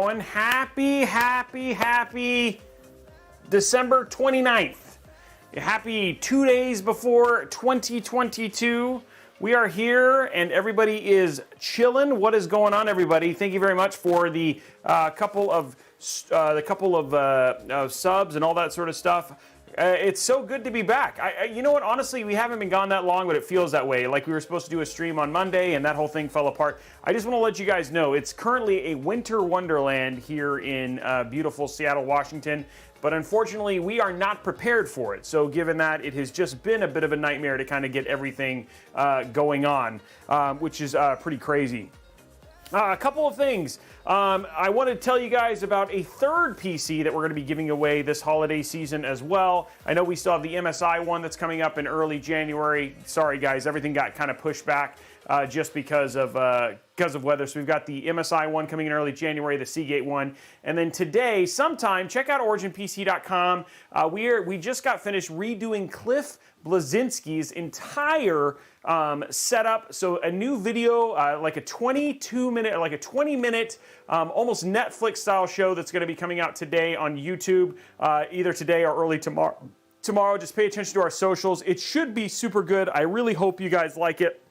Happy December 29th. Happy 2 days before 2022. We are here and everybody is chilling. What is going on, everybody? Thank you very much for the couple of subs and all that sort of stuff. It's so good to be back. You know what? Honestly, we haven't been gone that long, but it feels that way. Like we were supposed to do a stream on Monday, and that whole thing fell apart. I just want to let you guys know it's currently a winter wonderland here in beautiful Seattle, Washington. But unfortunately, we are not prepared for it. So given that, it has just been a bit of a nightmare to kind of get everything going on, which is pretty crazy. A couple of things. I want to tell you guys about a third PC that we're going to be giving away this holiday season as well. I know we still have the MSI one that's coming up in early January. Sorry guys, everything got kind of pushed back just because of weather. So we've got the MSI one coming in early January, the Seagate one, and then today, sometime, check out OriginPC.com. We just got finished redoing Cliff Bleszinski's entire setup. So a new video, like a 20-minute, almost Netflix-style show that's going to be coming out today on YouTube, either today or early tomorrow. Just pay attention to our socials. It should be super good. I really hope you guys like it.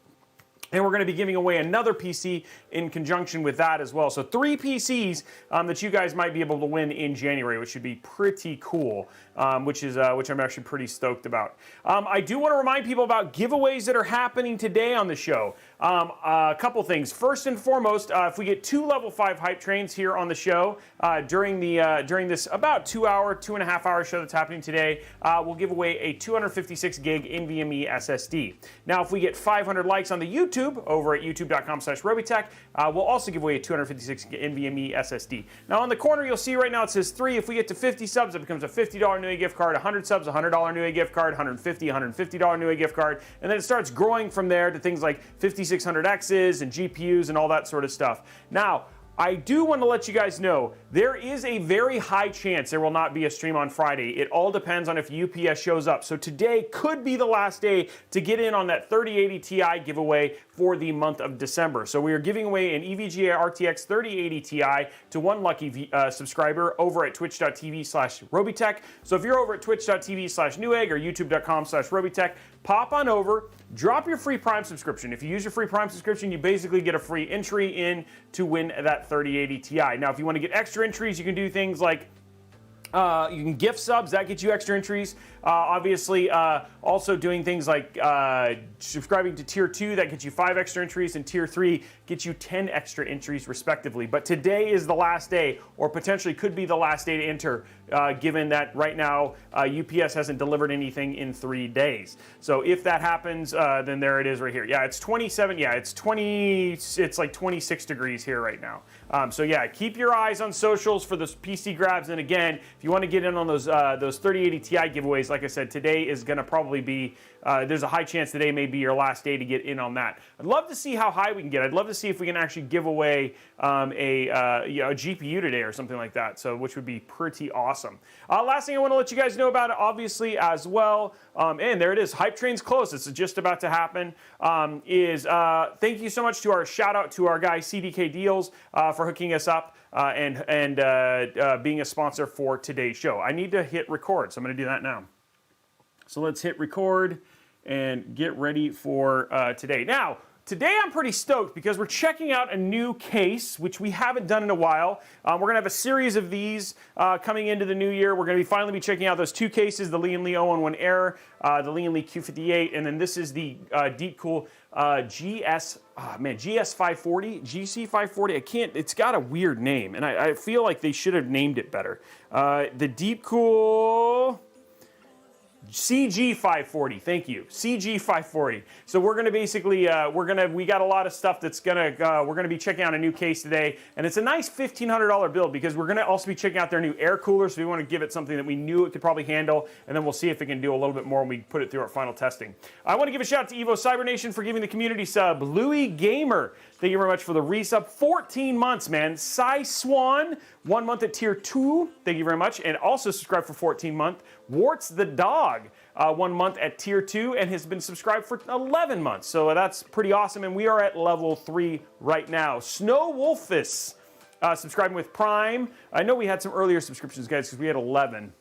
And we're going to be giving away another PC in conjunction with that as well. So 3 PCs that you guys might be able to win in January, which should be pretty cool, which I'm actually pretty stoked about. I do want to remind people about giveaways that are happening today on the show. A couple things. First and foremost, if we get 2 level 5 hype trains here on the show during this about 2.5 hour show that's happening today, we'll give away a 256 gig NVMe SSD. Now, if we get 500 likes on the YouTube over at youtube.com/Robeytech, we'll also give away a 256 NVMe SSD. Now, on the corner, you'll see right now it says 3. If we get to 50 subs, it becomes a $50 Newegg gift card. 100 subs, $100 Newegg gift card. $150 Newegg gift card. And then it starts growing from there to things like 5600Xs and GPUs and all that sort of stuff. Now, I do want to let you guys know, there is a very high chance there will not be a stream on Friday. It all depends on if UPS shows up. So today could be the last day to get in on that 3080 Ti giveaway for the month of December. So we are giving away an EVGA RTX 3080 Ti to one lucky subscriber over at twitch.tv/Robeytech. So if you're over at twitch.tv/Newegg or youtube.com/Robeytech, pop on over, drop your free Prime subscription. If you use your free Prime subscription, you basically get a free entry in to win that 3080 Ti. Now, if you want to get extra entries, you can do things like you can gift subs, that gets you extra entries. Obviously, also doing things like subscribing to Tier 2, that gets you 5 extra entries, and Tier 3 gets you 10 extra entries, respectively. But today is the last day, or potentially could be the last day to enter, given that right now UPS hasn't delivered anything in 3 days. So if that happens, then there it is right here. Yeah, it's 27. Yeah, it's like 26 degrees here right now. So yeah, keep your eyes on socials for those PC grabs. And again, if you want to get in on those 3080 Ti giveaways, like I said, today is going to probably be, there's a high chance today may be your last day to get in on that. I'd love to see how high we can get. I'd love to see if we can actually give away a GPU today or something like that, so which would be pretty awesome. Last thing I want to let you guys know about, obviously, as well, and there it is, Hype Train's close. It's just about to happen, thank you so much to our shout out to our guy CDK Deals for hooking us up and being a sponsor for today's show. I need to hit record, so I'm going to do that now. So let's hit record and get ready for today. Now, today I'm pretty stoked because we're checking out a new case, which we haven't done in a while. We're going to have a series of these coming into the new year. We're going to finally be checking out those 2 cases, the Lian Li 011 Air, the Lian Li Q58, and then this is the Deepcool GS540, GC540. It's got a weird name, and I feel like they should have named it better. The Deepcool CG540, thank you, CG540. So we're gonna basically, we got a lot of stuff that's we're gonna be checking out a new case today, and it's a nice $1,500 build because we're gonna also be checking out their new air cooler, so we wanna give it something that we knew it could probably handle, and then we'll see if it can do a little bit more when we put it through our final testing. I wanna give a shout out to Evo Cyber Nation for giving the community sub. Louis Gamer, thank you very much for the resub. 14 months, man. Cy Swan, 1 month at tier 2, thank you very much, and also subscribed for 14 months. Warts the Dog, 1 month at tier 2 and has been subscribed for 11 months. So that's pretty awesome. And we are at level 3 right now. Snow Wolfus, subscribing with Prime. I know we had some earlier subscriptions, guys, because we had 11.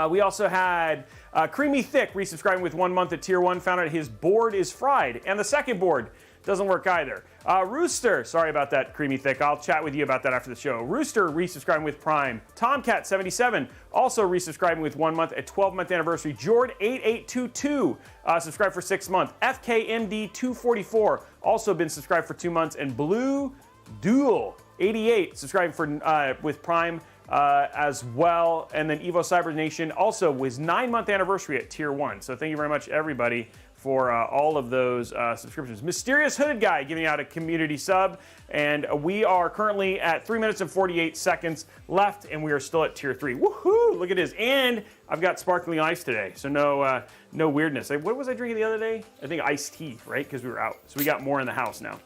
We also had Creamy Thick resubscribing with 1 month at Tier 1. Found out his board is fried, and the second board doesn't work either. Rooster, sorry about that, Creamy Thick. I'll chat with you about that after the show. Rooster resubscribing with Prime. Tomcat77 also resubscribing with 1 month at 12-month anniversary. Jord8822 subscribed for 6 months. FKMD244 also been subscribed for 2 months, and Blue Duel 88 subscribing for with Prime as well. And then Evo Cyber Nation also was 9-month anniversary at Tier 1. So thank you very much, everybody, for all of those subscriptions. Mysterious Hooded Guy giving out a community sub, and we are currently at 3 minutes and 48 seconds left, and we are still at Tier 3. Woohoo! Look at this, and I've got sparkling ice today, so no weirdness. What was I drinking the other day? I think iced tea, right? Because we were out, so we got more in the house now,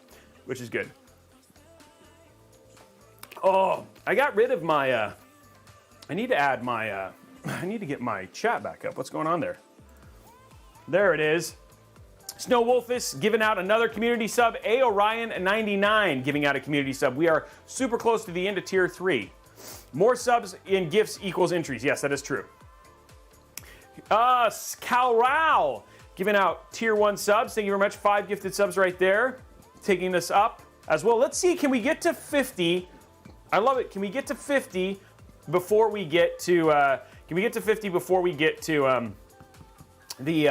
which is good. Oh, I got rid of my. I need to add my. I need to get my chat back up. What's going on there? There it is. Snow Wolfus giving out another community sub. A Orion 99 giving out a community sub. We are super close to the end of Tier 3. More subs in gifts equals entries. Yes, that is true. Calral giving out Tier 1 subs. Thank you very much. 5 gifted subs right there. Taking this up as well. Let's see, can we get to 50? I love it. Can we get to 50 before we get to, can we get to 50 before we get to the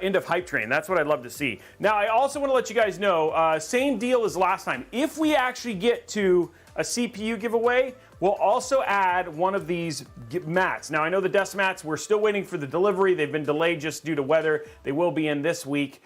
end of Hype Train? That's what I'd love to see. Now, I also want to let you guys know, same deal as last time. If we actually get to a CPU giveaway, we'll also add one of these mats. Now, I know the desk mats, we're still waiting for the delivery. They've been delayed just due to weather. They will be in this week.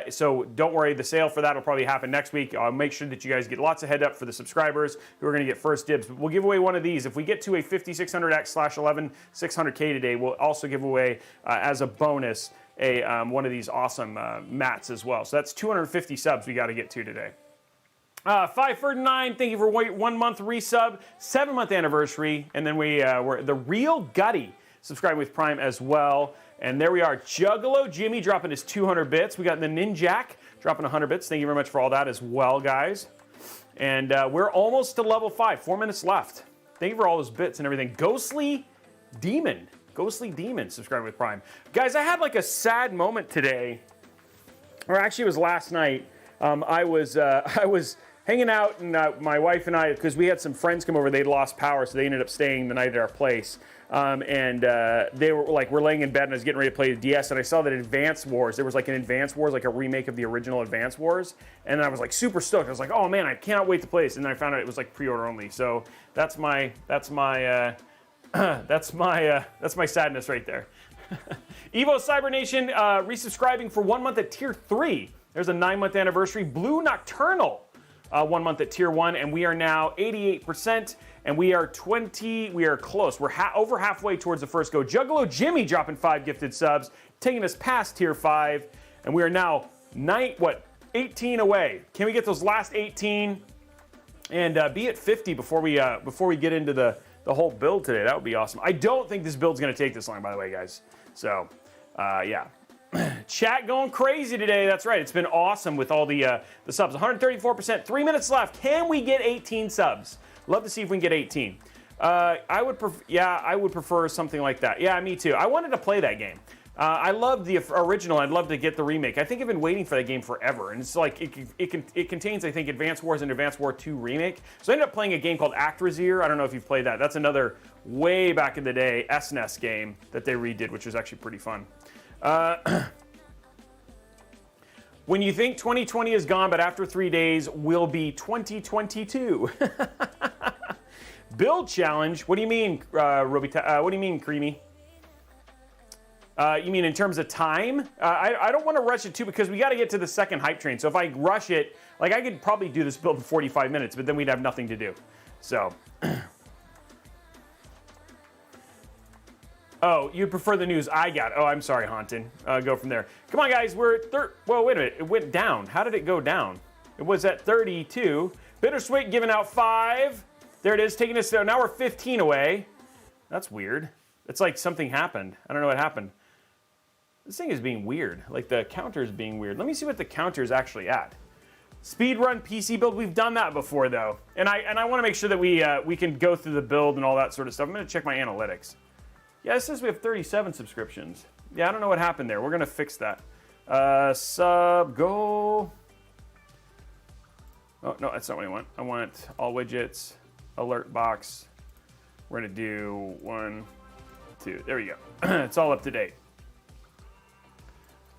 So don't worry, the sale for that will probably happen next week. I'll make sure that you guys get lots of head up for the subscribers who are going to get first dibs. But we'll give away one of these. If we get to a 5600X/11600K today, we'll also give away as a bonus one of these awesome mats as well. So that's 250 subs we got to get to today. 539, thank you for 1 month resub, 7-month anniversary, and then we're the Real Gutty subscribing with Prime as well. And there we are, Juggalo Jimmy dropping his 200 bits. We got the Ninjak dropping 100 bits. Thank you very much for all that as well, guys. And we're almost to level 5, 4 minutes left. Thank you for all those bits and everything. Ghostly Demon subscribing with Prime. Guys, I had like a sad moment today, or actually it was last night. I was hanging out, and my wife and I, because we had some friends come over, they'd lost power, so they ended up staying the night at our place. They were like, we're laying in bed, and I was getting ready to play the DS, and I saw that Advance Wars, there was like an Advance Wars, like a remake of the original Advance Wars, and I was like super stoked. I was like, oh man, I cannot wait to play this, and then I found out it was like pre-order only. So that's my sadness right there. Evo Cyber Nation resubscribing for 1 month at Tier 3. There's a 9-month anniversary. Blue Nocturnal, 1 month at Tier 1, and we are now 88%, and we are close. We're over halfway towards the first go. Juggalo Jimmy dropping 5 gifted subs, taking us past Tier 5, and we are now 18 away. Can we get those last 18 and be at 50 before we get into the whole build today? That would be awesome. I don't think this build's going to take this long, by the way, guys. So, yeah. Chat going crazy today. That's right. It's been awesome with all the subs. 134%. 3 minutes left. Can we get 18 subs? Love to see if we can get 18. I would prefer something like that. Yeah, me too. I wanted to play that game. I love the original. I'd love to get the remake. I think I've been waiting for that game forever, and it's like it contains, I think, Advance Wars and Advance War 2 remake. So I ended up playing a game called Actrazir. I don't know if you've played that. That's another way back in the day SNES game that they redid, which was actually pretty fun. When you think 2020 is gone, but after 3 days will be 2022. Build challenge. What do you mean, Robeytech? What do you mean, Creamy? You mean in terms of time? I don't want to rush it too, because we got to get to the second hype train. So if I rush it, like I could probably do this build in 45 minutes, but then we'd have nothing to do. So. Oh, you prefer the news I got. Oh, I'm sorry, Hauntin. Go from there. Come on, guys. We're at well, wait a minute. It went down. How did it go down? It was at 32. Bittersweet giving out 5. There it is, taking us down. Now we're 15 away. That's weird. It's like something happened. I don't know what happened. This thing is being weird. Like the counter is being weird. Let me see what the counter is actually at. Speedrun PC build. We've done that before though, and I want to make sure that we can go through the build and all that sort of stuff. I'm going to check my analytics. Yeah, it says we have 37 subscriptions. Yeah, I don't know what happened there. We're going to fix that. Sub go. Oh no, that's not what I want. I want all widgets, alert box. We're going to do 1, 2. There we go. It's all up to date.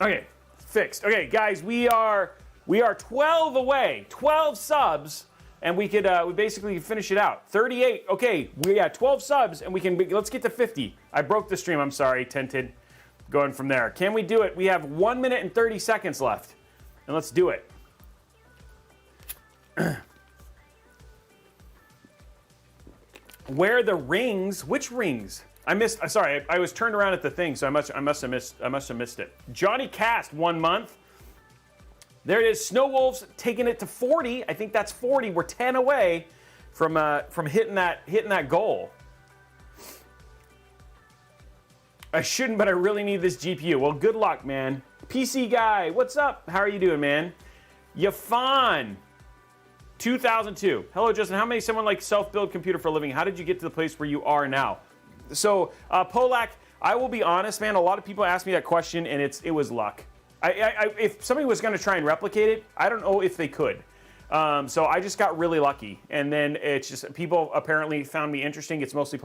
Okay, fixed. Okay, guys, we are 12 away, 12 subs, and we basically finish it out. 38. Okay, we got 12 subs, and let's get to 50. I broke the stream. I'm sorry, Tinted. Going from there. Can we do it? We have 1 minute and 30 seconds left, and let's do it. Where the rings? Which rings? I missed. Sorry, I was turned around at the thing, so I must have missed it. Johnny Cast, 1 month. There it is. Snow Wolves taking it to 40. I think that's 40. We're 10 away from hitting that goal. I shouldn't, but I really need this GPU. Well, good luck, man. PC guy, what's up? How are you doing, man? Yafan, 2002. Hello, Justin. How many someone like self-build computer for a living? How did you get to the place where you are now? So, Polak, I will be honest, man. A lot of people ask me that question, and it was luck. If somebody was going to try and replicate it, I don't know if they could. So I just got really lucky, and then it's just people apparently found me interesting. It's mostly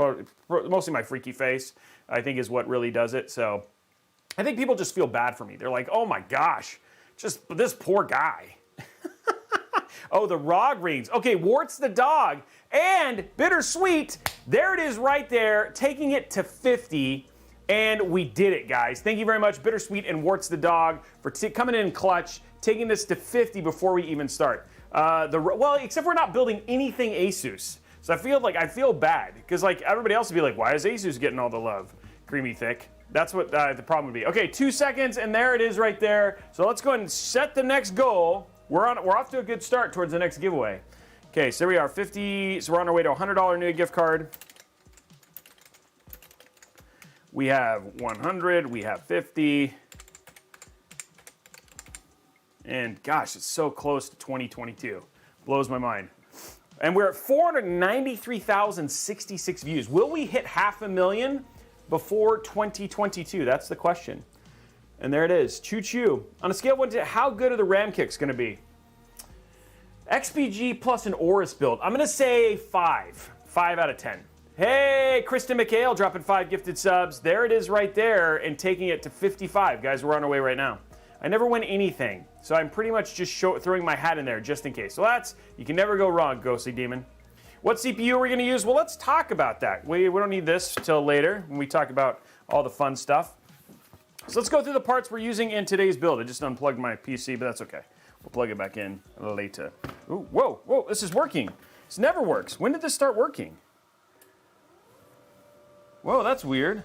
my freaky face, I think, is what really does it. So I think people just feel bad for me. They're like, oh my gosh, just this poor guy. Oh, the ROG rings. Okay, Warts the dog and Bittersweet. There it is right there, taking it to 50. And we did it, guys. Thank you very much, Bittersweet and Warts the dog, for coming in clutch, taking this to 50 before we even start. Well, except we're not building anything Asus. So I feel bad, because like everybody else would be like, why is Asus getting all the love? Creamy thick. That's what the problem would be. Okay, 2 seconds, and there it is right there. So let's go ahead and set the next goal. We're off to a good start towards the next giveaway. Okay, so there we are, 50. So we're on our way to a $100 new gift card. We have 100, we have 50. And gosh, it's so close to 2022. Blows my mind. And we're at 493,066 views. Will we hit 500,000 before 2022? That's the question. And there it is. Choo-choo. On a scale of 1 to 10, how good are the RAM kicks going to be? XPG plus an Aorus build. I'm going to say 5. 5 out of 10. Hey, Kristen McHale dropping 5 gifted subs. There it is right there and taking it to 55. Guys, we're on our way right now. I never win anything, so I'm pretty much just throwing my hat in there just in case. So you can never go wrong, Ghostly Demon. What CPU are we going to use? Well, let's talk about that. We don't need this till later when we talk about all the fun stuff. So let's go through the parts we're using in today's build. I just unplugged my PC, but that's okay. We'll plug it back in later. Ooh, whoa, this is working. This never works. When did this start working? Whoa, that's weird.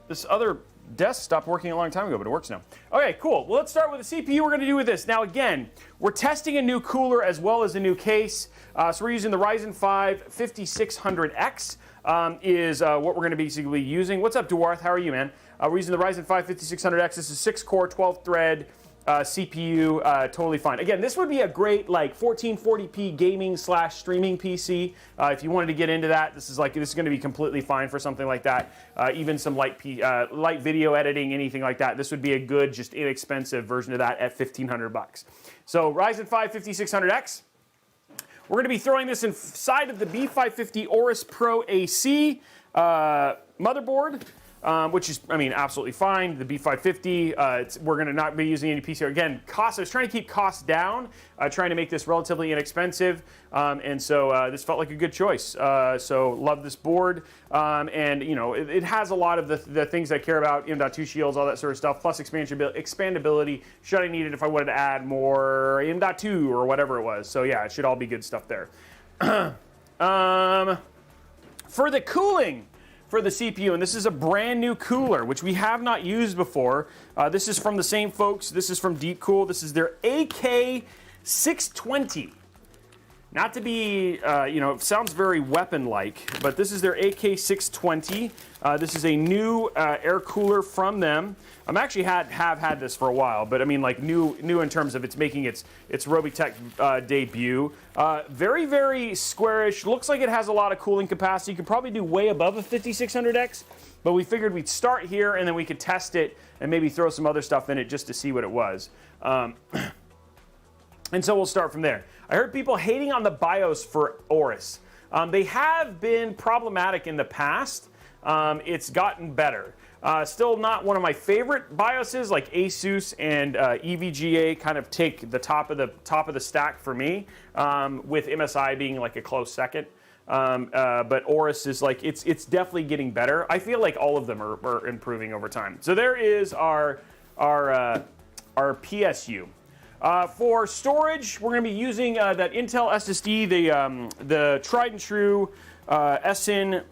This other desk stopped working a long time ago, but it works now. Okay, cool. Well, let's start with the CPU we're going to do with this. Now, again, we're testing a new cooler as well as a new case. So we're using the Ryzen 5 5600X is what we're going to basically using. What's up, Dwarth? How are you, man? We're using the Ryzen 5 5600X. This is 6-core, 12-thread CPU, totally fine. Again, this would be a great like 1440p gaming / streaming PC. If you wanted to get into that, this is going to be completely fine for something like that. Even some light video editing, anything like that. This would be a good, just inexpensive version of that at $1,500. So Ryzen 5 5600X. We're going to be throwing this inside of the B550 Aorus Pro AC motherboard. Which is, absolutely fine. The B550, we're going to not be using any PC. Again, cost, I was trying to keep costs down, trying to make this relatively inexpensive, and so this felt like a good choice. So love this board, and it has a lot of the things I care about, M.2 shields, all that sort of stuff, plus expandability, should I need it if I wanted to add more M.2 or whatever it was. So yeah, it should all be good stuff there. For the cooling, for the CPU, and this is a brand new cooler, which we have not used before. This is from the same folks. This is from Deepcool. This is their AK620. not to be, it sounds very weapon-like, but this is their AK620. This is a new air cooler from them. I'm actually have had this for a while, but I mean like new in terms of it's making its Robeytech debut. Very, very squarish. Looks like it has a lot of cooling capacity. You could probably do way above a 5600X, but we figured we'd start here and then we could test it and maybe throw some other stuff in it just to see what it was. And so we'll start from there. I heard people hating on the BIOS for Aorus. They have been problematic in the past. It's gotten better. Still not one of my favorite BIOSes, like Asus and EVGA kind of take the top of the stack for me, with MSI being like a close second. But Aorus is like, it's definitely getting better. I feel like all of them are improving over time. So there is our PSU. For storage, we're going to be using that Intel SSD, the tried and true SN.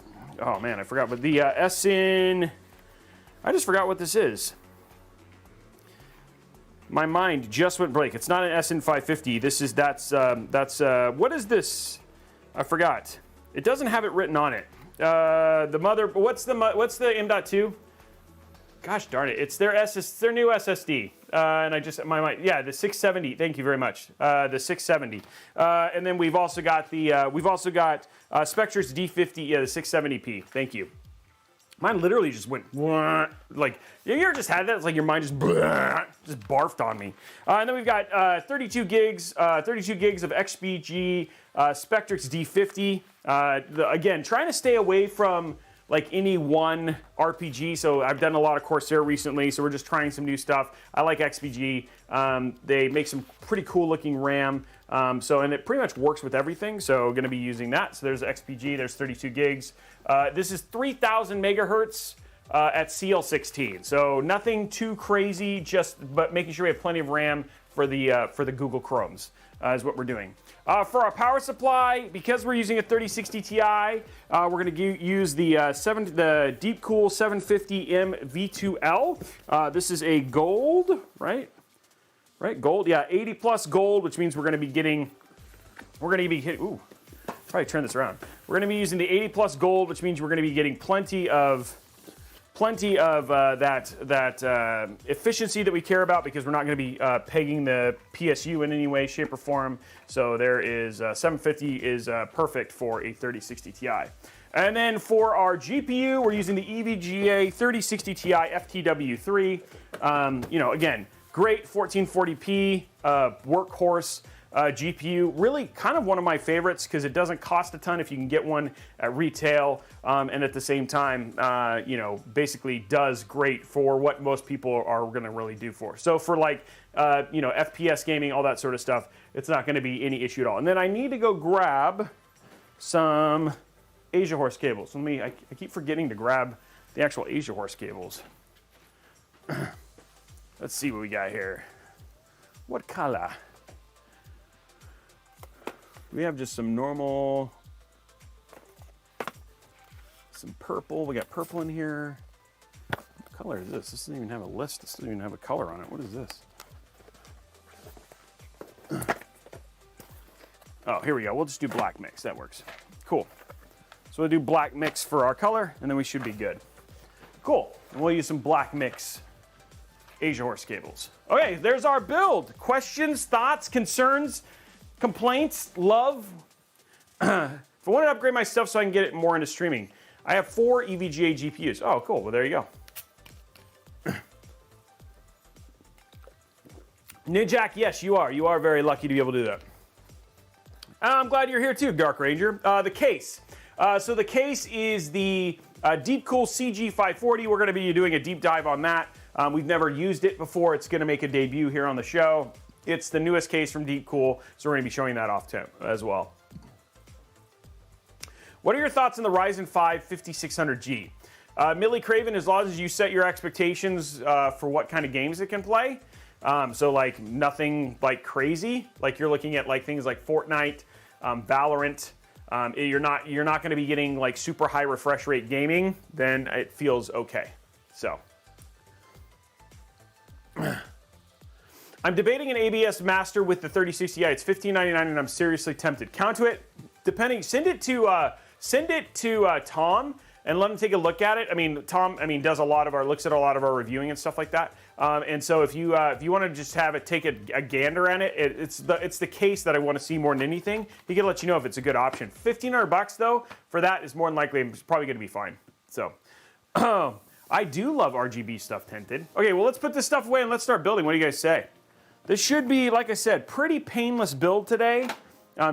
Oh man, I forgot. But the SN. I just forgot what this is. My mind just went blank. It's not an SN550. That's what is this? I forgot. It doesn't have it written on it. What's the M.2? Gosh darn it! It's their new SSD, and the 670. Thank you very much. The 670, and then we've also got Spectre's D50, the 670p. Thank you. Mine literally just went like, you ever just had that? It's like your mind just barfed on me. And then we've got 32 gigs of XPG, Spectre's D50. Again, trying to stay away from like any one RPG. So I've done a lot of Corsair recently, so we're just trying some new stuff. I like XPG. They make some pretty cool looking RAM. And it pretty much works with everything. So going to be using that. So there's XPG, there's 32 gigs. This is 3000 megahertz at CL16. So nothing too crazy, but making sure we have plenty of RAM for the Google Chromes is what we're doing. For our power supply, because we're using a 3060 Ti, we're going to use the Deepcool 750M V2L. This is a gold, right? Right, gold, yeah, 80 plus gold, which means we're going to be hitting, ooh, probably turn this around. We're going to be using the 80 plus gold, which means we're going to be getting plenty of that efficiency that we care about, because we're not going to be pegging the PSU in any way, shape, or form. So there is 750 is perfect for a 3060 Ti. And then for our GPU, we're using the EVGA 3060 Ti FTW3. Again, great 1440p workhorse GPU. Really kind of one of my favorites because it doesn't cost a ton if you can get one at retail, and at the same time, basically does great for what most people are going to really do for. So for like, FPS gaming, all that sort of stuff, it's not going to be any issue at all. And then I need to go grab some Asia horse cables. I keep forgetting to grab the actual Asia horse cables. Let's see what we got here. What color? We have just some normal, some purple. We got purple in here. What color is this? This doesn't even have a list. This doesn't even have a color on it. What is this? Oh, here we go. We'll just do black mix. That works. Cool. So we'll do black mix for our color, and then we should be good. Cool. And we'll use some black mix Asia horse cables. Okay, there's our build. Questions, thoughts, concerns, complaints, love. If I want to upgrade my stuff so I can get it more into streaming, I have 4 EVGA GPUs. Oh, cool. Well, there you go. Nijak, yes, you are. You are very lucky to be able to do that. I'm glad you're here too, Dark Ranger. The case. So the case is the Deepcool CG540. We're going to be doing a deep dive on that. We've never used it before. It's going to make a debut here on the show. It's the newest case from Deepcool, so we're going to be showing that off too, as well. What are your thoughts on the Ryzen 5 5600G? Millie Craven, as long as you set your expectations for what kind of games it can play. So like nothing like crazy, like you're looking at like things like Fortnite, Valorant. You're not going to be getting like super high refresh rate gaming. Then it feels okay. So. I'm debating an ABS Master with the 3060i. It's $15.99 and I'm seriously tempted. Count to it. Depending, send it to Tom and let him take a look at it. I mean, Tom, does looks at a lot of our reviewing and stuff like that. And so if you want to just have it take a gander at it, it's the case that I want to see more than anything. He can let you know if it's a good option. $1,500 though for that is more than likely it's probably going to be fine. So I do love RGB stuff tinted. Okay, well let's put this stuff away and let's start building. What do you guys say? This should be, like I said, pretty painless build today.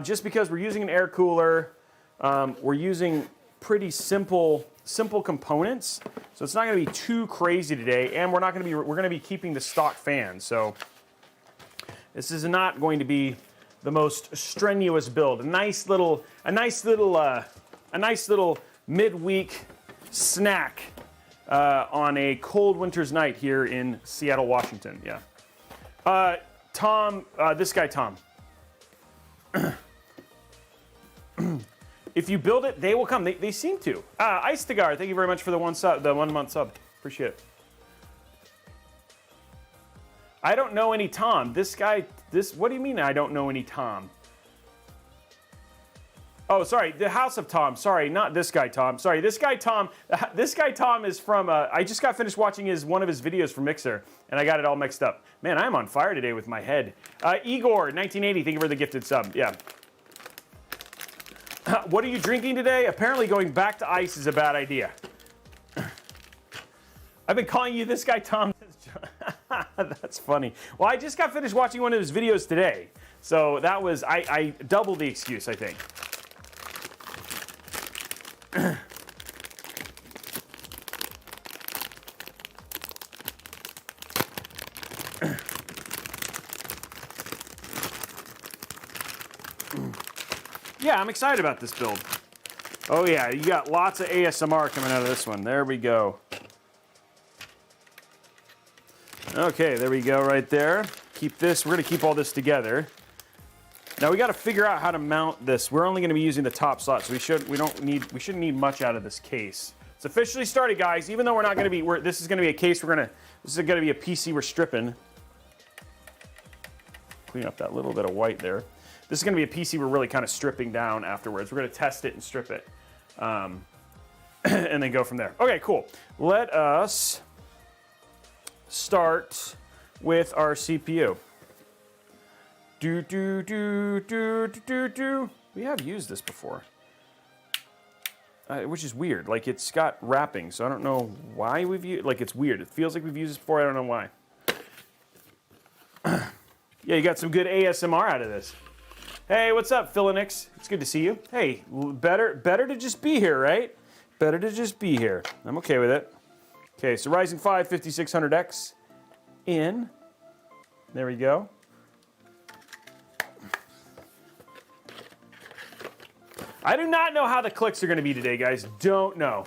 Just because we're using an air cooler, we're using pretty simple components, so it's not going to be too crazy today, and we're going to be keeping the stock fan. So this is not going to be the most strenuous build. A nice little midweek snack on a cold winter's night here in Seattle, Washington. Yeah. Tom, this guy Tom. If you build it, they will come. They seem to. Ice Cigar, thank you very much for the 1 month sub. Appreciate it. I don't know any Tom. What do you mean I don't know any Tom? Oh, sorry, the House of Tom. Sorry, not this guy Tom. Sorry, this guy Tom. This guy Tom is from. I just got finished watching one of his videos from Mixer, and I got it all mixed up. Man, I'm on fire today with my head. Igor, 1980. Thank you for the gifted sub. Yeah. What are you drinking today? Apparently, going back to ice is a bad idea. I've been calling you this guy Tom. That's funny. Well, I just got finished watching one of his videos today, so that was I doubled the excuse, I think. Yeah, I'm excited about this build. Oh yeah, you got lots of ASMR coming out of this one. There we go. Okay, there we go right there. Keep this, we're gonna keep all this together. Now we gotta figure out how to mount this. We're only gonna be using the top slot, so we shouldn't need much out of this case. It's officially started, guys. Even though we're not gonna be, this is gonna be a case, this is gonna be a PC we're stripping. Clean up that little bit of white there. This is going to be a PC we're really kind of stripping down afterwards. We're going to test it and strip it. And then go from there. Okay, cool. Let us start with our CPU. We have used this before. Which is weird. Like, it's got wrapping, so I don't know why we've used... Like, it's weird. It feels like we've used this before. I don't know why. Yeah, you got some good ASMR out of this. Hey, what's up, Philinix? It's good to see you. Hey, better to just be here, right? Better to just be here. I'm okay with it. Okay, so Ryzen 5 5600X in. There we go. I do not know how the clicks are going to be today, guys. Don't know.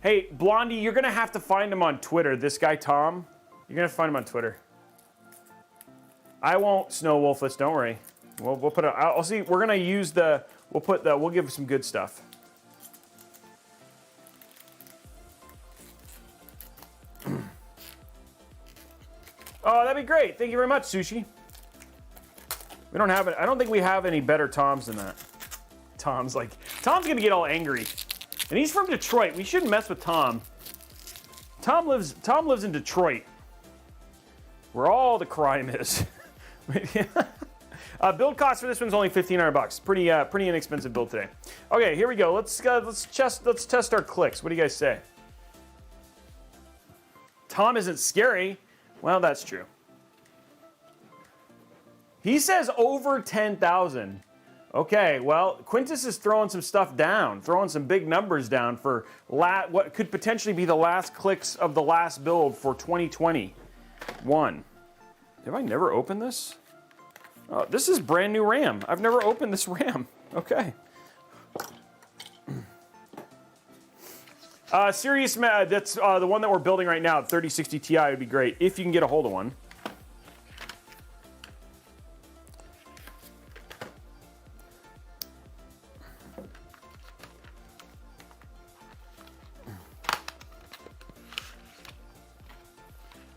Hey, Blondie, you're going to have to find him on Twitter. This guy, Tom. You're going to find him on Twitter. I won't snow wolf this, don't worry. We'll put I'll see, we're gonna use we'll give some good stuff. Oh, that'd be great. Thank you very much, Sushi. We don't have it. I don't think we have any better Toms than that. Tom's gonna get all angry. And he's from Detroit. We shouldn't mess with Tom. Tom lives in Detroit, where all the crime is. Build cost for this one's only $1,500. Pretty inexpensive build today. Okay, here we go. Let's test our clicks. What do you guys say? Tom isn't scary. Well, that's true. He says over 10,000. Okay, well, Quintus is throwing some stuff down, throwing some big numbers down for what could potentially be the last clicks of the last build for 2021. Have I never opened this? Oh, this is brand new RAM. I've never opened this RAM. Okay. Serious, that's the one that we're building right now. 3060 Ti would be great if you can get a hold of one.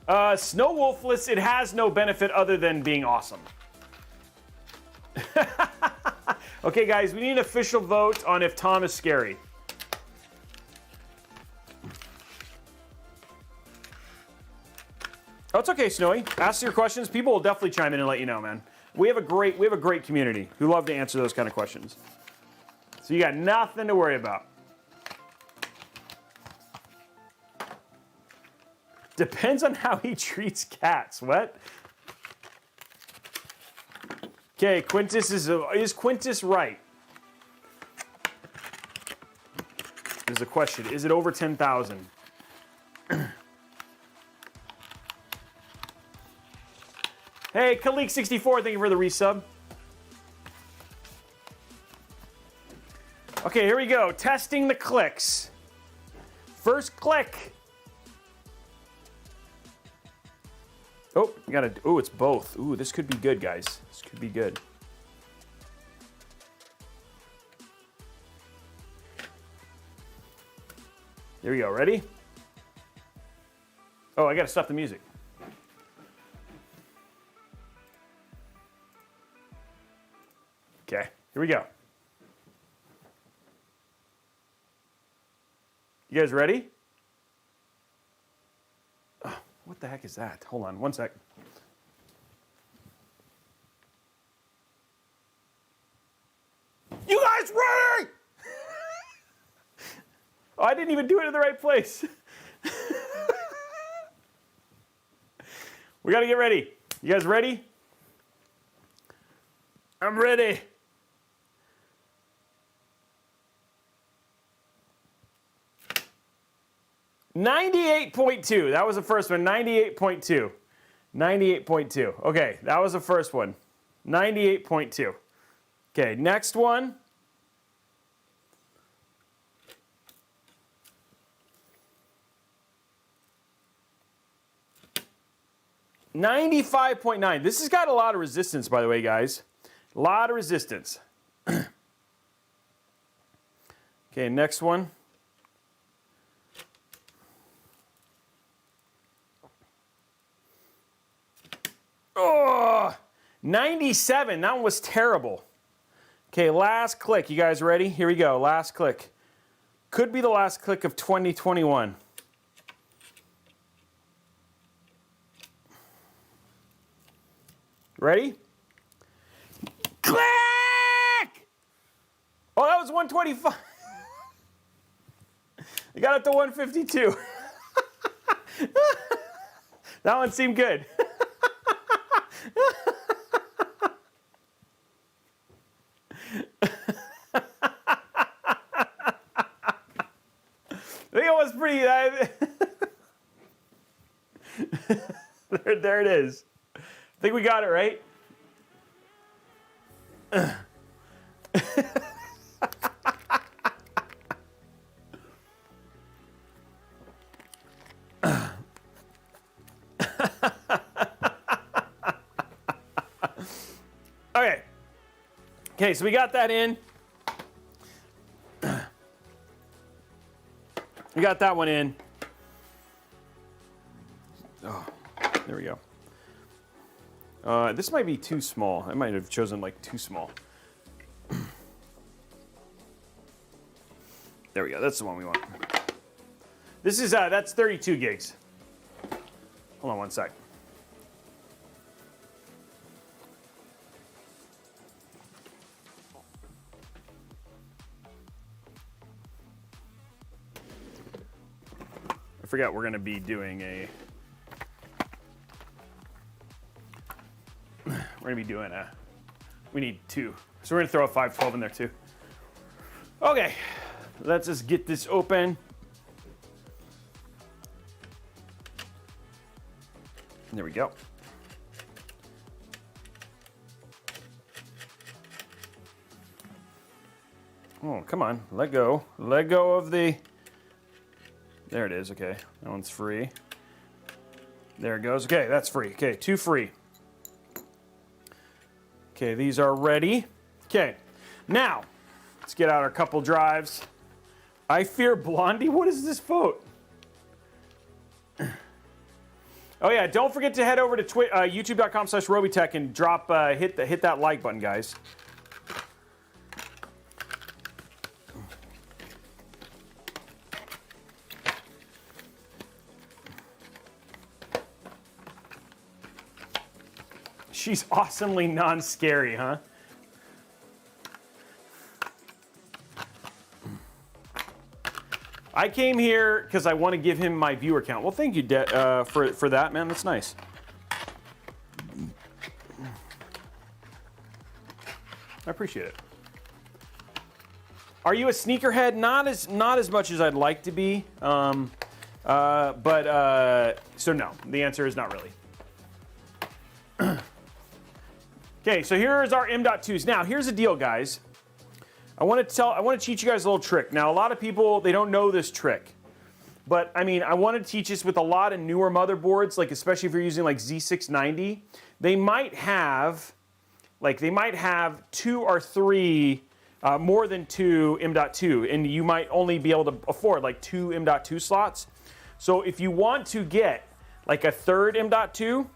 Snow Wolfless, it has no benefit other than being awesome. Okay, guys, we need an official vote on if Tom is scary. Oh, it's okay, Snowy. Ask your questions. People will definitely chime in and let you know, man. We have a great community who love to answer those kind of questions. So you got nothing to worry about. Depends on how he treats cats. What? Okay, Quintus is Quintus right? Is the question. Is it over 10,000? Hey, Kalik64, thank you for the resub. Okay, here we go. Testing the clicks. First click. Oh, you gotta. Oh, it's both. Ooh, this could be good, guys. This could be good. Here we go. Ready? Oh, I gotta stop the music. Okay, here we go. You guys ready? Oh, what the heck is that? Hold on, one sec. You guys ready? Oh, I didn't even do it in the right place. We gotta get ready. You guys ready? I'm ready. $98.2. That was the first one. 98.2. 98.2. Okay, that was the first one. 98.2. Okay, next one. $95.9. This has got a lot of resistance, by the way, guys. A lot of resistance. Okay, next one. Oh, 97. That one was terrible. Okay, last click. You guys ready? Here we go. Last click. Could be the last click of 2021. Ready? Click! Oh, that was 125. I got it to 152. That one seemed good. I think it was pretty. There it is. I think we got it right. Okay. Okay, so we got that in. We got that one in. Oh, there we go. This might be too small. I might have chosen like too small. There we go. That's the one we want. This is that's 32 gigs. Hold on one sec. I forgot we're going to be doing a. We're going to be doing a. We need two, so we're going to throw a 512 in there too. Okay, let's just get this open. There we go. Oh, come on, let go. Let go of the. There it is, okay. That one's free. There it goes. Okay, that's free. Okay, two free. Okay, these are ready. Okay, now, let's get out our couple drives. I fear Blondie, what is this vote? Oh yeah, don't forget to head over to youtube.com/Robeytech and drop hit that like button, guys. She's awesomely non-scary, huh? I came here because I want to give him my viewer count. Well, thank you for that, man. That's nice. I appreciate it. Are you a sneakerhead? Not as much as I'd like to be. So no. The answer is not really. Okay, so here's our M.2s. Now, here's the deal, guys. I want to teach you guys a little trick. Now, a lot of people, they don't know this trick. But, I mean, I want to teach this with a lot of newer motherboards, like especially if you're using like Z690. They might have 2 or 3, more than 2 M.2, and you might only be able to afford like 2 M.2 slots. So if you want to get like a third M.2,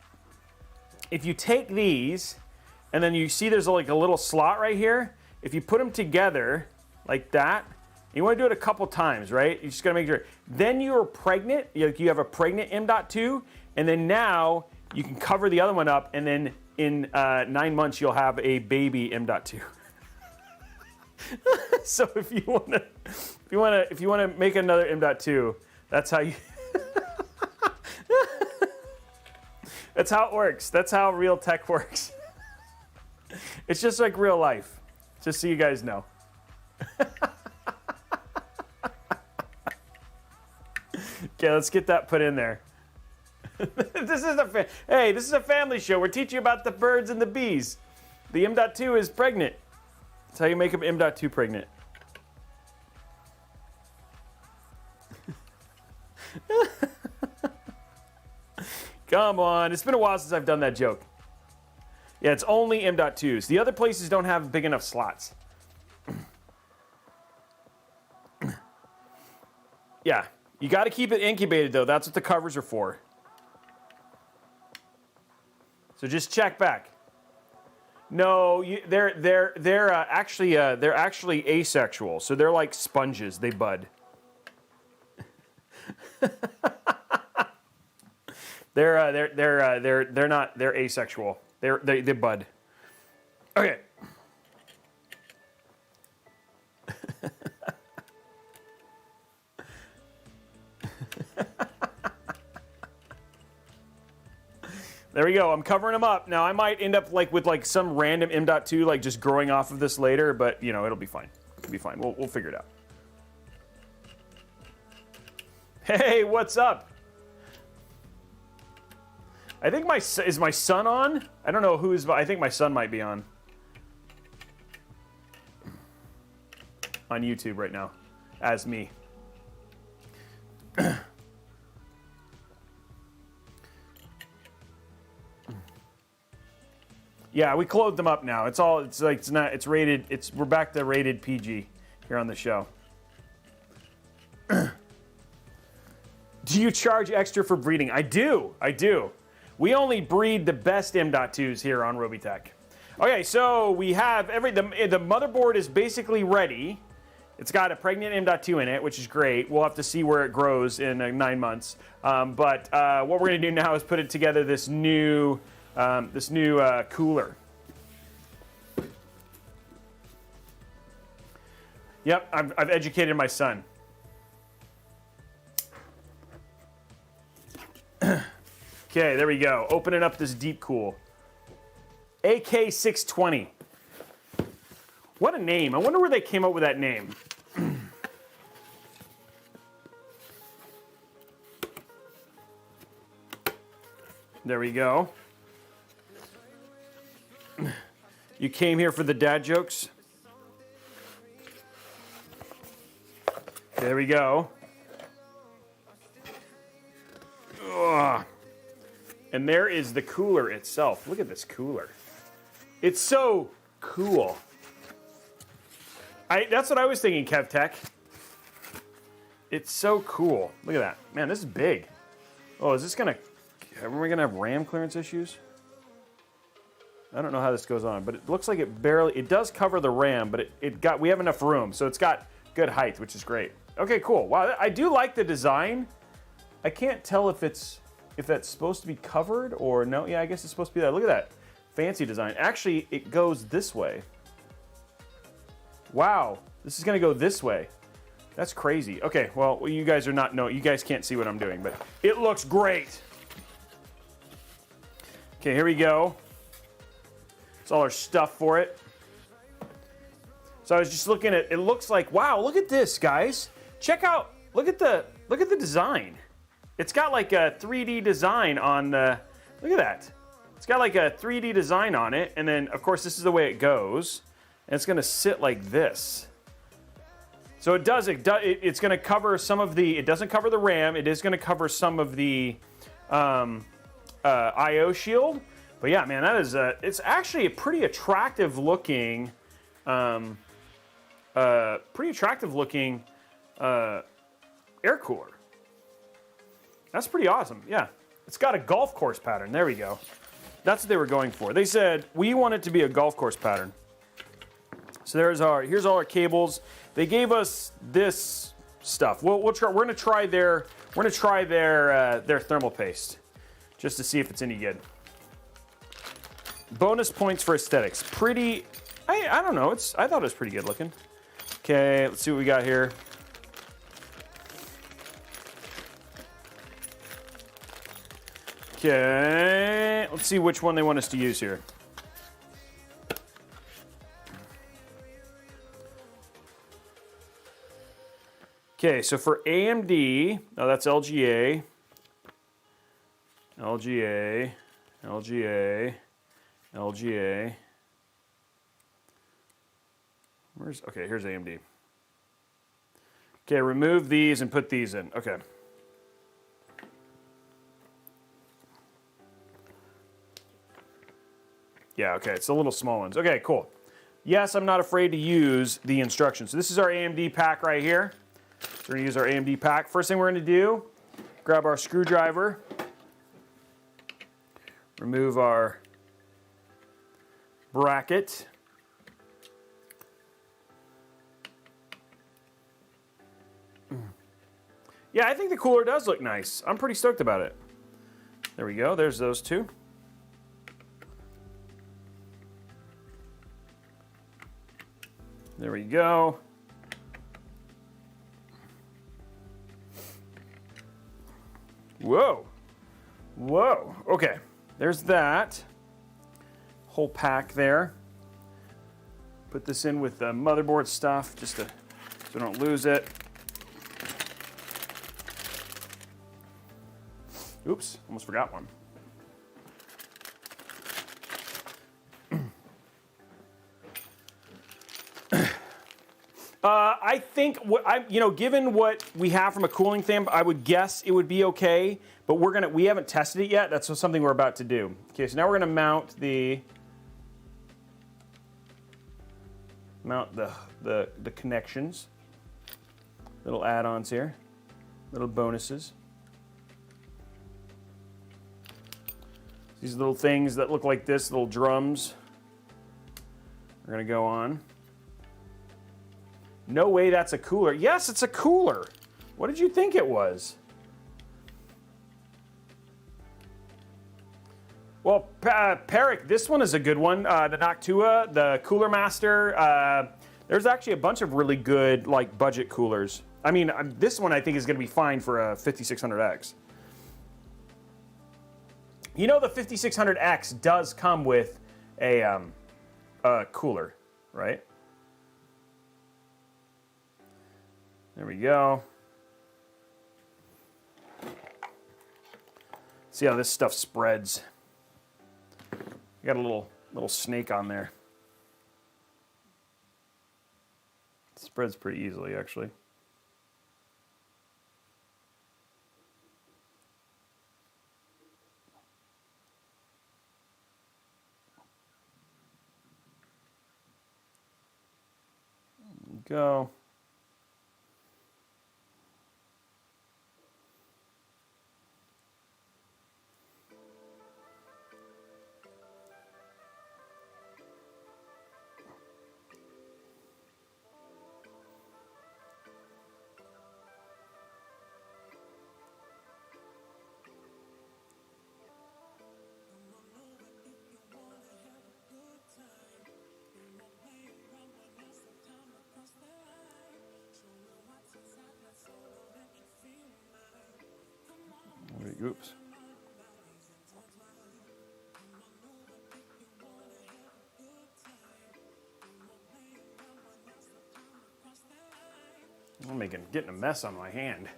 if you take these, and then you see there's like a little slot right here, if you put them together like that, you want to do it a couple times, right? You just got to make sure. Then you're pregnant, you have a pregnant M.2, and then now you can cover the other one up, and then in 9 months you'll have a baby M.2. So if you want to make another M.2, that's how you. That's how it works. That's how real tech works. It's just like real life. Just so you guys know. Okay, let's get that put in there. This is a family show. We're teaching you about the birds and the bees. The M.2 is pregnant. That's how you make an M.2 pregnant. Come on, it's been a while since I've done that joke. Yeah, it's only M.2s. The other places don't have big enough slots. Yeah, you got to keep it incubated though. That's what the covers are for. So just check back. No, they're actually asexual. So they're like sponges. They bud. They're asexual. They bud. Okay. There we go. I'm covering them up. Now I might end up with some random M.2 like just growing off of this later, but you know, it'll be fine. It'll be fine. We'll figure it out. Hey, what's up? I think is my son on? I don't know who's, I think my son might be on YouTube right now as me. Yeah, we clothed them up now. It's rated, we're back to rated PG here on the show. Do you charge extra for breeding? I do. We only breed the best M.2s here on Robeytech. Okay, so we have the motherboard is basically ready. It's got a pregnant M.2 in it, which is great. We'll have to see where it grows in 9 months. But what we're going to do now is put it together this new cooler. Yep, I've educated my son. Okay, there we go. Opening up this Deepcool. AK620. What a name. I wonder where they came up with that name. There we go. You came here for the dad jokes? There we go. Ugh. And there is the cooler itself. Look at this cooler. It's so cool. That's what I was thinking, KevTech. It's so cool. Look at that. Man, this is big. Oh, is this gonna... Are we gonna have RAM clearance issues? I don't know how this goes on, but it looks like it does cover the RAM, but we have enough room, so it's got good height, which is great. Okay, cool. Wow, I do like the design. I can't tell if that's supposed to be covered or no. Yeah, I guess it's supposed to be that. Look at that fancy design. Actually, it goes this way. Wow, this is gonna go this way. That's crazy. Okay, well, you guys are not, no, you guys can't see what I'm doing, but it looks great. Okay, here we go. It's all our stuff for it. So I was just looking at, it looks like, wow, look at this, guys. Check out, look at the design. It's got like a 3D design on the, look at that. It's got like a 3D design on it, and then, of course, this is the way it goes. And it's gonna sit like this. So it's gonna cover some of the, it doesn't cover the RAM, it is gonna cover some of the I/O shield. But yeah, man, that is it's actually a pretty attractive looking, air cooler. That's pretty awesome. Yeah, it's got a golf course pattern. There we go. That's what they were going for. They said we want it to be a golf course pattern. So here's all our cables. They gave us this stuff. We're gonna try their thermal paste just to see if it's any good. Bonus points for aesthetics. Pretty, I don't know, I thought it was pretty good looking. Okay, let's see what we got here. Okay, let's see which one they want us to use here. Okay, so for AMD, oh, that's LGA, LGA, LGA, LGA. Okay, here's AMD. Okay, remove these and put these in. Okay. Yeah, okay, it's the little small ones. Okay, cool. Yes, I'm not afraid to use the instructions. So this is our AMD pack right here. So we're gonna use our AMD pack. First thing we're gonna do, grab our screwdriver, remove our bracket. Yeah, I think the cooler does look nice. I'm pretty stoked about it. There we go, there's those two. There we go. Whoa. Whoa. Okay. There's that. Whole pack there. Put this in with the motherboard stuff just so we don't lose it. Oops. Almost forgot one. I think given what we have from a cooling fan, I would guess it would be okay. But we haven't tested it yet. That's something we're about to do. Okay, so now we're gonna mount the connections, little add-ons here, little bonuses. These little things that look like this, little drums, are gonna go on. No way that's a cooler. Yes, it's a cooler. What did you think it was? Well, Peric, this one is a good one. The Noctua, the Cooler Master. There's actually a bunch of really good budget coolers. I mean, this one I think is going to be fine for a 5600X. You know the 5600X does come with a cooler, right? There we go. See how this stuff spreads. You got a little snake on there. It spreads pretty easily, actually. There we go. Oops. I'm getting a mess on my hand.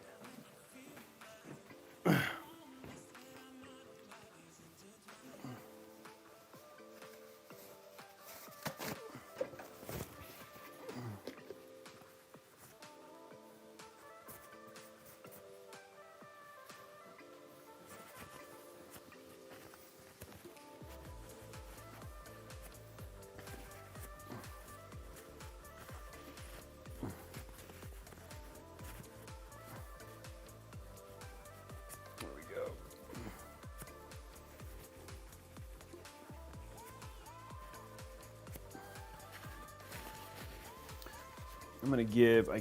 I'm gonna give, I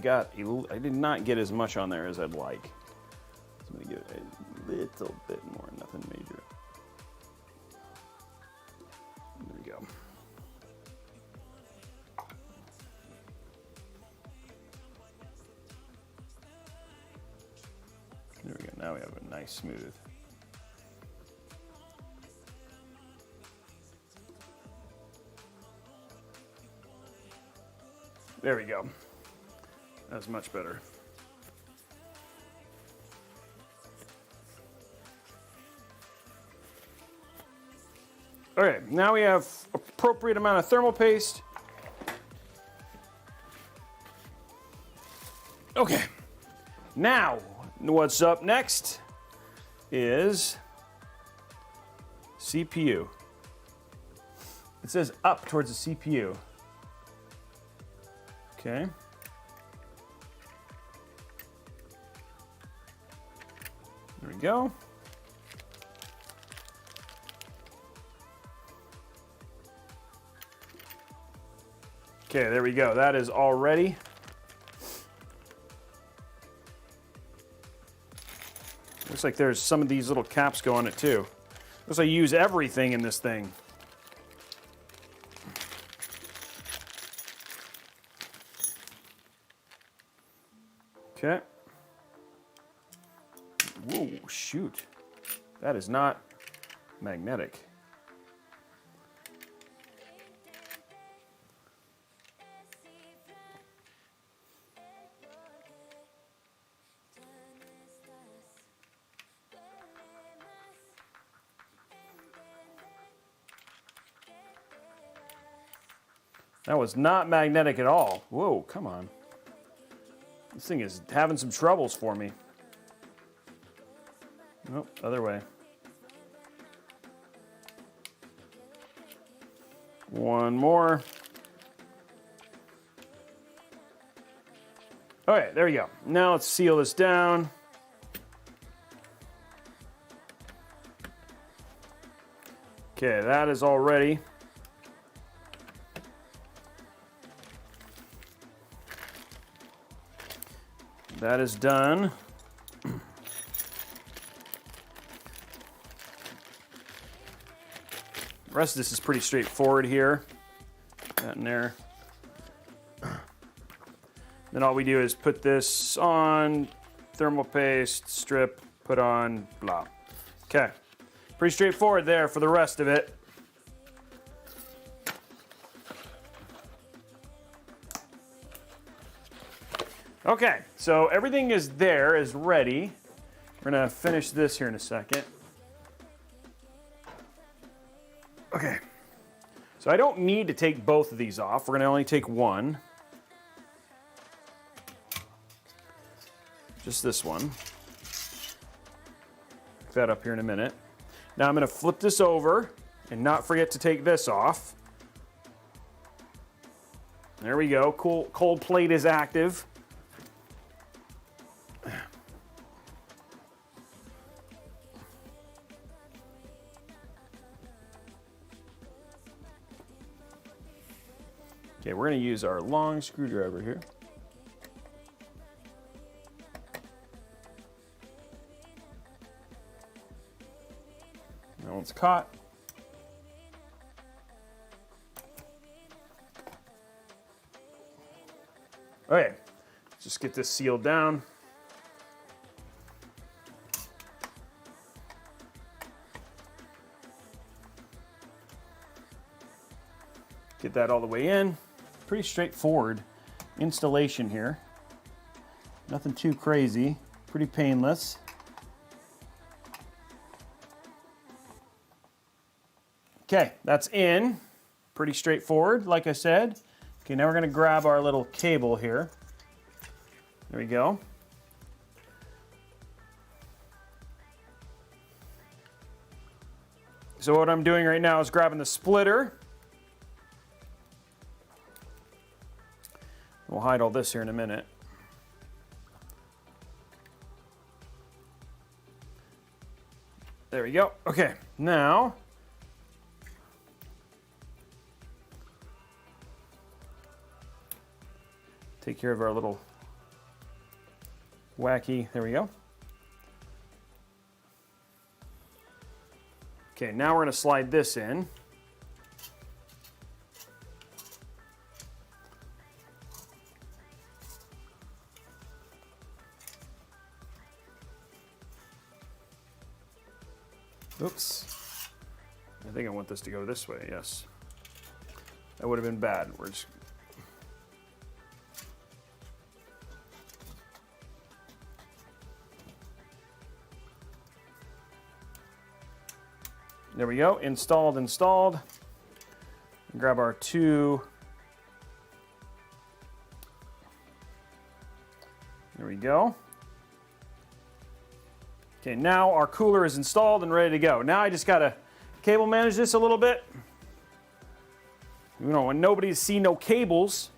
did not get as much on there as I'd like. So I'm gonna give it a little bit more, nothing major. There we go. There we go, now we have a nice smooth. There we go. That's much better. Okay, now we have appropriate amount of thermal paste. Okay, now what's up next is CPU. It says up towards the CPU. Okay. There we go. Okay, there we go. That is all ready. Looks like there's some of these little caps go on it too. Looks like you use everything in this thing. Okay. Whoa, shoot. That is not magnetic. That was not magnetic at all. Whoa, come on. This thing is having some troubles for me. Nope, other way. One more. Okay, there we go. Now let's seal this down. Okay, that is all ready. That is done. The rest of this is pretty straightforward here. That in there. Then all we do is put this on, thermal paste, strip, put on, blah. Okay, pretty straightforward there for the rest of it. Okay, so everything is there, is ready. We're gonna finish this here in a second. Okay, so I don't need to take both of these off. We're gonna only take one. Just this one. Pick that up here in a minute. Now I'm gonna flip this over and not forget to take this off. There we go, cold plate is active. Okay, we're going to use our long screwdriver here. That one's caught. Okay, just get this sealed down. get that all the way in. Pretty straightforward installation here. Nothing too crazy, pretty painless. Okay, that's in. Pretty straightforward, like I said. Okay, now we're gonna grab our little cable here. There we go. So what I'm doing right now is grabbing the splitter. We'll hide all this here in a minute. There we go. Okay, now take care of our little wacky, there we go. Okay, now we're going to slide this in. Oops. I think I want this to go this way, yes. That would have been bad. We're just... There we go, installed. Grab our two. There we go. Okay, now our cooler is installed and ready to go. Now I just gotta cable manage this a little bit. We don't want nobody to see no cables.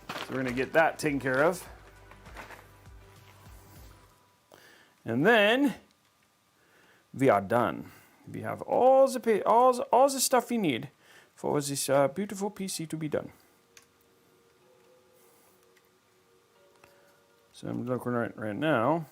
So we're gonna get that taken care of. And then we are done. We have all the stuff we need for this beautiful PC to be done. So I'm looking right now.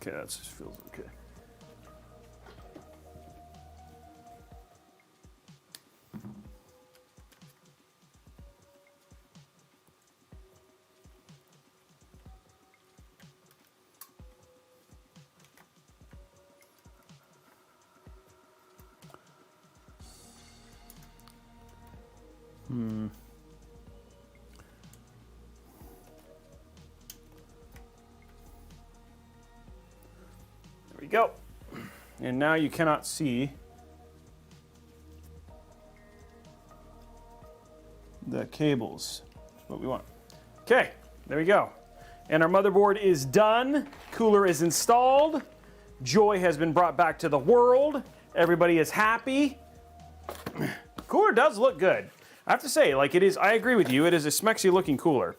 Okay, that just feels okay. There we go. And now you cannot see the cables. That's what we want. Okay, there we go. And our motherboard is done. Cooler is installed. Joy has been brought back to the world. Everybody is happy. Cooler does look good. I have to say, like, it is, I agree with you, it is a smexy looking cooler.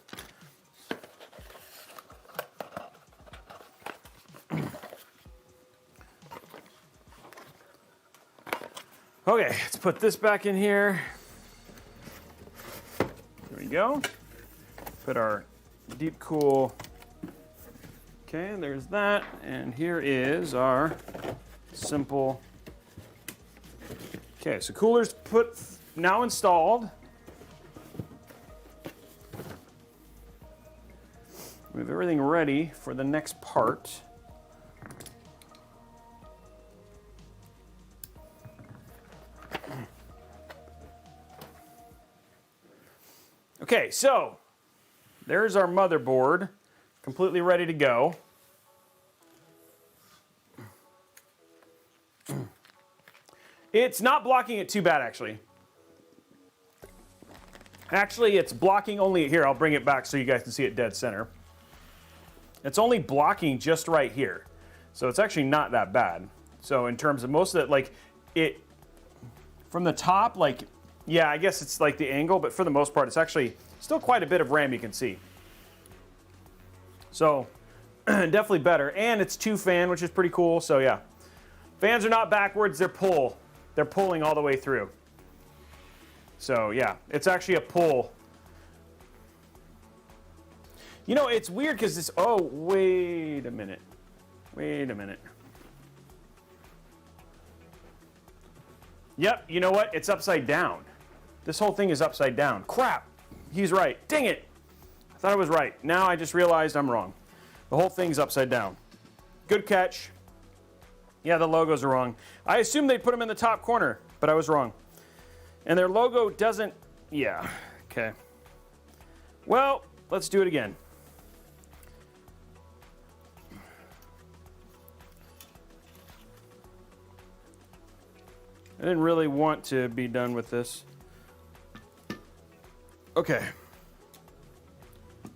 Okay, let's put this back in here. There we go. Put our Deepcool. Okay, there's that. And here is our simple. Okay, so cooler's now installed. We have everything ready for the next part. Okay, so there's our motherboard, completely ready to go. It's not blocking it too bad, actually. Actually, it's blocking only here. I'll bring it back so you guys can see it dead center. It's only blocking just right here. So it's actually not that bad. So in terms of most of it, like it, from the top, like, yeah, I guess it's like the angle, but for the most part, it's actually still quite a bit of RAM you can see. So definitely better. And it's 2-fan, which is pretty cool. So yeah, fans are not backwards, they're pulling all the way through. So yeah, it's actually a pull. You know, it's weird because this, oh, wait a minute. Wait a minute. Yep, you know what? It's upside down. This whole thing is upside down. Crap. He's right. Dang it. I thought I was right. Now I just realized I'm wrong. The whole thing's upside down. Good catch. Yeah, the logos are wrong. I assumed they put them in the top corner, but I was wrong. And their logo doesn't, yeah, okay. Well, let's do it again. I didn't really want to be done with this. Okay.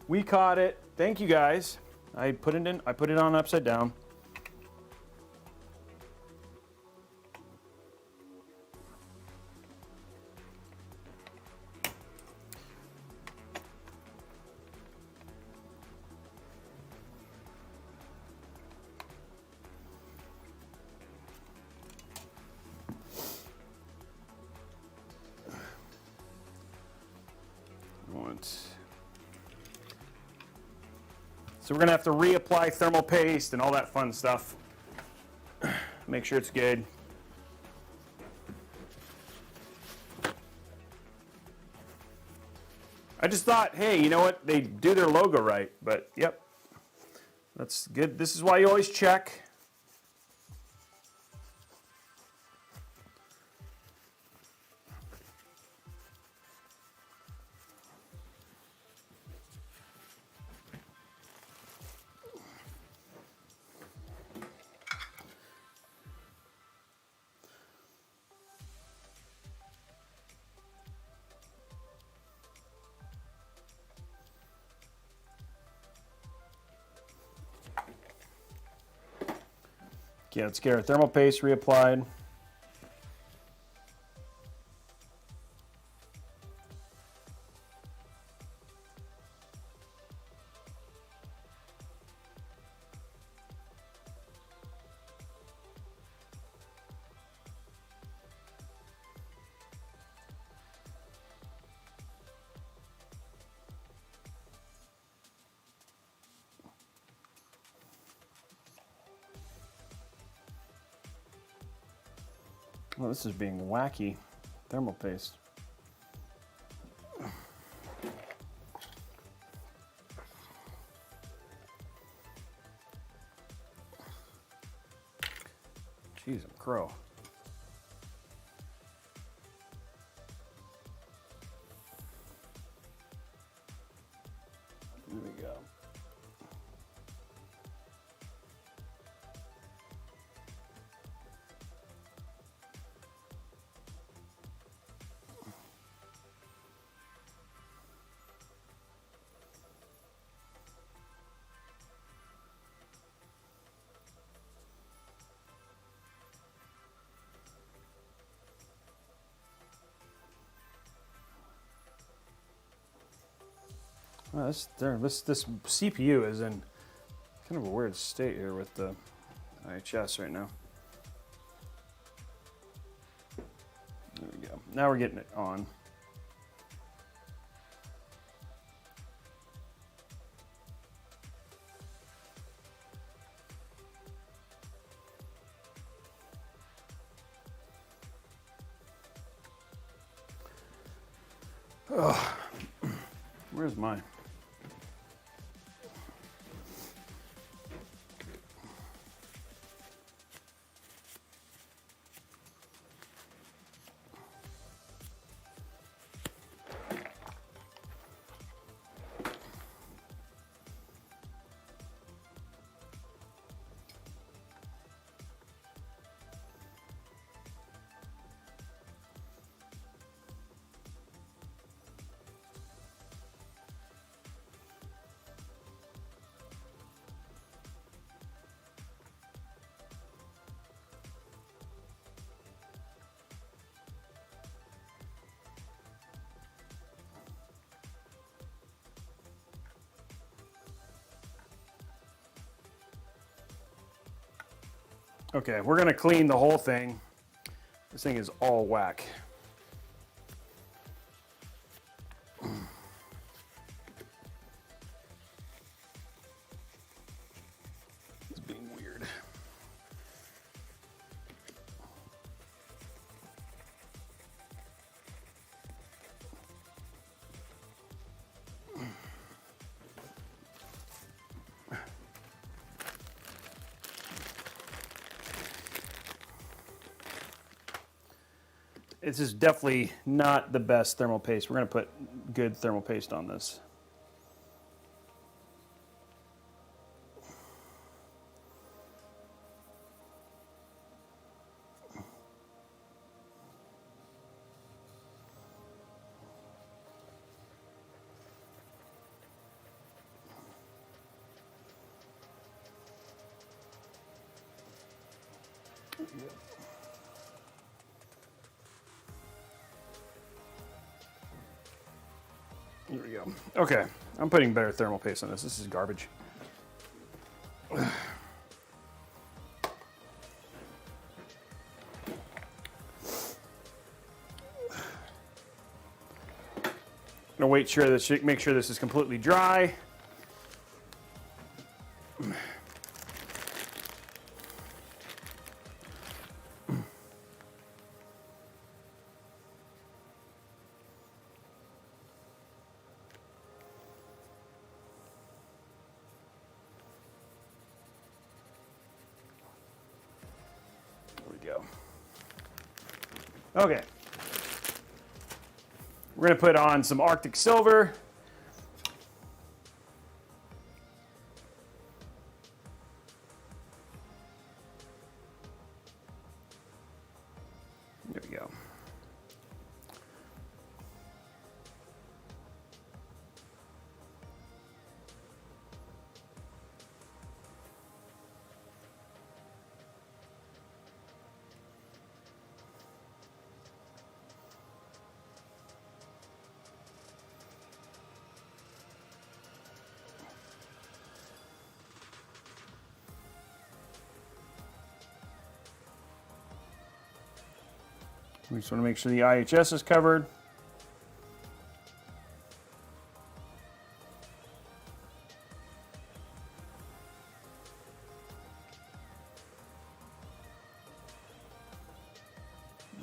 We caught it. Thank you guys. I put it on upside down. So we're gonna have to reapply thermal paste and all that fun stuff. Make sure it's good. I just thought, hey, you know what? They do their logo right, but yep. That's good. This is why you always check. Yeah, let's get our thermal paste reapplied. Well, this is being wacky. Thermal paste. Jeez, I'm crow. There we go. Well, this CPU is in kind of a weird state here with the IHS right now. There we go. Now we're getting it on. Oh, where's mine? Okay, we're gonna clean the whole thing. This thing is all whack. This is definitely not the best thermal paste. We're going to put good thermal paste on this. Here we go. Okay, I'm putting better thermal paste on this. This is garbage. I'm gonna make sure this is completely dry. Okay. We're going to put on some Arctic Silver. There we go. We just want to make sure the IHS is covered.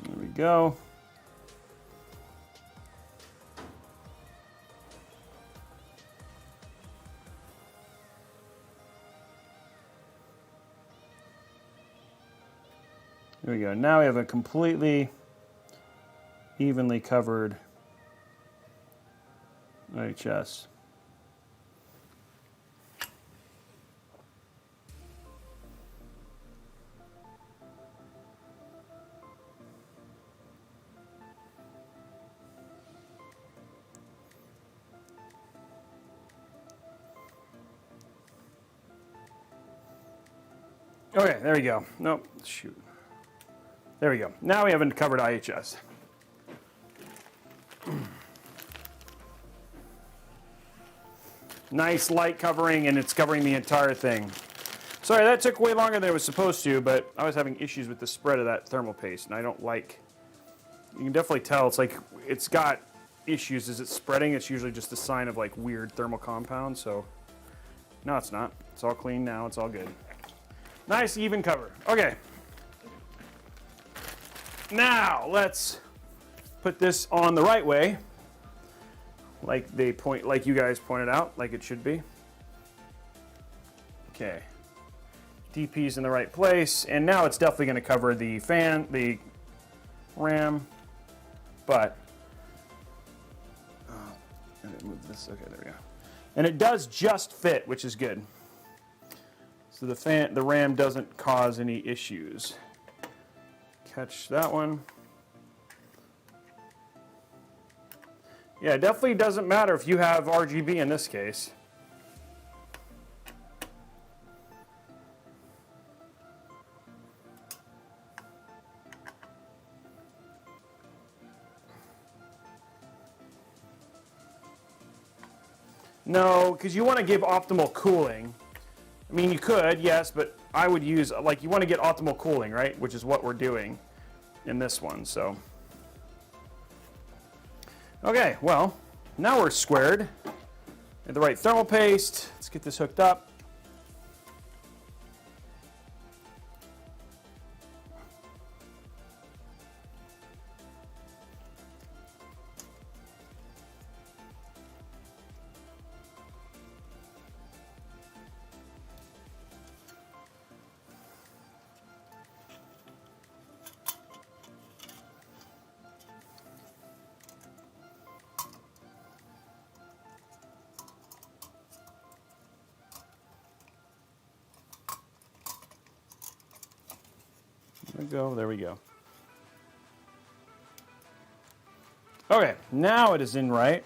There we go. There we go. Now we have a completely evenly covered IHS. Okay, there we go. Nope, shoot. There we go. Now we have a covered IHS. Nice light covering, and it's covering the entire thing. Sorry, that took way longer than it was supposed to, but I was having issues with the spread of that thermal paste, and I don't like... You can definitely tell it's like it's got issues as it's spreading. It's usually just a sign of like weird thermal compound, so... No, it's not. It's all clean now. It's all good. Nice even cover. Okay. Now, let's put this on the right way. Like you guys pointed out, like it should be. Okay. DP's in the right place, and now it's definitely going to cover the fan, the RAM, but I didn't move this. Okay, there we go. And it does just fit, which is good. So the RAM doesn't cause any issues. Catch that one. Yeah, it definitely doesn't matter if you have RGB in this case. No, because you want to give optimal cooling. I mean, you could, yes, but I would use, like, you want to get optimal cooling, right? Which is what we're doing in this one, so. Okay, well, now we're squared. At the right thermal paste. Let's get this hooked up. go. There we go. Okay, now it is in right.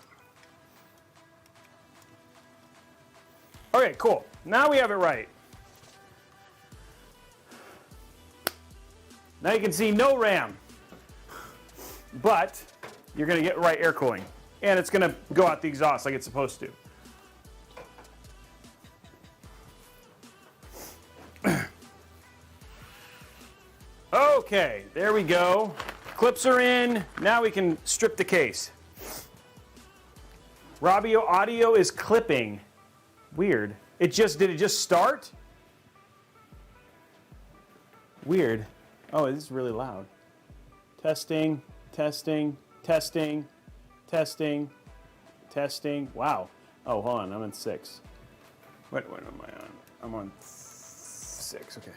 Okay, cool. Now we have it right. Now you can see no RAM, but you're going to get right air cooling, and it's going to go out the exhaust like it's supposed to. Okay, there we go. Clips are in. Now we can strip the case. Robey audio is clipping. Weird. Did it just start? Weird. Oh, this is really loud. Testing, testing, testing, testing, testing. Wow. Oh, hold on. I'm on 6. What am I on? I'm on 6. Okay.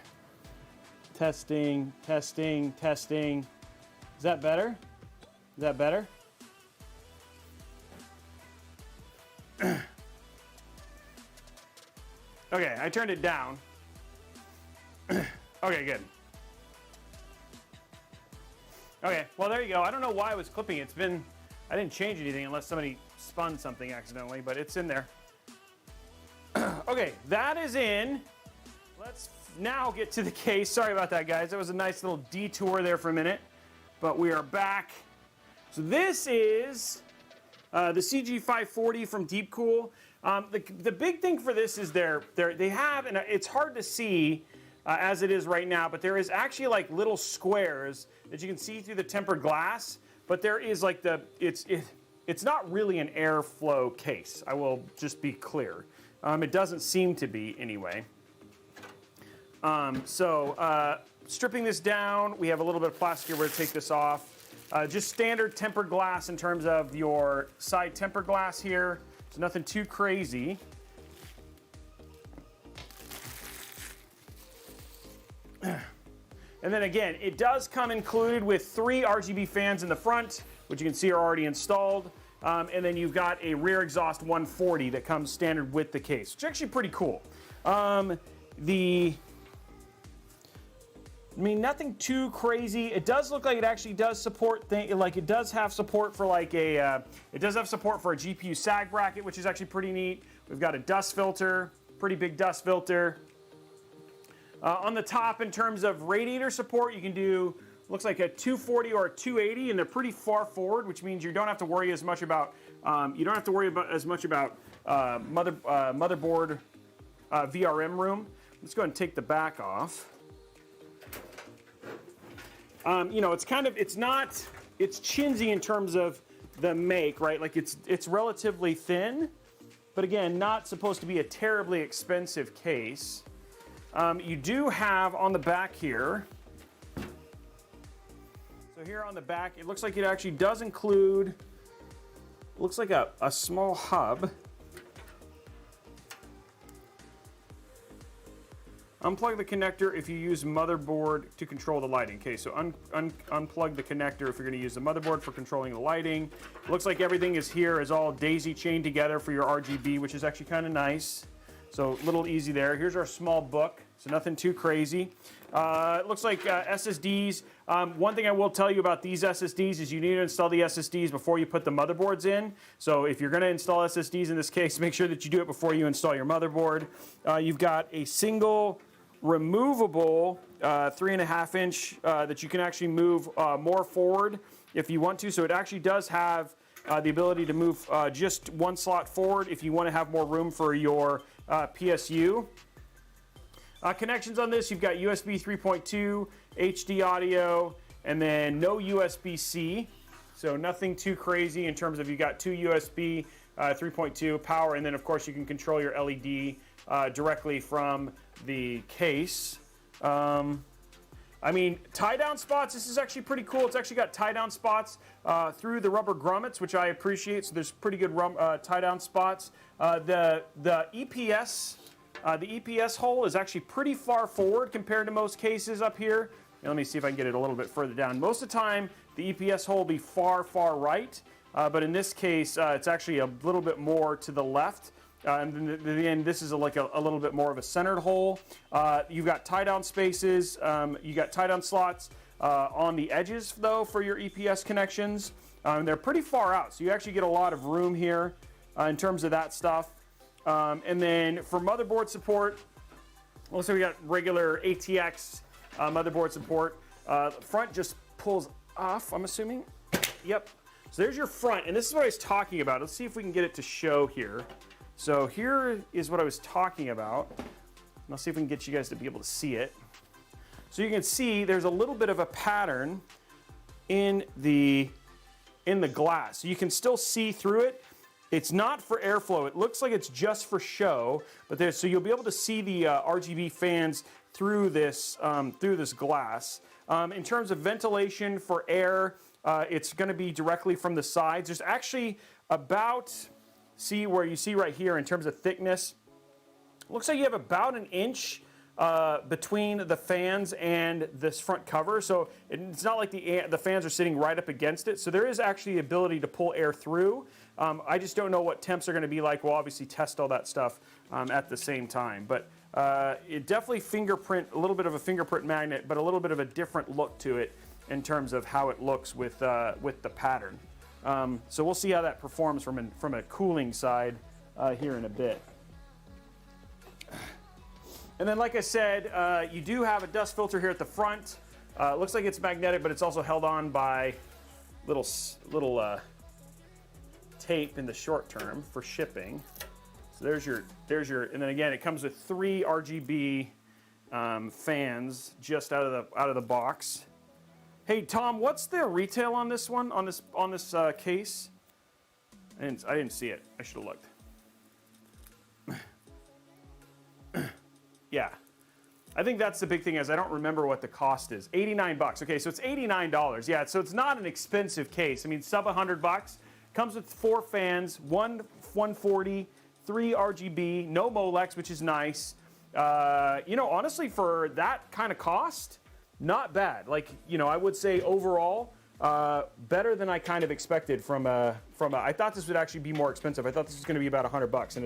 Testing, testing, testing. Is that better? Is that better? Okay, I turned it down. Okay, good. Okay, well there you go. I don't know why I was clipping it. I didn't change anything unless somebody spun something accidentally, but it's in there. Okay, that is in. Let's now get to the case. Sorry about that, guys. That was a nice little detour there for a minute, but we are back. So this is the CG540 from Deepcool. The big thing for this is they have, and it's hard to see as it is right now, but there is actually like little squares that you can see through the tempered glass, but there is like it's not really an airflow case. I will just be clear. It doesn't seem to be anyway. Stripping this down, we have a little bit of plastic here. We're going to take this off. Just standard tempered glass in terms of your side tempered glass here. So nothing too crazy. And then again, it does come included with 3 RGB fans in the front, which you can see are already installed. And then you've got a rear exhaust 140 that comes standard with the case, which is actually pretty cool. Nothing too crazy. It does look like it actually does support it does have support for a GPU sag bracket, which is actually pretty neat. We've got a dust filter, pretty big dust filter. On the top, in terms of radiator support, you can do, looks like a 240 or a 280, and they're pretty far forward, which means you don't have to worry as much about motherboard VRM room. Let's go ahead and take the back off. It's chintzy in terms of the make, right? Like it's relatively thin, but again, not supposed to be a terribly expensive case. You do have on the back here, so here on the back, it looks like it actually does include, looks like a small hub. Unplug the connector if you use motherboard to control the lighting. Okay, so unplug the connector if you're going to use the motherboard for controlling the lighting. Looks like everything is all daisy chained together for your RGB, which is actually kind of nice. So a little easy there. Here's our small book, so nothing too crazy. It looks like SSDs. One thing I will tell you about these SSDs is you need to install the SSDs before you put the motherboards in. So if you're going to install SSDs in this case, make sure that you do it before you install your motherboard. You've got a single removable 3.5 inch that you can actually move more forward if you want to. So it actually does have the ability to move just one slot forward if you want to have more room for your PSU. Connections on this, you've got USB 3.2, HD audio, and then no USB-C. So nothing too crazy in terms of you got 2 USB 3.2 power, and then of course you can control your LED directly from the case. Tie-down spots, this is actually pretty cool. It's actually got tie-down spots through the rubber grommets, which I appreciate, so there's pretty good tie-down spots. The EPS hole is actually pretty far forward compared to most cases up here. Now, let me see if I can get it a little bit further down. Most of the time, the EPS hole will be far, far right, but in this case, it's actually a little bit more to the left. And then this is like a little bit more of a centered hole. You've got tie-down spaces. You got tie-down slots on the edges, though, for your EPS connections. They're pretty far out, so you actually get a lot of room here in terms of that stuff. And then for motherboard support, also we got regular ATX motherboard support. The front just pulls off, I'm assuming. Yep. So there's your front, and this is what I was talking about. Let's see if we can get it to show here. So here is what I was talking about. Let's see if we can get you guys to be able to see it. So you can see there's a little bit of a pattern in the glass. So you can still see through it. It's not for airflow. It looks like it's just for show, but so you'll be able to see the RGB fans through this glass. In terms of ventilation for air, it's going to be directly from the sides. There's actually about, see where you see right here in terms of thickness, looks like you have about an inch between the fans and this front cover. So it's not like the fans are sitting right up against it. So there is actually the ability to pull air through. I just don't know what temps are going to be like. We'll obviously test all that stuff at the same time. But it definitely a little bit of a fingerprint magnet, but a little bit of a different look to it in terms of how it looks with the pattern. So we'll see how that performs from a cooling side here in a bit. And then, like I said, you do have a dust filter here at the front. It looks like it's magnetic, but it's also held on by little tape in the short term for shipping. So there's your, and then again, it comes with 3 RGB fans just out of the box. Hey Tom, what's the retail on this one, on this case? I didn't see it. I should have looked. Yeah, I think that's the big thing is I don't remember what the cost is. 89 bucks. Okay, so it's $89. Yeah, so it's not an expensive case. I mean, sub 100 bucks. Comes with 4 fans, 140, 3 RGB, no Molex, which is nice. You know, honestly, for that kind of cost, not bad. Like, you know, I would say overall, better than I kind of expected from a. I thought this would actually be more expensive. I thought this was going to be about 100 bucks, and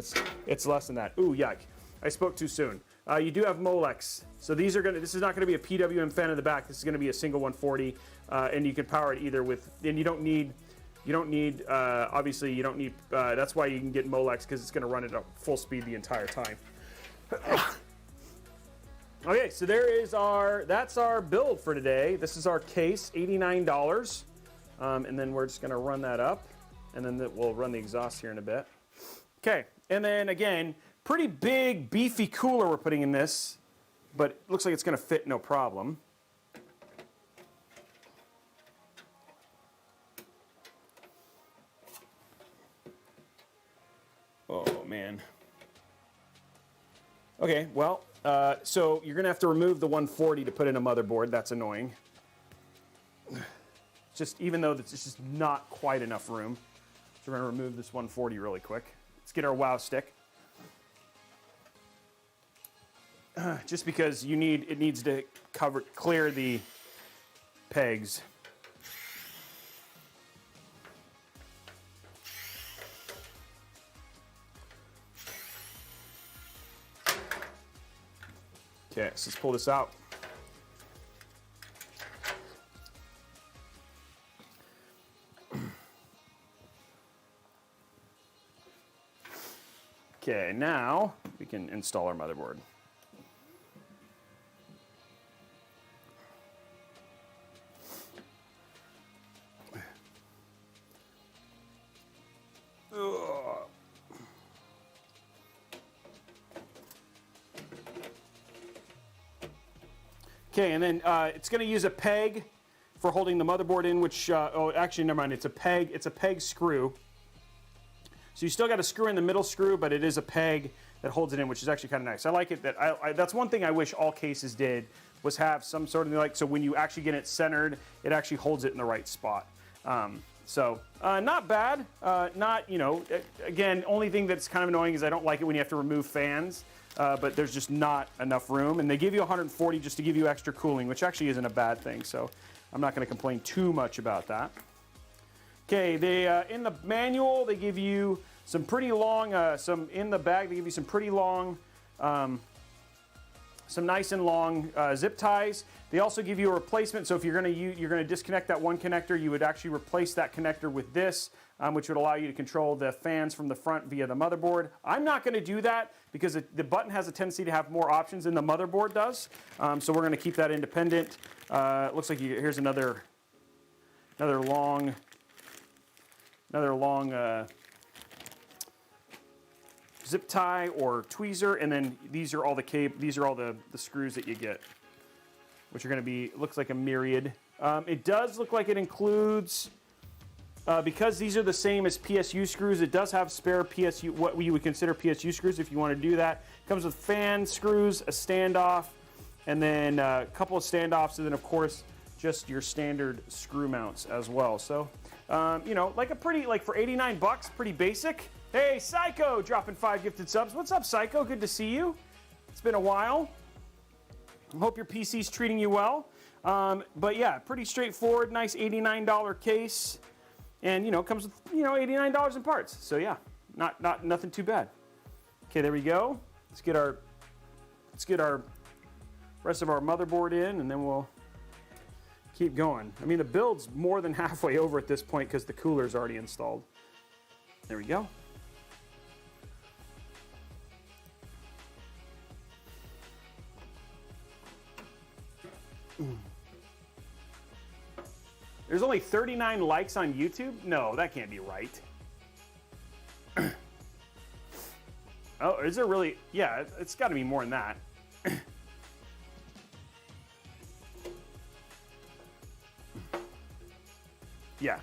it's less than that. Ooh, yuck! I spoke too soon. You do have Molex, so this is not going to be a PWM fan in the back. This is going to be a single 140, and you can power it either with. And you don't need. Obviously, you don't need. That's why you can get Molex because it's going to run it at full speed the entire time. Okay, so that's our build for today. This is our case, $89. And then we're just gonna run that up, and then we'll run the exhaust here in a bit. Okay, and then again, pretty big, beefy cooler we're putting in this, but it looks like it's gonna fit no problem. Oh man. Okay, well, so you're gonna have to remove the 140 to put in a motherboard. That's annoying. Just even though it's just not quite enough room. So we're gonna remove this 140 really quick. Let's get our wow stick. Just because it needs to clear the pegs. Okay, so let's pull this out. Okay, now we can install our motherboard. Okay, and then it's going to use a peg for holding the motherboard in, which, actually, never mind, it's a peg screw. So you still got a screw in the middle screw, but it is a peg that holds it in, which is actually kind of nice. I like it that, that's one thing I wish all cases did, was have some sort of, like, so when you actually get it centered, it actually holds it in the right spot. So, not bad, not, you know, again, only thing that's kind of annoying is I don't like it when you have to remove fans. But there's just not enough room, and they give you 140 just to give you extra cooling, which actually isn't a bad thing, so I'm not going to complain too much about that. Okay, in the manual, they give you some pretty long, some in the bag. They give you some pretty long, some nice and long zip ties. They also give you a replacement, so if you're gonna disconnect that one connector, you would actually replace that connector with this, which would allow you to control the fans from the front via the motherboard. I'm not gonna do that because the button has a tendency to have more options than the motherboard does, so we're gonna keep that independent. It looks like here's another long zip tie or tweezer, and then these are all the screws that you get, which are going to be, looks like a myriad. It does look like it includes, because these are the same as PSU screws, it does have spare PSU, what we would consider PSU screws if you want to do that. It comes with fan screws, a standoff, and then a couple of standoffs, and then of course just your standard screw mounts as well. So, you know, like for 89 bucks, pretty basic. Hey, Psycho, dropping 5 gifted subs. What's up, Psycho? Good to see you. It's been a while. I hope your PC's treating you well. But yeah, pretty straightforward, nice $89 case. And, you know, comes with, you know, $89 in parts. So yeah, nothing too bad. Okay, there we go. Let's get our rest of our motherboard in, and then we'll keep going. I mean, the build's more than halfway over at this point because the cooler's already installed. There we go. There's only 39 likes on YouTube? No, that can't be right. Oh, is there really? Yeah, it's got to be more than that. Yeah.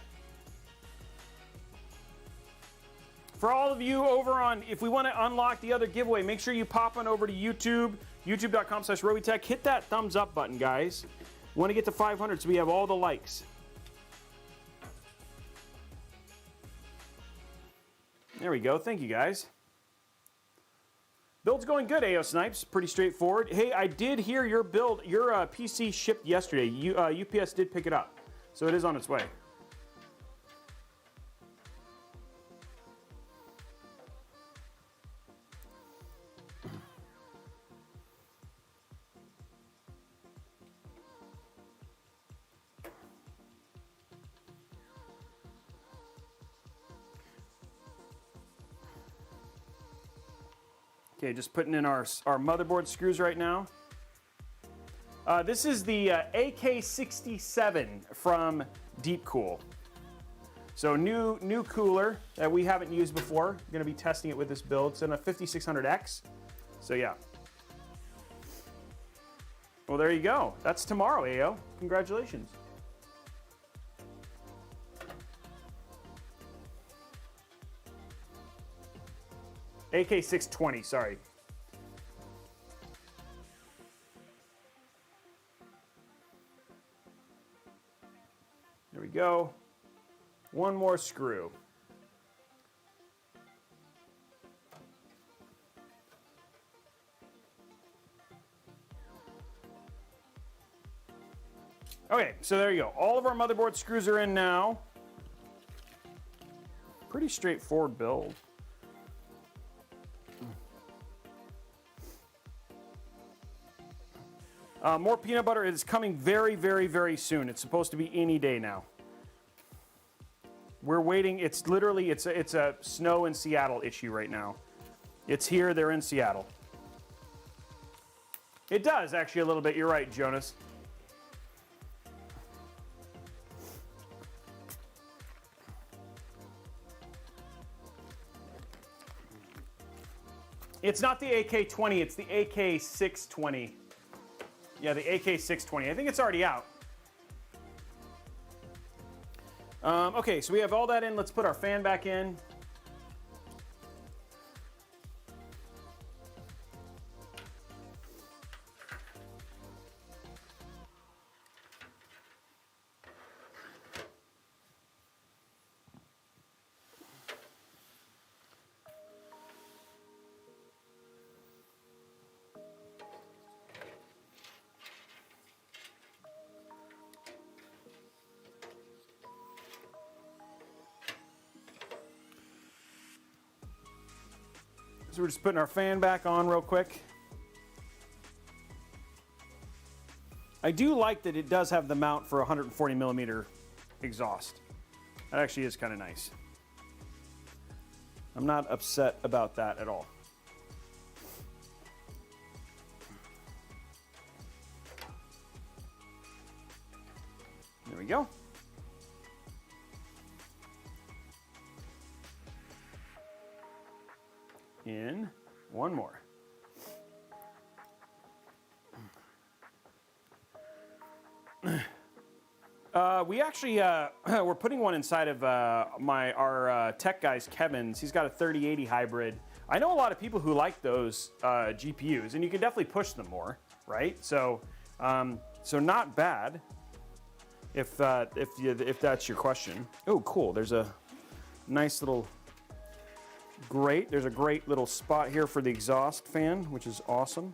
For all of you over on, if we want to unlock the other giveaway, make sure you pop on over to YouTube, youtube.com/Robeytech. Hit that thumbs up button, guys. We want to get to 500 so we have all the likes. There we go. Thank you, guys. Build's going good, AO Snipes. Pretty straightforward. Hey, I did hear your build, your PC shipped yesterday. UPS did pick it up, so it is on its way. Okay, just putting in our motherboard screws right now. This is the AK67 from Deepcool. So new cooler that we haven't used before. Going to be testing it with this build. It's in a 5600X. So yeah. Well, there you go. That's tomorrow, AO. Congratulations. AK620, sorry. There we go. One more screw. Okay, so there you go. All of our motherboard screws are in now. Pretty straightforward build. More peanut butter is coming very, very, very soon. It's supposed to be any day now. We're waiting. It's literally, it's a snow in Seattle issue right now. It's here, they're in Seattle. It does actually a little bit. You're right, Jonas. It's not the AK-20, it's the AK-620. Yeah, the AK-620. I think it's already out. Okay, so we have all that in. Let's put our fan back in. So we're just putting our fan back on real quick. I do like that it does have the mount for 140 millimeter exhaust. That actually is kind of nice. I'm not upset about that at all. There we go. In one more. We actually we're putting one inside of our tech guy's Kevin's. He's got a 3080 hybrid. I know a lot of people who like those GPUs, and you can definitely push them more, right? So so not bad if that's your question. Oh, cool. There's a nice little grate. There's a great little spot here for the exhaust fan, which is awesome.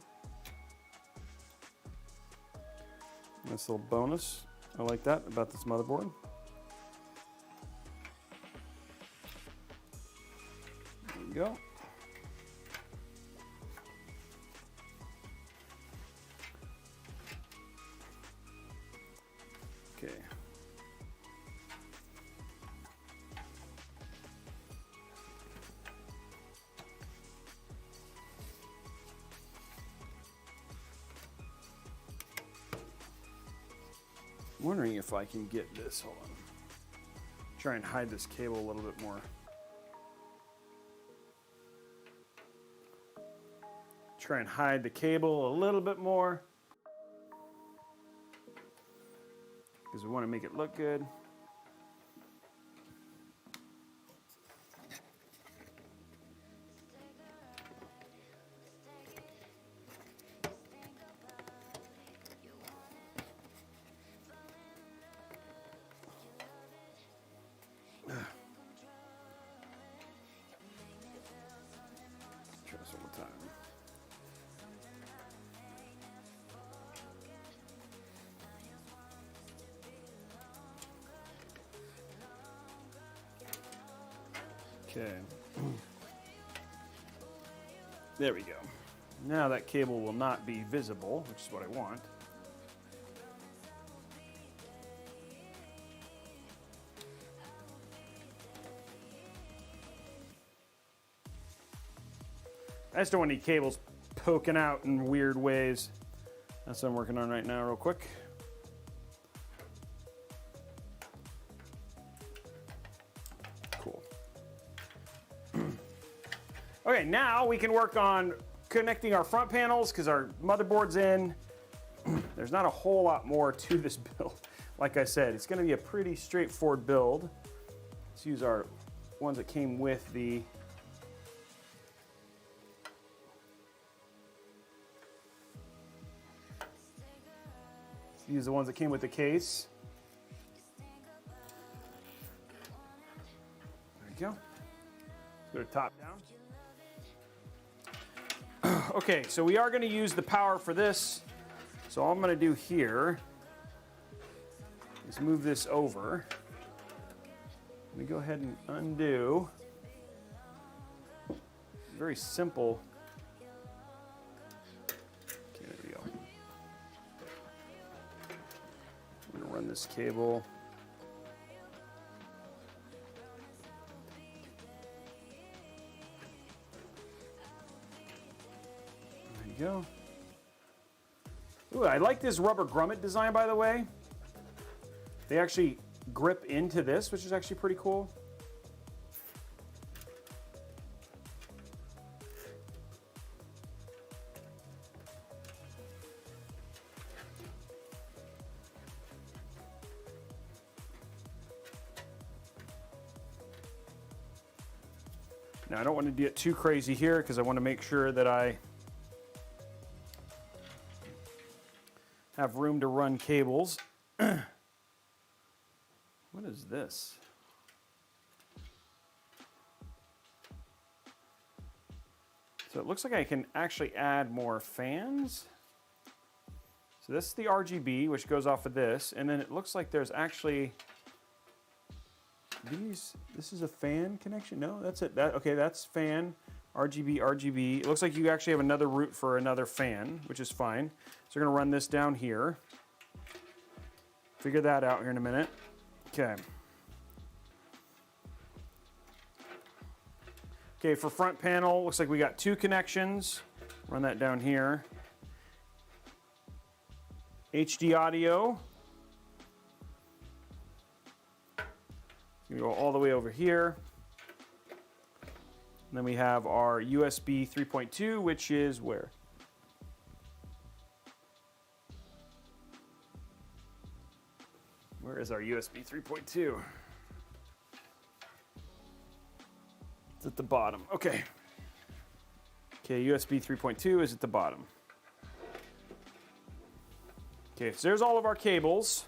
Nice little bonus. I like that about this motherboard. There we go. Okay. I'm wondering if I can get this. Hold on. Try and hide this cable a little bit more. Try and hide the cable a little bit more, because we want to make it look good. Try this one more time. Okay. There we go. Now that cable will not be visible, which is what I want. I just don't want any cables poking out in weird ways. That's what I'm working on right now, real quick. Cool. Okay, now we can work on connecting our front panels because our motherboard's in. There's not a whole lot more to this build. Like I said, it's going to be a pretty straightforward build. Let's use our ones that came with the use the ones that came with the case. There we go. Let's go to top down. Okay, so we are going to use the power for this. So all I'm going to do here is move this over. Let me go ahead and undo. Very simple. Okay, there we go. I'm going to run this cable. There you go. Ooh, I like this rubber grommet design, by the way. They actually grip into this, which is actually pretty cool. Now, I don't want to get too crazy here because I want to make sure that I have room to run cables. What is this? So it looks like I can actually add more fans. So this is the RGB, which goes off of this, and then it looks like there's actually these. This is a fan connection. No, that's it. Okay, that's fan. RGB, RGB. It looks like you actually have another route for another fan, which is fine. So we're gonna run this down here. Figure that out here in a minute. Okay. Okay, for front panel, looks like we got 2 connections. Run that down here. HD audio. You go all the way over here. And then we have our USB 3.2, which is where? Where is our USB 3.2? It's at the bottom. Okay. Okay, USB 3.2 is at the bottom. Okay, so there's all of our cables.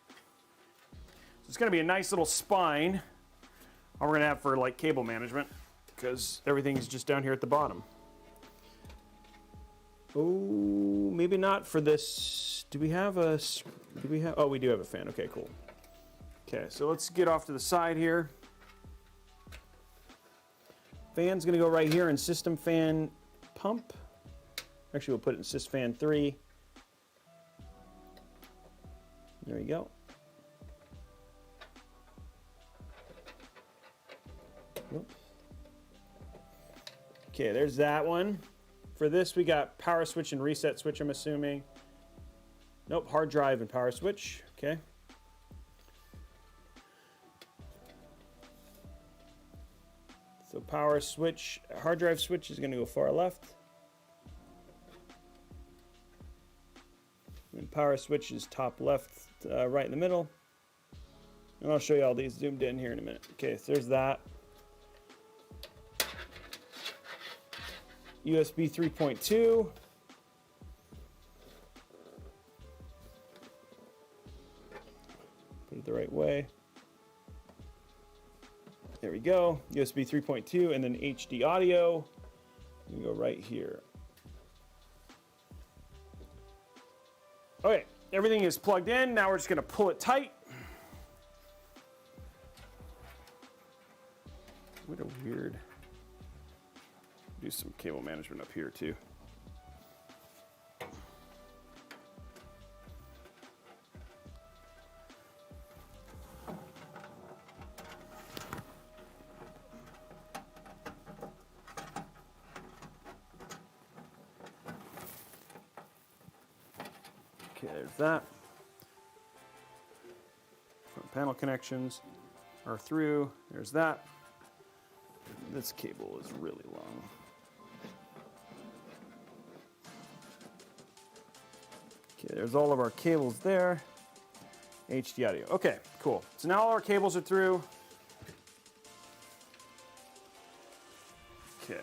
So it's going to be a nice little spine. All we're going to have for like cable management, because everything's just down here at the bottom. Oh, maybe not for this. Do we have a? Do we have? Oh, we do have a fan. Okay, cool. Okay, so let's get off to the side here. Fan's going to go right here in system fan pump. Actually, we'll put it in sys fan 3. There we go. Oops. Okay, there's that one. For this, we got power switch and reset switch, I'm assuming. Nope, hard drive and power switch. Okay. So power switch, hard drive switch is going to go far left. And power switch is top left, right in the middle. And I'll show you all these zoomed in here in a minute. Okay, so there's that. USB 3.2. Put it the right way. There we go. USB 3.2 and then HD audio. You go right here. Okay, everything is plugged in. Now we're just going to pull it tight. What a weird. Do some cable management up here too. Okay, there's that. Front panel connections are through. There's that. This cable is really long. Okay, there's all of our cables there. HD audio. Okay, cool. So now all our cables are through. Okay.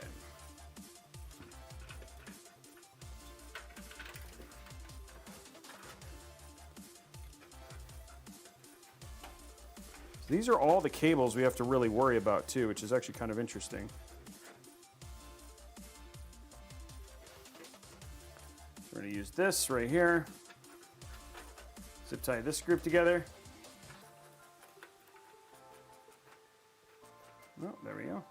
So these are all the cables we have to really worry about too, which is actually kind of interesting. We're going to use this right here. Zip tie this group together. Oh, there we go.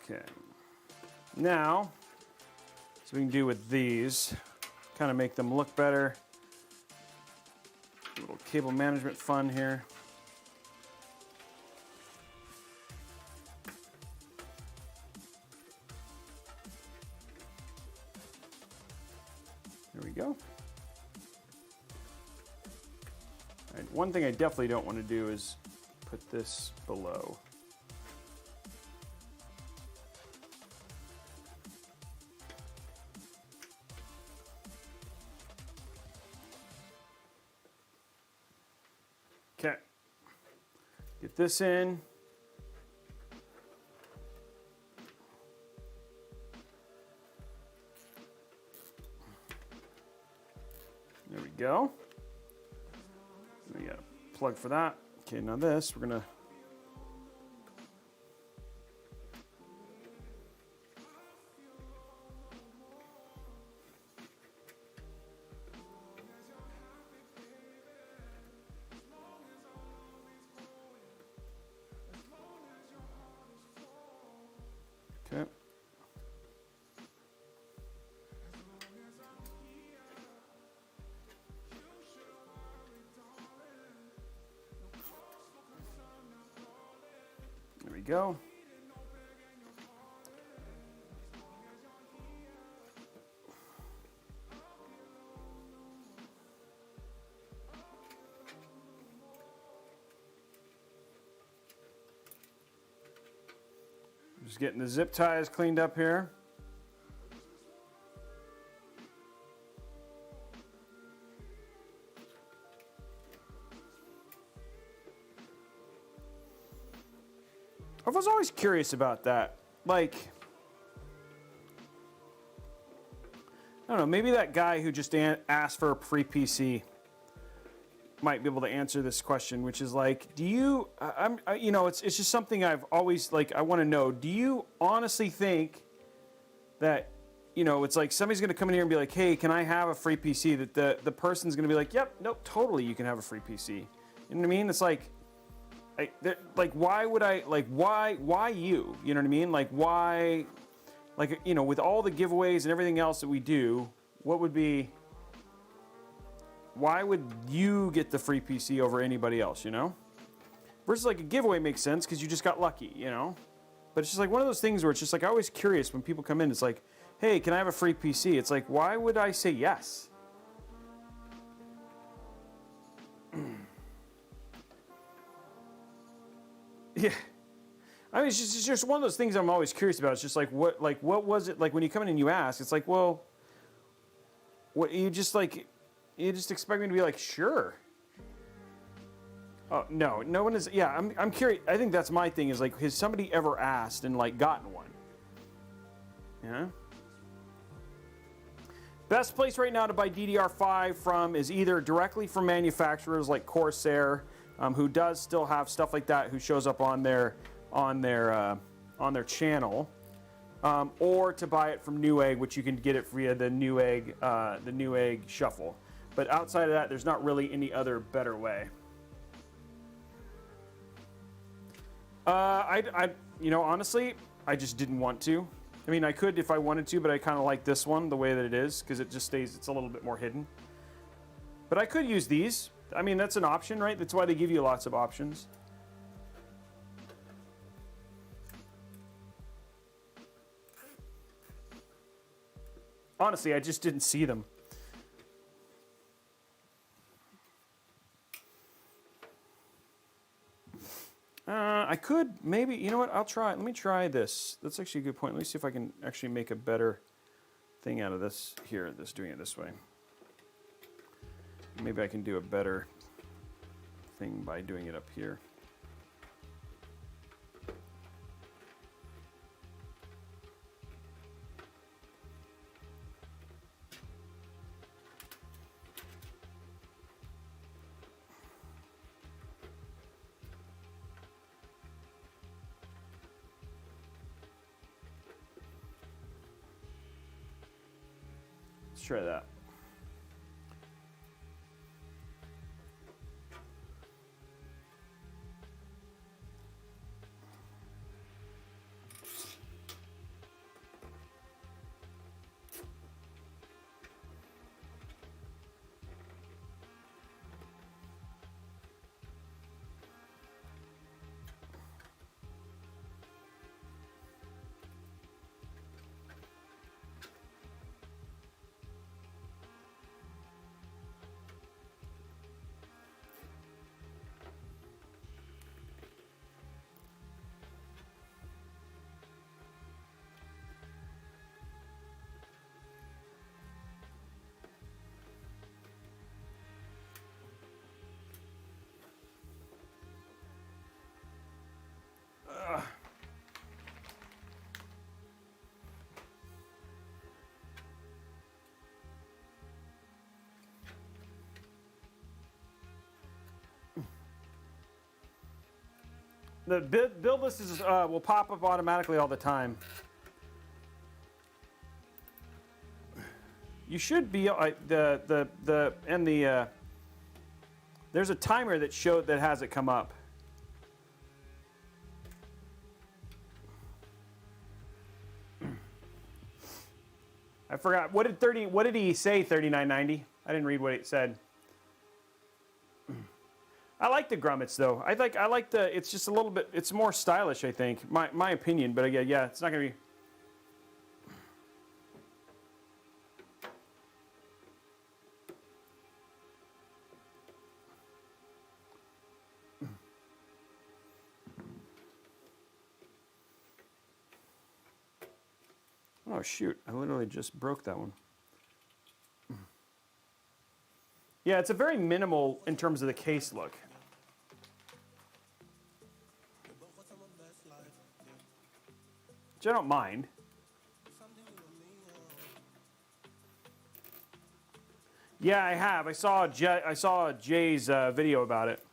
Okay. Now, so we can do with these, kind of make them look better. A little cable management fun here. There we go. And one thing I definitely don't want to do is put this below. Okay. Get this in. There we go. We got a plug for that. Okay, now this, we're gonna go. Just getting the zip ties cleaned up here. I was always curious about that. Like, I don't know, maybe that guy who just asked for a free PC might be able to answer this question, which is like, do you, you know, it's just something I've always, like, I want to know, do you honestly think that, you know, it's like somebody's going to come in here and be like, hey, can I have a free PC? That the person's going to be like, yep, nope, totally, you can have a free PC. You know what I mean? It's like, like, why would I, like, why you? You know what I mean? Like, why, like, you know, with all the giveaways and everything else that we do, what would be, why would you get the free PC over anybody else, you know? Versus, like, a giveaway makes sense because you just got lucky, you know? But it's just like one of those things where it's just like, I'm always curious when people come in, it's like, hey, can I have a free PC? It's like, why would I say yes? Yeah, I mean, it's just one of those things I'm always curious about. It's just like, what was it like when you come in and you ask? It's like, well, what you just expect me to be like, sure. Oh no, no one is. Yeah, I'm curious. I think that's my thing. Is like, has somebody ever asked and like gotten one? Yeah. Best place right now to buy DDR5 from is either directly from manufacturers like Corsair, who does still have stuff like that, who shows up on their channel, or to buy it from Newegg, which you can get it via the Newegg Shuffle. But outside of that, there's not really any other better way. You know, honestly, I just didn't want to. I mean, I could if I wanted to, but I kind of like this one the way that it is because it just stays. It's a little bit more hidden. But I could use these. I mean, that's an option, right? That's why they give you lots of options. Honestly, I just didn't see them. I could maybe, you know what? I'll try. Let me try this. That's actually a good point. Let me see if I can actually make a better thing out of this here, doing it this way. Maybe I can do a better thing by doing it up here. Let's try that. The build list is, will pop up automatically all the time. You should be there's a timer that has it come up. I forgot what did he say? $39.90. I didn't read what it said. I like the grommets though. I like the, it's just a little bit, it's more stylish, I think. My opinion, but again, yeah, it's not gonna be. Oh shoot, I literally just broke that one. Yeah, it's a very minimal in terms of the case look. Which I don't mind. Yeah, I have. I saw Jay's video about it.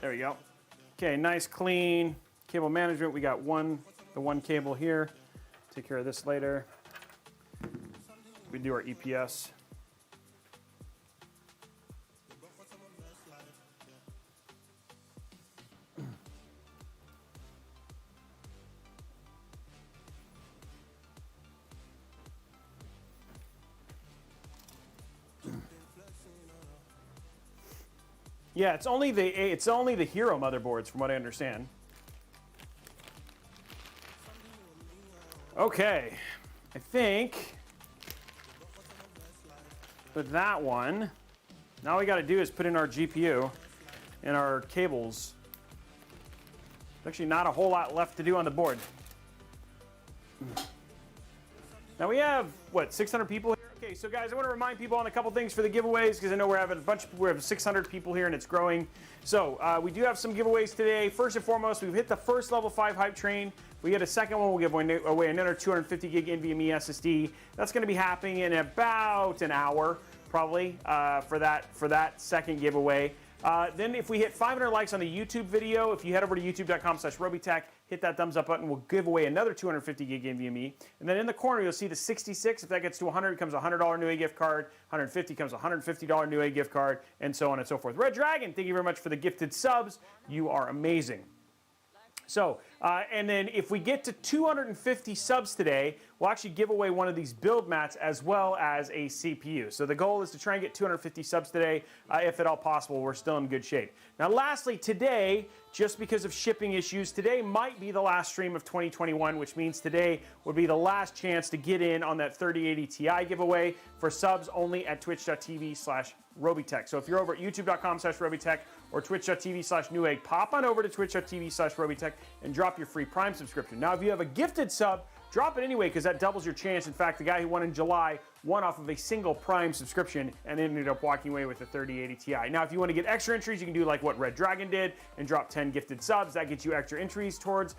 There we go. Okay, nice clean cable management. We got the one cable here. Take care of this later. We do our EPS. Yeah, it's only the Hero motherboards, from what I understand. Okay, I think with that one, now all we got to do is put in our GPU and our cables. There's actually not a whole lot left to do on the board. Now we have, what, 600 people here? Okay, so guys, I want to remind people on a couple things for the giveaways, because I know we're having we have 600 people here and it's growing. So we do have some giveaways today. First and foremost, we've hit the first level 5 hype train. We get a second one, we'll give away another 250 gig NVMe SSD. That's going to be happening in about an hour, probably, for that second giveaway. Then if we hit 500 likes on the YouTube video, if you head over to youtube.com/Robeytech, hit that thumbs up button, we'll give away another 250 gig NVMe. And then in the corner, you'll see the 66. If that gets to 100, it comes a $100 Newegg gift card. 150 comes a $150 Newegg gift card, and so on and so forth. Red Dragon, thank you very much for the gifted subs. You are amazing. So, and then if we get to 250 subs today, we'll actually give away one of these build mats as well as a CPU. So the goal is to try and get 250 subs today, if at all possible. We're still in good shape. Now, lastly, today, just because of shipping issues, today might be the last stream of 2021, which means today would be the last chance to get in on that 3080 Ti giveaway for subs only at twitch.tv/Robeytech. So if you're over at youtube.com/Robeytech or twitch.tv/Newegg, pop on over to twitch.tv/Robeytech and drop your free Prime subscription. Now, if you have a gifted sub, drop it anyway, because that doubles your chance. In fact, the guy who won in July won off of a single Prime subscription and ended up walking away with a 3080 Ti. Now, if you want to get extra entries, you can do like what Red Dragon did and drop 10 gifted subs. That gets you extra entries towards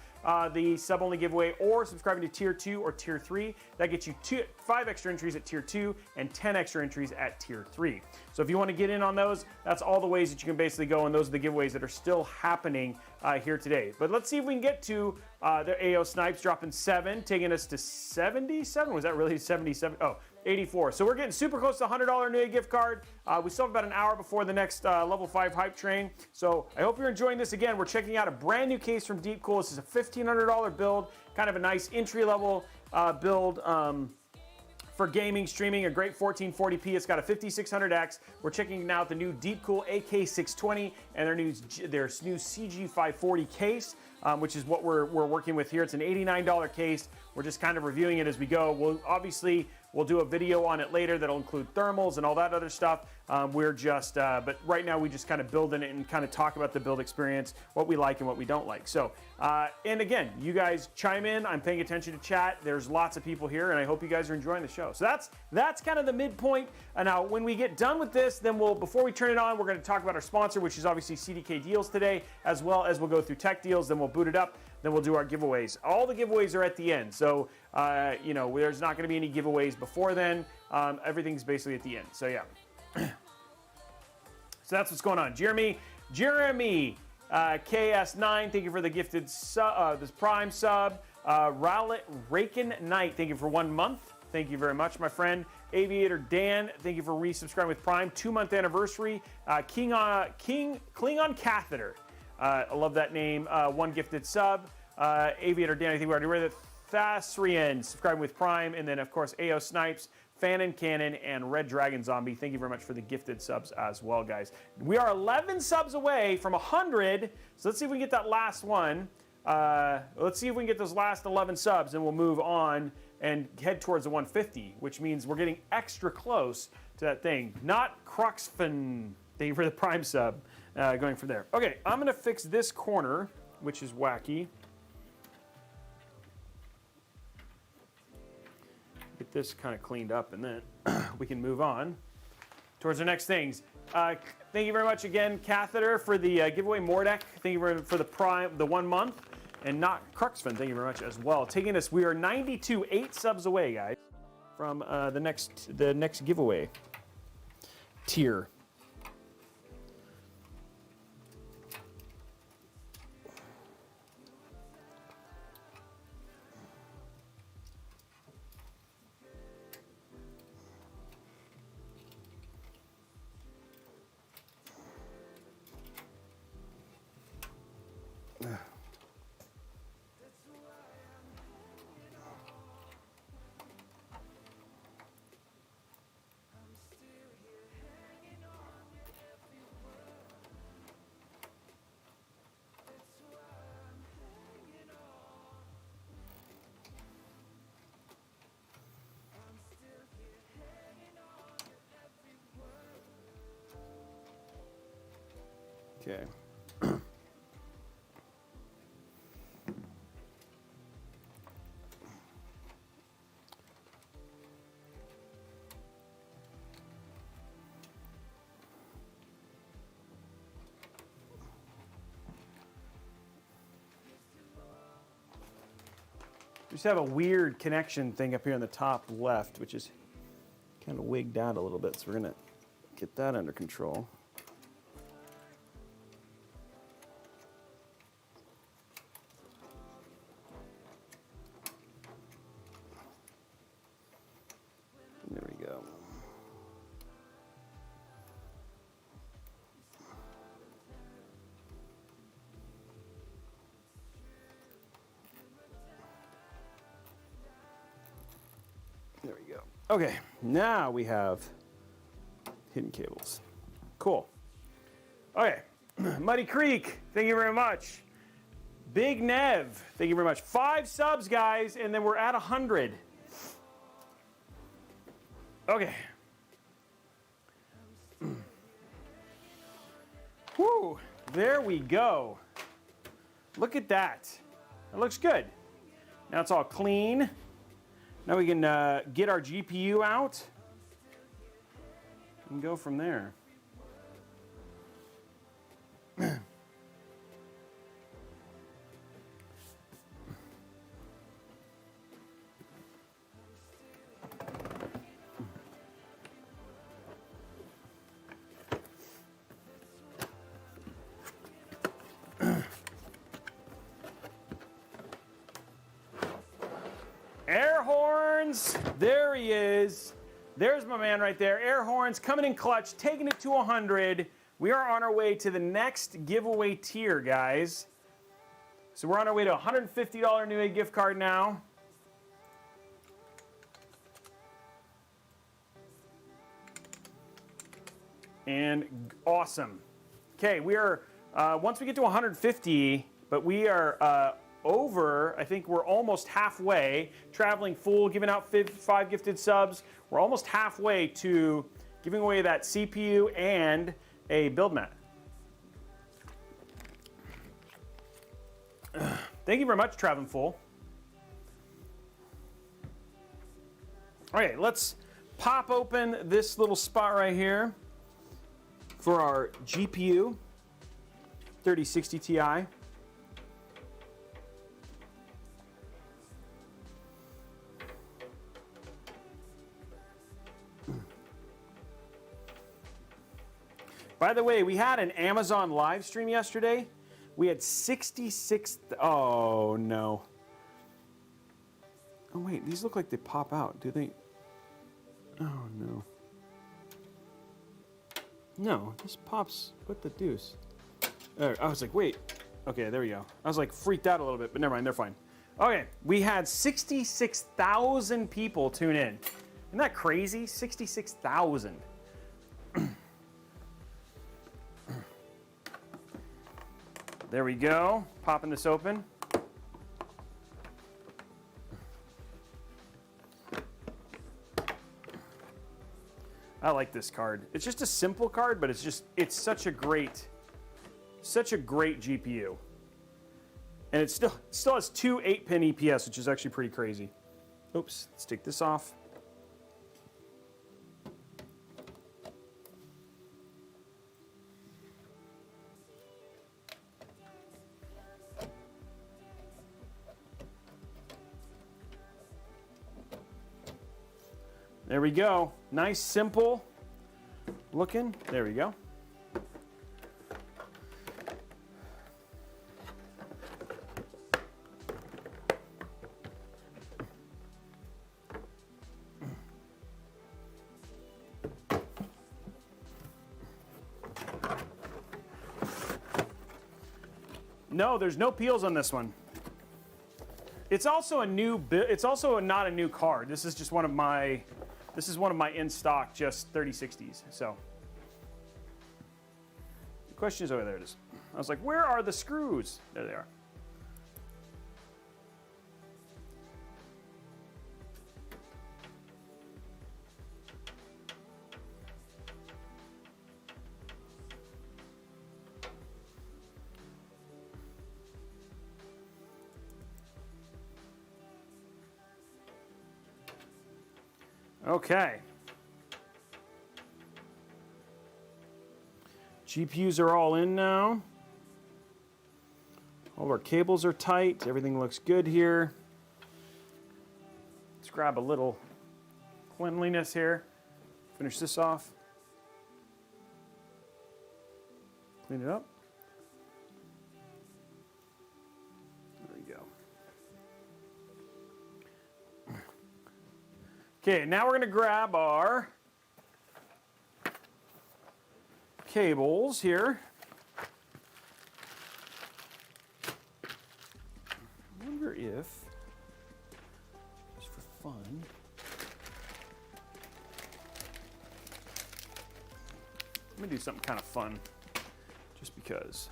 the sub-only giveaway, or subscribing to Tier 2 or Tier 3. That gets you 5 extra entries at Tier 2 and 10 extra entries at Tier 3. So if you want to get in on those, that's all the ways that you can basically go, and those are the giveaways that are still happening here today. But let's see if we can get to the AO Snipes dropping 7, taking us to 77. Was that really 77? Oh, 84. So we're getting super close to $100 Newegg gift card. We still have about an hour before the next level 5 hype train. So I hope you're enjoying this. Again, we're checking out a brand new case from Deepcool. This is a $1,500 build, kind of a nice entry-level build for gaming, streaming, a great 1440p. It's got a 5600X. We're checking out the new Deepcool AK620 and their new CG540 case, which is what we're working with here. It's an $89 case. We're just kind of reviewing it as we go. We'll do a video on it later that'll include thermals and all that other stuff. We're just, but right now we just kind of build in it and kind of talk about the build experience, what we like and what we don't like. So, and again, you guys chime in. I'm paying attention to chat. There's lots of people here, and I hope you guys are enjoying the show. So that's kind of the midpoint. And now, when we get done with this, then before we turn it on, we're going to talk about our sponsor, which is obviously CDK Deals today, as well as we'll go through tech deals. Then we'll boot it up. Then we'll do our giveaways. All the giveaways are at the end. So, you know, there's not going to be any giveaways before then. Everything's basically at the end. So, yeah. So that's what's going on. Jeremy KS9, thank you for the gifted this Prime sub. Raken Knight, thank you for 1 month. Thank you very much, my friend. Aviator Dan, thank you for resubscribing with Prime. 2-month anniversary. Klingon Catheter. I love that name. 1 gifted sub. Aviator Dan, I think we already read it. Thasrian, subscribing with Prime. And then, of course, AO Snipes, Fanon Cannon, and Red Dragon Zombie. Thank you very much for the gifted subs as well, guys. We are 11 subs away from 100. So let's see if we can get that last one. Let's see if we can get those last 11 subs, and we'll move on and head towards the 150, which means we're getting extra close to that thing. Not Cruxfin. Thank you for the Prime sub. Going from there. Okay, I'm going to fix this corner, which is wacky. Get this kind of cleaned up, and then we can move on towards our next things. Thank you very much again, Catheter, for the giveaway. Mordek, thank you for the Prime, the 1 month, and not Cruxfin, thank you very much as well. Taking us, we are 92, 8 subs away, guys, from the next giveaway tier. Okay. Just have a weird connection thing up here on the top left, which is kind of wigged out a little bit, so we're gonna get that under control. There we go. There we go. Okay, now we have hidden cables. Cool. Okay, Muddy Creek, thank you very much. Big Nev, thank you very much. 5 subs, guys, and then we're at 100. Okay. Whew, there we go. Look at that. That looks good. Now it's all clean. Now we can get our GPU out and go from there. Air horns, there he is. There's my man right there. Air horns coming in clutch, taking it to 100. We are on our way to the next giveaway tier, guys. So we're on our way to a $150 New Egg gift card now. And awesome. Okay, we are, once we get to 150, but we are over, I think we're almost halfway, traveling full, giving out 5 gifted subs. We're almost halfway to giving away that CPU and a build mat. Thank you very much, Traveling Full. Okay, let's pop open this little spot right here for our GPU 3060 Ti. By the way, we had an Amazon live stream yesterday. We had 66, oh no. Oh wait, these look like they pop out, do they? Oh no. No, this pops, what the deuce? I was like, wait. Okay, there we go. I was like freaked out a little bit, but never mind, they're fine. Okay, we had 66,000 people tune in. Isn't that crazy? 66,000. There we go, popping this open. I like this card. It's just a simple card, but it's such a great GPU. And it still has two 8-pin EPS, which is actually pretty crazy. Oops, let's take this off. There we go. Nice, simple looking. There we go. No, there's no peels on this one. It's also a new. It's also not a new card. This is just one of my. This is one of my in stock just 3060s. So the question is, oh, there it is. I was like, where are the screws? There they are. Okay. GPUs are all in now. All of our cables are tight. Everything looks good here. Let's grab a little cleanliness here. Finish this off. Clean it up. There we go. Okay, now we're going to grab our cables here. I wonder if, just for fun, let me do something kind of fun, just because.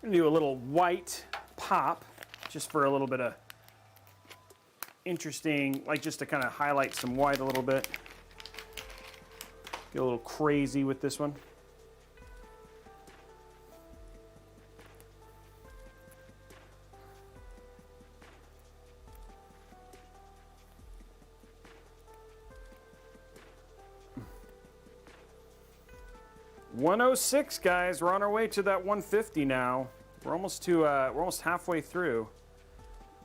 I'm gonna do a little white pop just for a little bit of interesting, like just to kind of highlight some white a little bit. Get a little crazy with this one. $106, guys. We're on our way to that 150 now. We're almost halfway through.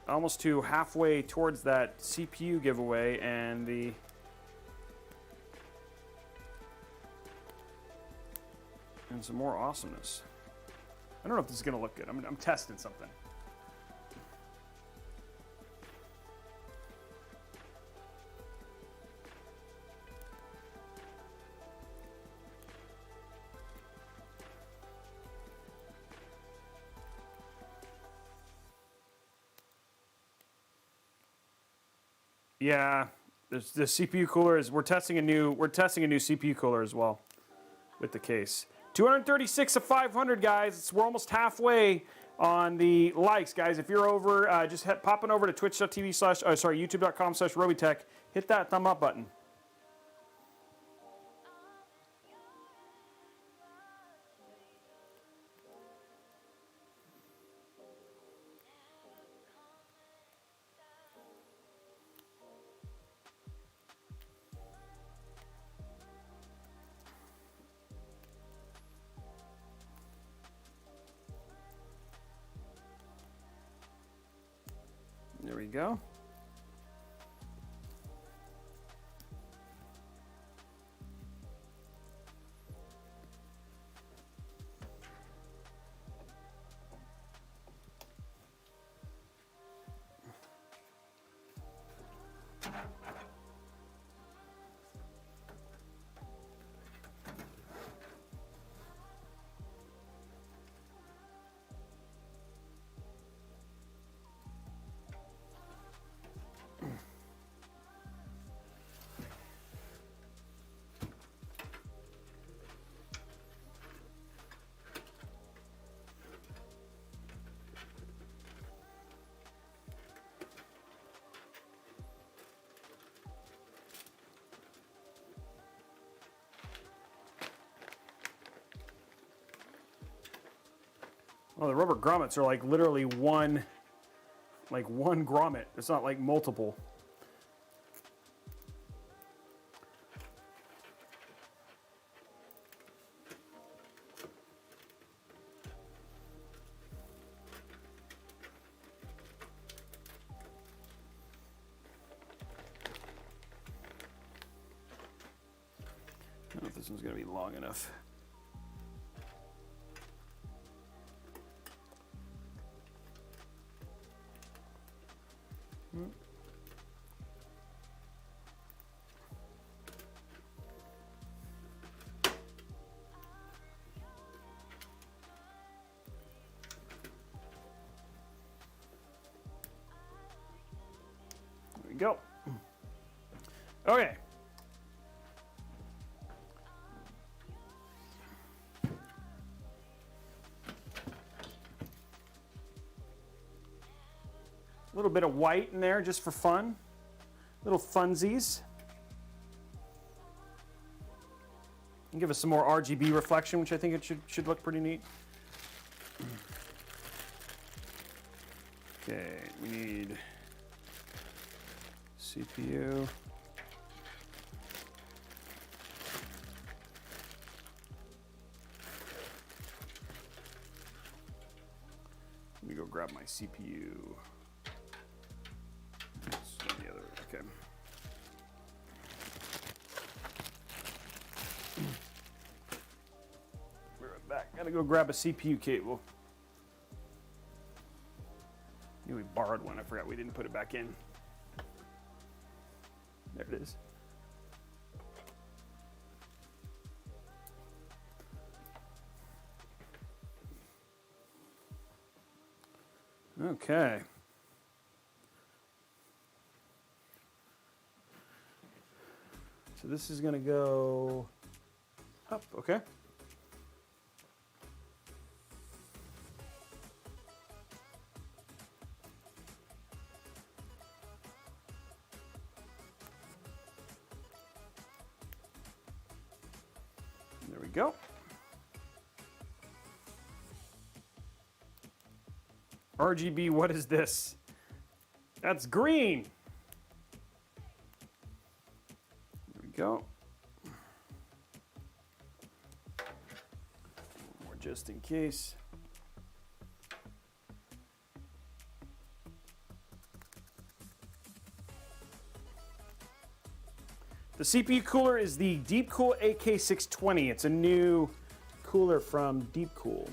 Almost to halfway towards that CPU giveaway and some more awesomeness. I don't know if this is gonna look good. I'm testing something. Yeah, the CPU cooler is. We're testing a new CPU cooler as well with the case. 236 of 500, guys. We're almost halfway on the likes, guys. If you're over, just popping over to youtube.com/Robeytech, hit that thumb up button. There we go. Well, the rubber grommets are like literally one grommet. It's not like multiple. I don't know if this one's going to be long enough. There we go. Okay. A little bit of white in there just for fun. Little funsies. And give us some more RGB reflection, which I think it should look pretty neat. Okay, we need CPU. Let me go grab my CPU. The other, okay. We're right back. Gotta go grab a CPU cable. We borrowed one. I forgot we didn't put it back in. There it is. Okay. So this is going to go up, okay? There we go. RGB, what is this? That's green. There we go. One more just in case. The CPU cooler is the Deepcool AK620. It's a new cooler from Deepcool.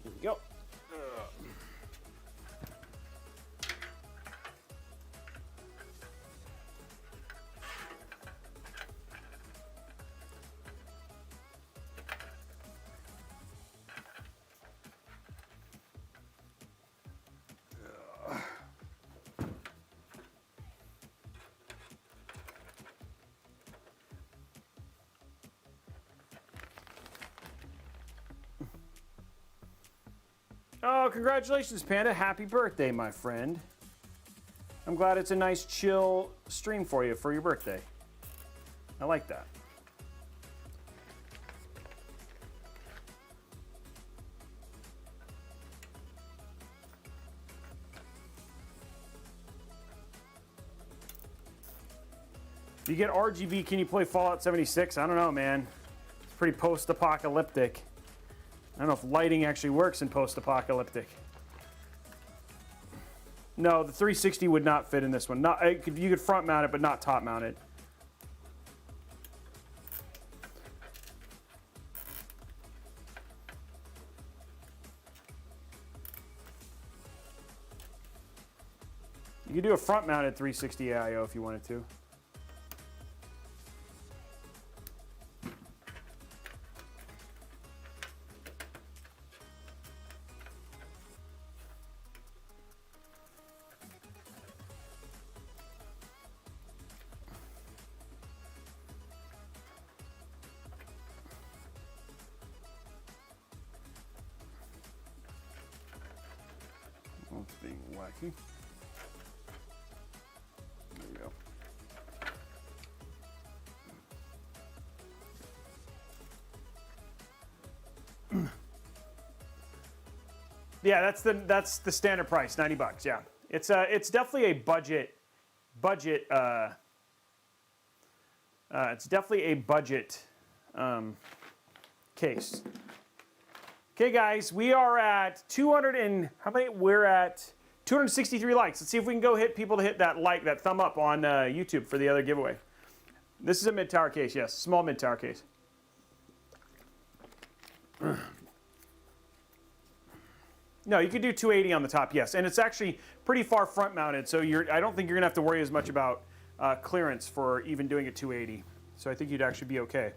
Here we go. Oh, congratulations, Panda. Happy birthday, my friend. I'm glad it's a nice, chill stream for you for your birthday. I like that. If you get RGB, can you play Fallout 76? I don't know, man. It's pretty post-apocalyptic. I don't know if lighting actually works in post-apocalyptic. No, the 360 would not fit in this one. You could front mount it, but not top mount it. You could do a front mounted 360 AIO if you wanted to. Oh, it's being wacky. There we go. Yeah, that's the standard price, $90. Yeah, it's definitely a budget. It's definitely a budget case. Okay, guys, we are at 200 and how many? We're at 263 likes. Let's see if we can go hit people to hit that that thumb up on YouTube for the other giveaway. This is a mid-tower case, yes, small mid-tower case. No, you could do 280 on the top, yes, and it's actually pretty far front mounted, so I don't think you're gonna have to worry as much about clearance for even doing a 280. So I think you'd actually be okay.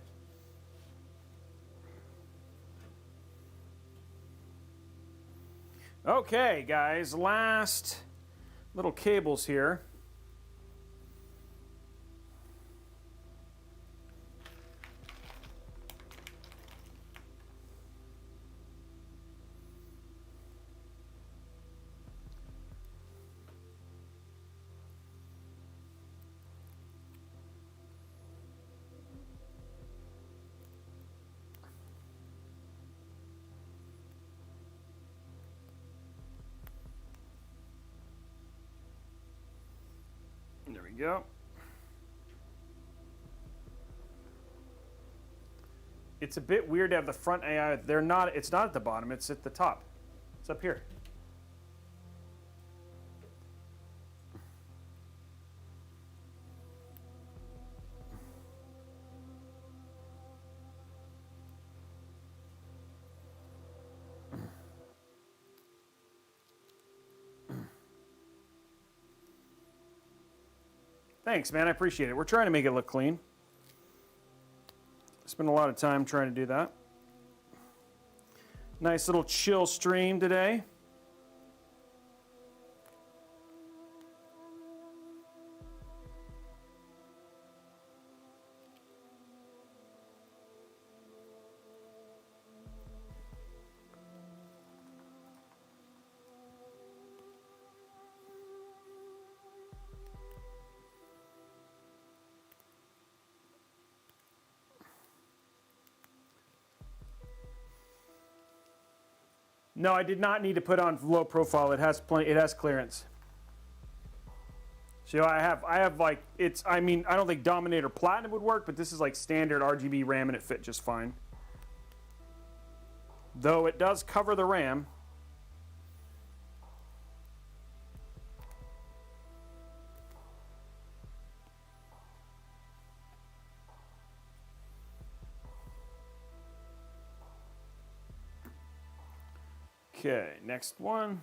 Okay, guys, last little cables here. There we go. It's a bit weird to have the front AI. It's not at the bottom, it's at the top. It's up here. Thanks, man. I appreciate it. We're trying to make it look clean. Spent a lot of time trying to do that. Nice little chill stream today. No, I did not need to put on low profile. It has plenty. It has clearance. So I have like I mean, I don't think Dominator Platinum would work, but this is like standard RGB RAM and it fit just fine. Though it does cover the RAM. Okay, next one.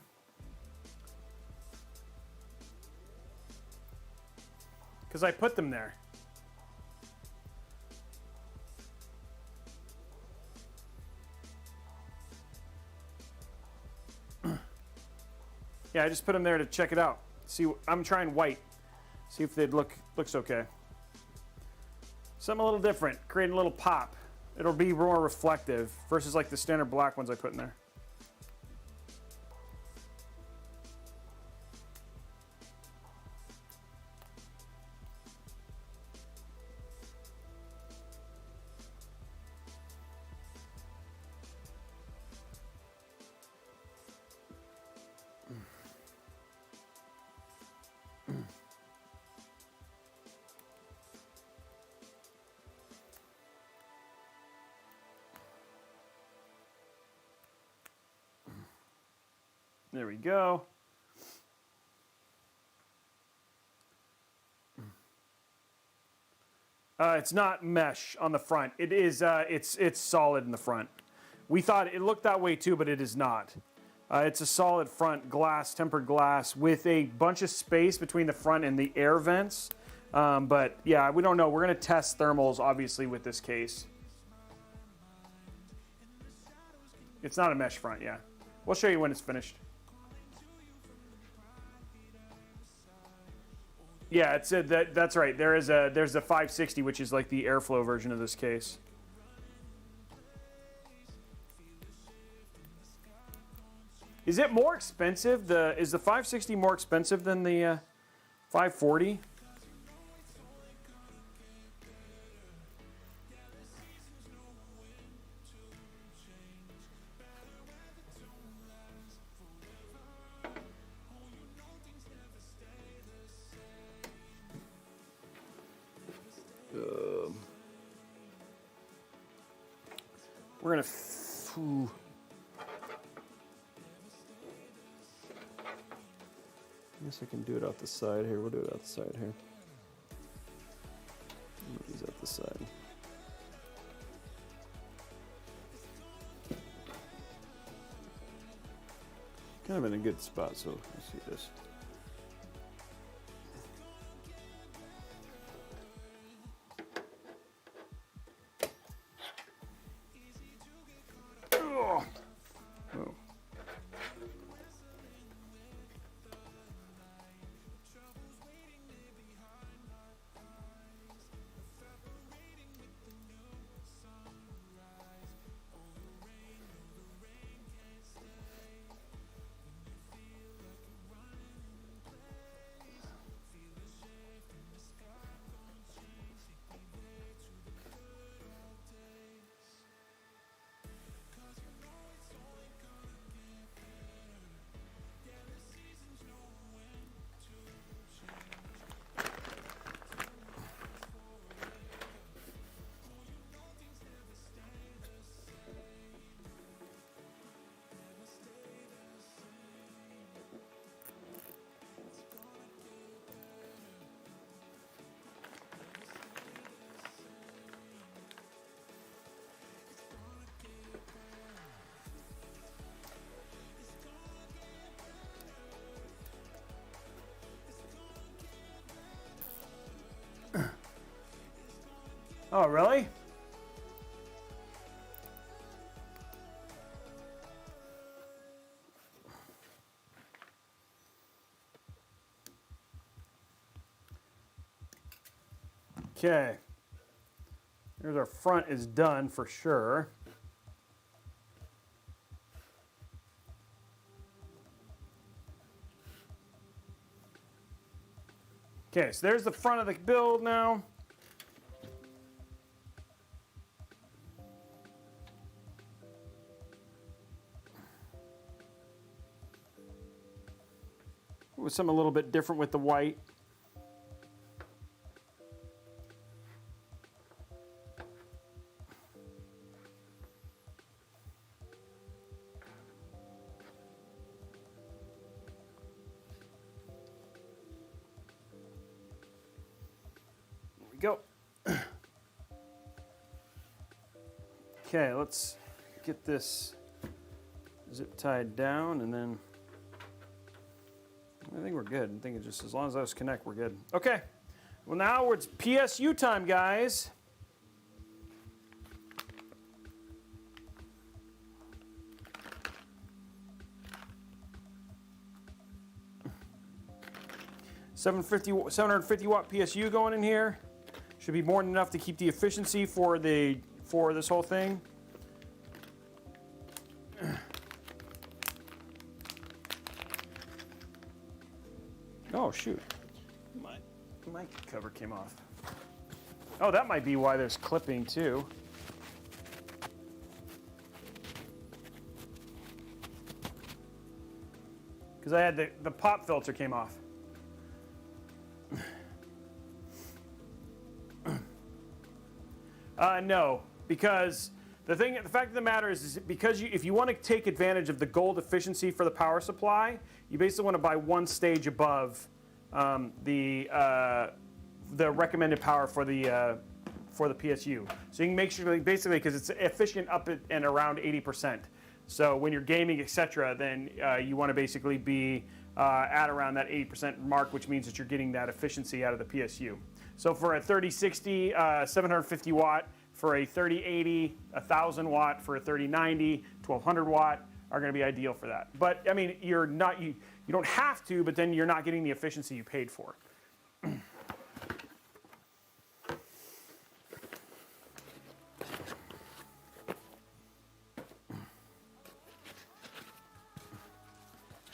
Because I put them there. Yeah, I just put them there to check it out. See, I'm trying white. See if they'd looks okay. Something a little different, create a little pop. It'll be more reflective versus like the standard black ones I put in there. There we go. It's not mesh on the front. It is. It's solid in the front. We thought it looked that way too, but it is not. It's a solid front glass, tempered glass, with a bunch of space between the front and the air vents. But yeah, we don't know. We're gonna test thermals, obviously, with this case. It's not a mesh front, yeah. We'll show you when it's finished. Yeah, it's that's right. There's a 560, which is like the airflow version of this case. Is it more expensive? Is the 560 more expensive than the 540? We're gonna. I guess I can do it out the side here. We'll do it out the side here. He's out the side. Kind of in a good spot, so let's see this. Oh. Oh. Oh, really? Okay. Here's our front is done for sure. Okay, so there's the front of the build now. With something a little bit different with the white. There we go. Okay, let's get this zip tied down and then I think we're good. I think it's just as long as those connect, we're good. Okay. Well, now it's PSU time, guys. $750 watt PSU going in here. Should be more than enough to keep the efficiency for this whole thing. Oh, shoot. My mic cover came off. Oh, that might be why there's clipping, too. Because I had the pop filter came off. No, because the fact of the matter is because if you want to take advantage of the gold efficiency for the power supply, you basically want to buy one stage above the recommended power for the PSU. So you can make sure, basically, because it's efficient up and around 80%. So when you're gaming, etc., then you want to basically be at around that 80% mark, which means that you're getting that efficiency out of the PSU. So for a 3060, 750 watt, for a 3080, 1000 watt, for a 3090, 1200 watt are going to be ideal for that. But I mean, you don't have to, but then you're not getting the efficiency you paid for.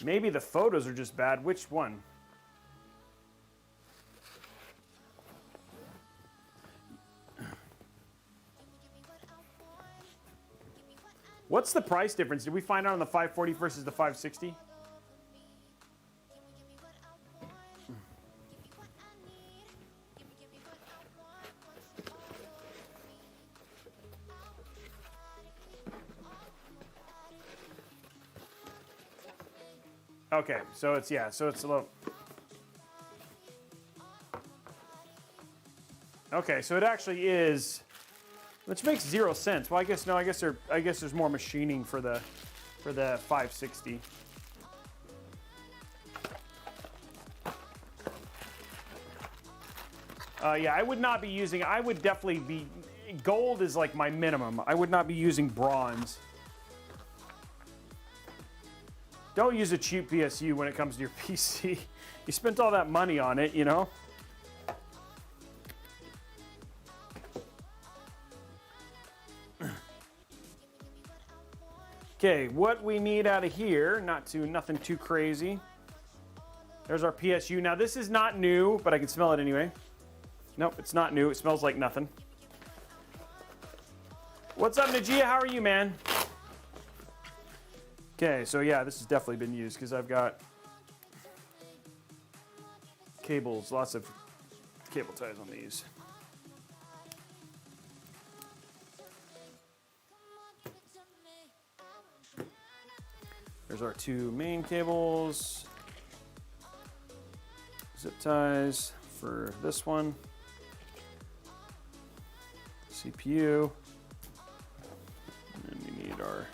Maybe the photos are just bad. Which one? What's the price difference? Did we find out on the 540 versus the 560? Okay, so it's a little. Okay, so it actually is, which makes 0 sense. Well, I guess no. I guess there's more machining for the 560. Yeah, I would not be using. I would definitely be. Gold is like my minimum. I would not be using bronze. Don't use a cheap PSU when it comes to your PC. You spent all that money on it, you know? Okay, what we need out of here, nothing too crazy. There's our PSU. Now this is not new, but I can smell it anyway. Nope, it's not new. It smells like nothing. What's up, Najia? How are you, man? Okay, so yeah, this has definitely been used because I've got cables, lots of cable ties on these. There's our two main cables, zip ties for this one, CPU, and then we need our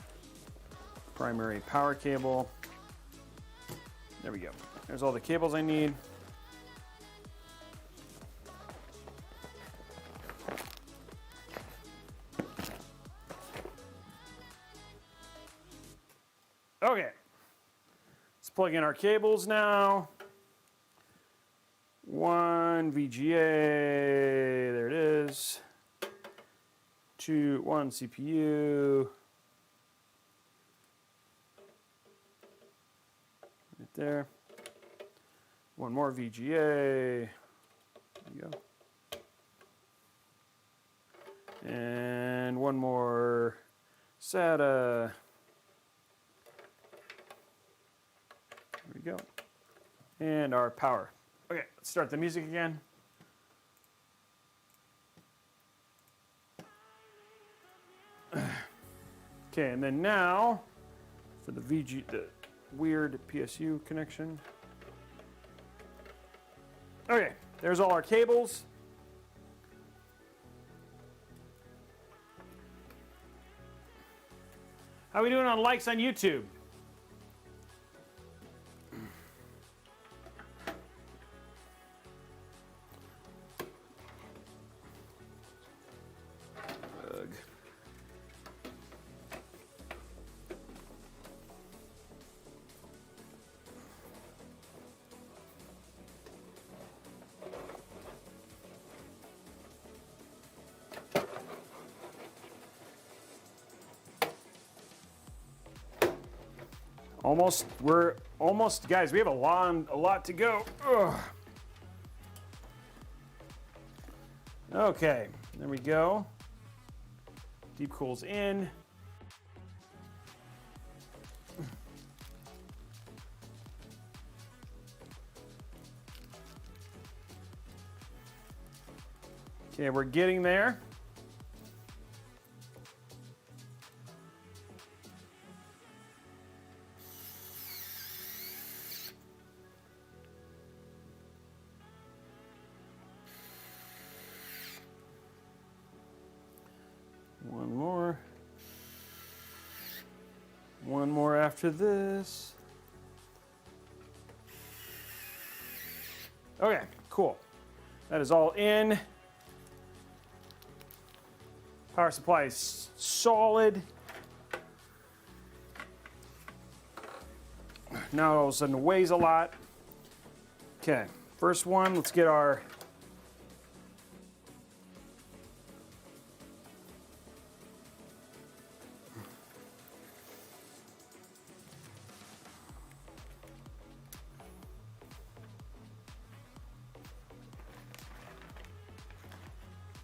primary power cable. There we go. There's all the cables I need. Okay. Let's plug in our cables now. One VGA, there it is. One CPU. Right there. One more VGA. There you go. And one more SATA. There we go. And our power. Okay, let's start the music again. Okay, and then now for the weird PSU connection. Okay, there's all our cables. How are we doing on likes on YouTube? We're almost, guys, we have a lot to go. Ugh. Okay, there we go. Deepcool's in. Okay, we're getting there. after this. Okay, cool. That is all in. Power supply is solid. Now all of a sudden it weighs a lot. Okay, first one, let's get our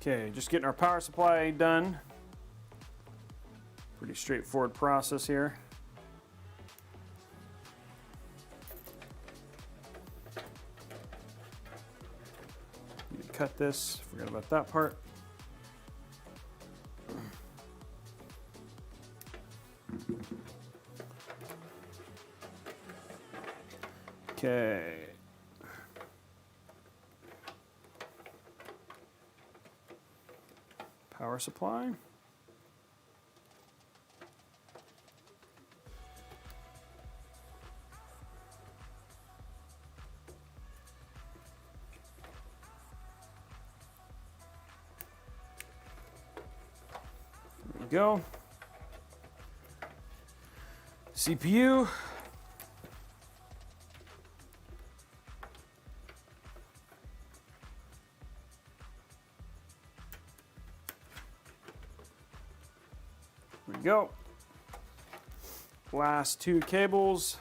okay, just getting our power supply done. Pretty straightforward process here. Need to cut this, forgot about that part. Okay. Power supply. There we go. CPU. There we go. Last two cables.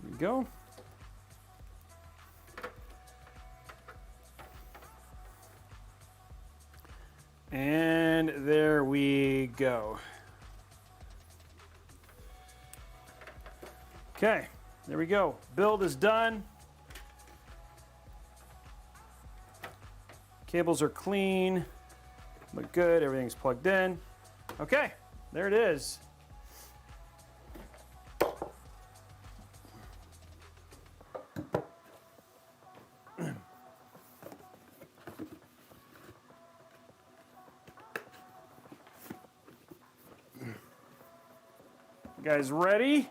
There we go. And there we go. Okay, there we go. Build is done. Cables are clean. Look good. Everything's plugged in. Okay, there it is. You guys ready?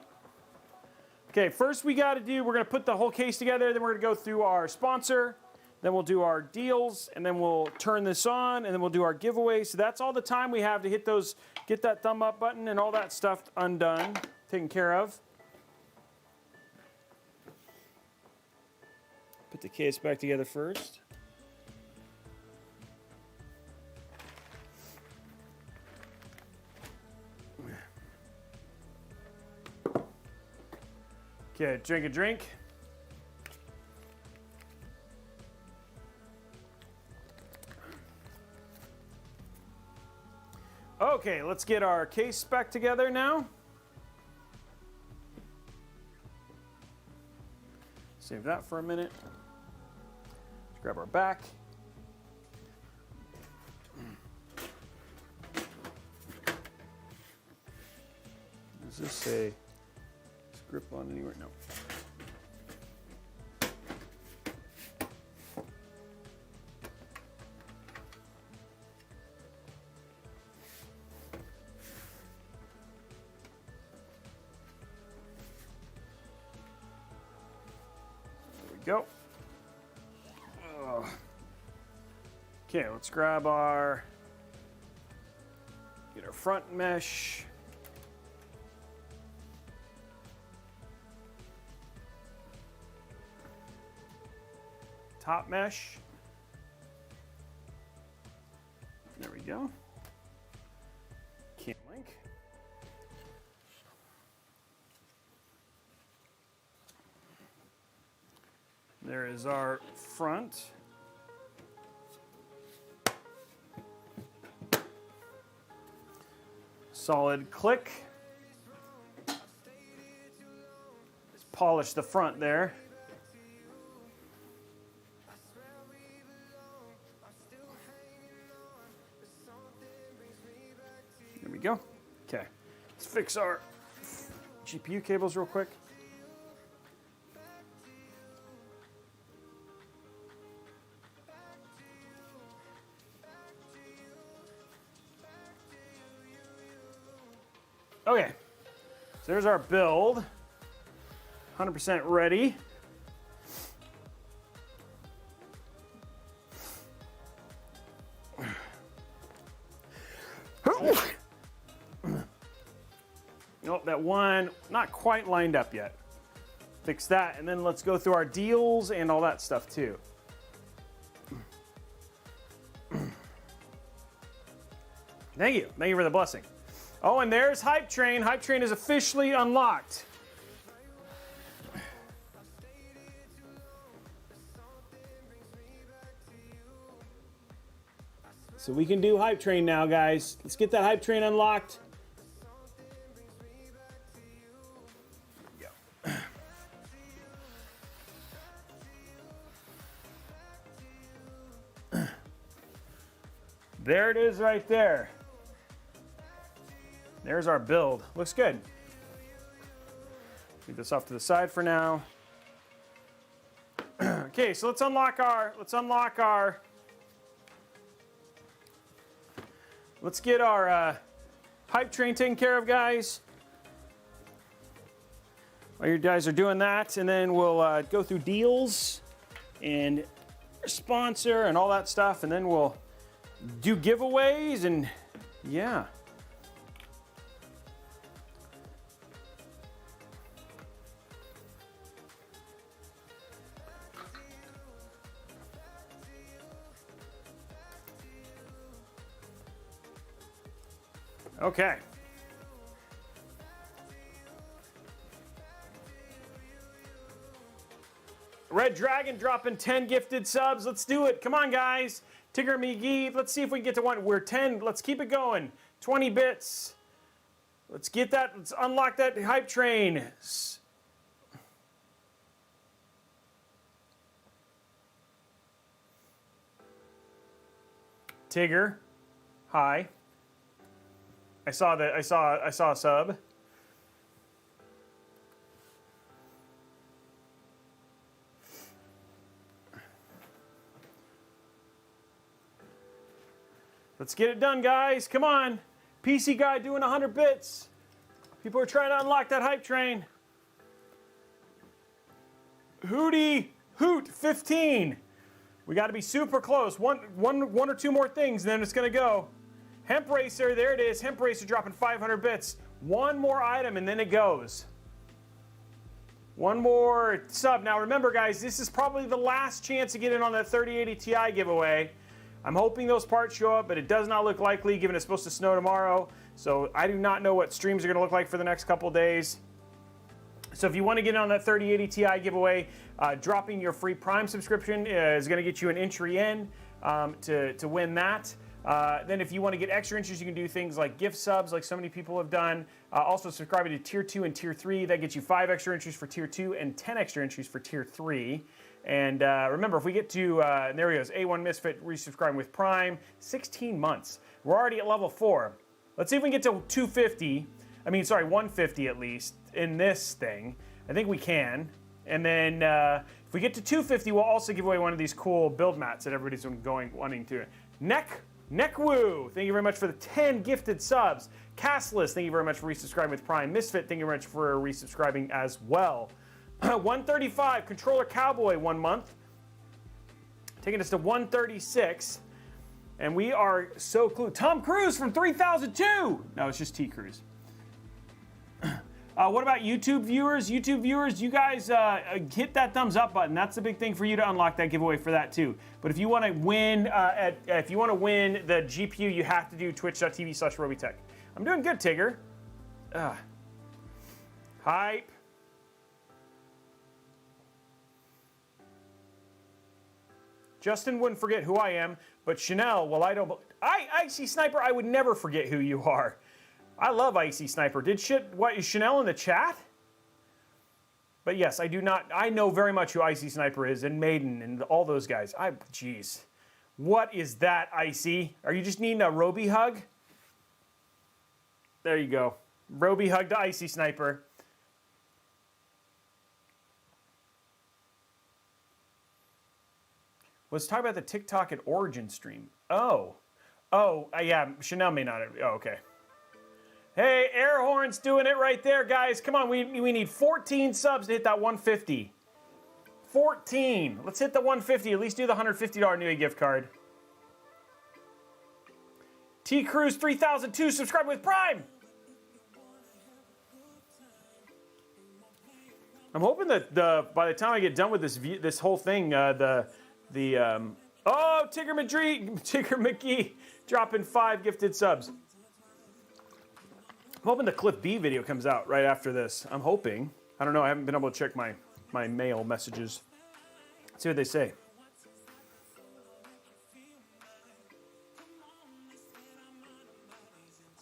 Okay, first we got to do, we're going to put the whole case together, then we're going to go through our sponsor, then we'll do our deals, and then we'll turn this on, and then we'll do our giveaway. So that's all the time we have to hit those, get that thumb up button and all that stuff undone, taken care of. Put the case back together first. Okay, drink a drink. Okay, let's get our case back together now. Save that for a minute. Let's grab our back. Does this say grip on anywhere? No. There we go. Okay, let's grab our, get our front mesh. Top mesh. There we go. Cam link. There is our front. Solid click. Let's polish the front there. There we go. Okay, let's fix our GPU cables real quick. Okay, so there's our build. 100% ready. Oh, that one not quite lined up yet. Fix that, and then let's go through our deals and all that stuff too. Thank you for the blessing. Oh, and there's Hype Train. Hype Train is officially unlocked. So we can do Hype Train now, guys. Let's get that Hype Train unlocked. There it is right there. There's our build. Looks good. Leave this off to the side for now. Okay, so let's unlock our let's get our Hype Train taken care of, guys. While you guys are doing that, and then we'll go through deals and sponsor and all that stuff, and then we'll do giveaways, and yeah. Okay. Red Dragon dropping 10 gifted subs. Let's do it. Come on, guys. Tigger McGee. Let's see if we can get to one. We're 10. Let's keep it going. 20 bits. Let's get that. Let's unlock that Hype Train. Tigger. Hi. I saw that. I saw a sub. Let's get it done, guys. Come on. PC guy doing 100 bits. People are trying to unlock that Hype Train. Hootie Hoot 15. We got to be super close. One or two more things, and then it's going to go. Hemp Racer, there it is. Hemp Racer dropping 500 bits. One more item, and then it goes. One more sub. Now, remember, guys, this is probably the last chance to get in on that 3080 Ti giveaway. I'm hoping those parts show up, but it does not look likely, given it's supposed to snow tomorrow. So I do not know what streams are going to look like for the next couple days. So if you want to get in on that 3080 Ti giveaway, dropping your free Prime subscription is going to get you an entry in to win that. Then if you want to get extra entries, you can do things like gift subs, like so many people have done. Also subscribing to Tier 2 and Tier 3. That gets you 5 extra entries for Tier 2 and 10 extra entries for Tier 3. And remember, if we get to, there he goes, A1 Misfit resubscribing with Prime, 16 months. We're already at level 4. Let's see if we can get to 250. I mean, sorry, 150 at least in this thing. I think we can. And then if we get to 250, we'll also give away one of these cool build mats that everybody's been wanting to. Neckwoo, thank you very much for the 10 gifted subs. Castless, thank you very much for resubscribing with Prime. Misfit, thank you very much for resubscribing as well. 135, Controller Cowboy, 1 month. Taking us to 136. And we are so cool. Tom Cruise from 3002. No, it's just T Cruise. What about YouTube viewers? YouTube viewers, you guys hit that thumbs up button. That's the big thing for you to unlock that giveaway for that too. But if you want to win, the GPU, you have to do twitch.tv/Robeytech. I'm doing good, Tigger. Hype. Justin wouldn't forget who I am, but Chanel, well, Icy Sniper, I would never forget who you are. I love Icy Sniper. What, is Chanel in the chat? But yes, I do not, I know very much who Icy Sniper is, and Maiden, and all those guys. Jeez. What is that, Icy? Are you just needing a Robey hug? There you go. Robey hug to Icy Sniper. Let's talk about the TikTok at Origin stream. Yeah, Chanel may not have, okay. Hey, air horns doing it right there, guys. Come on, we need 14 subs to hit that 150. 14. Let's hit the 150. At least do the $150 New gift card. T Cruz 3002 subscribe with Prime. I'm hoping that by the time I get done with this whole thing, oh, Tigger McGee dropping 5 gifted subs. I'm hoping the Cliff B video comes out right after this. I'm hoping. I don't know. I haven't been able to check my mail messages. Let's see what they say.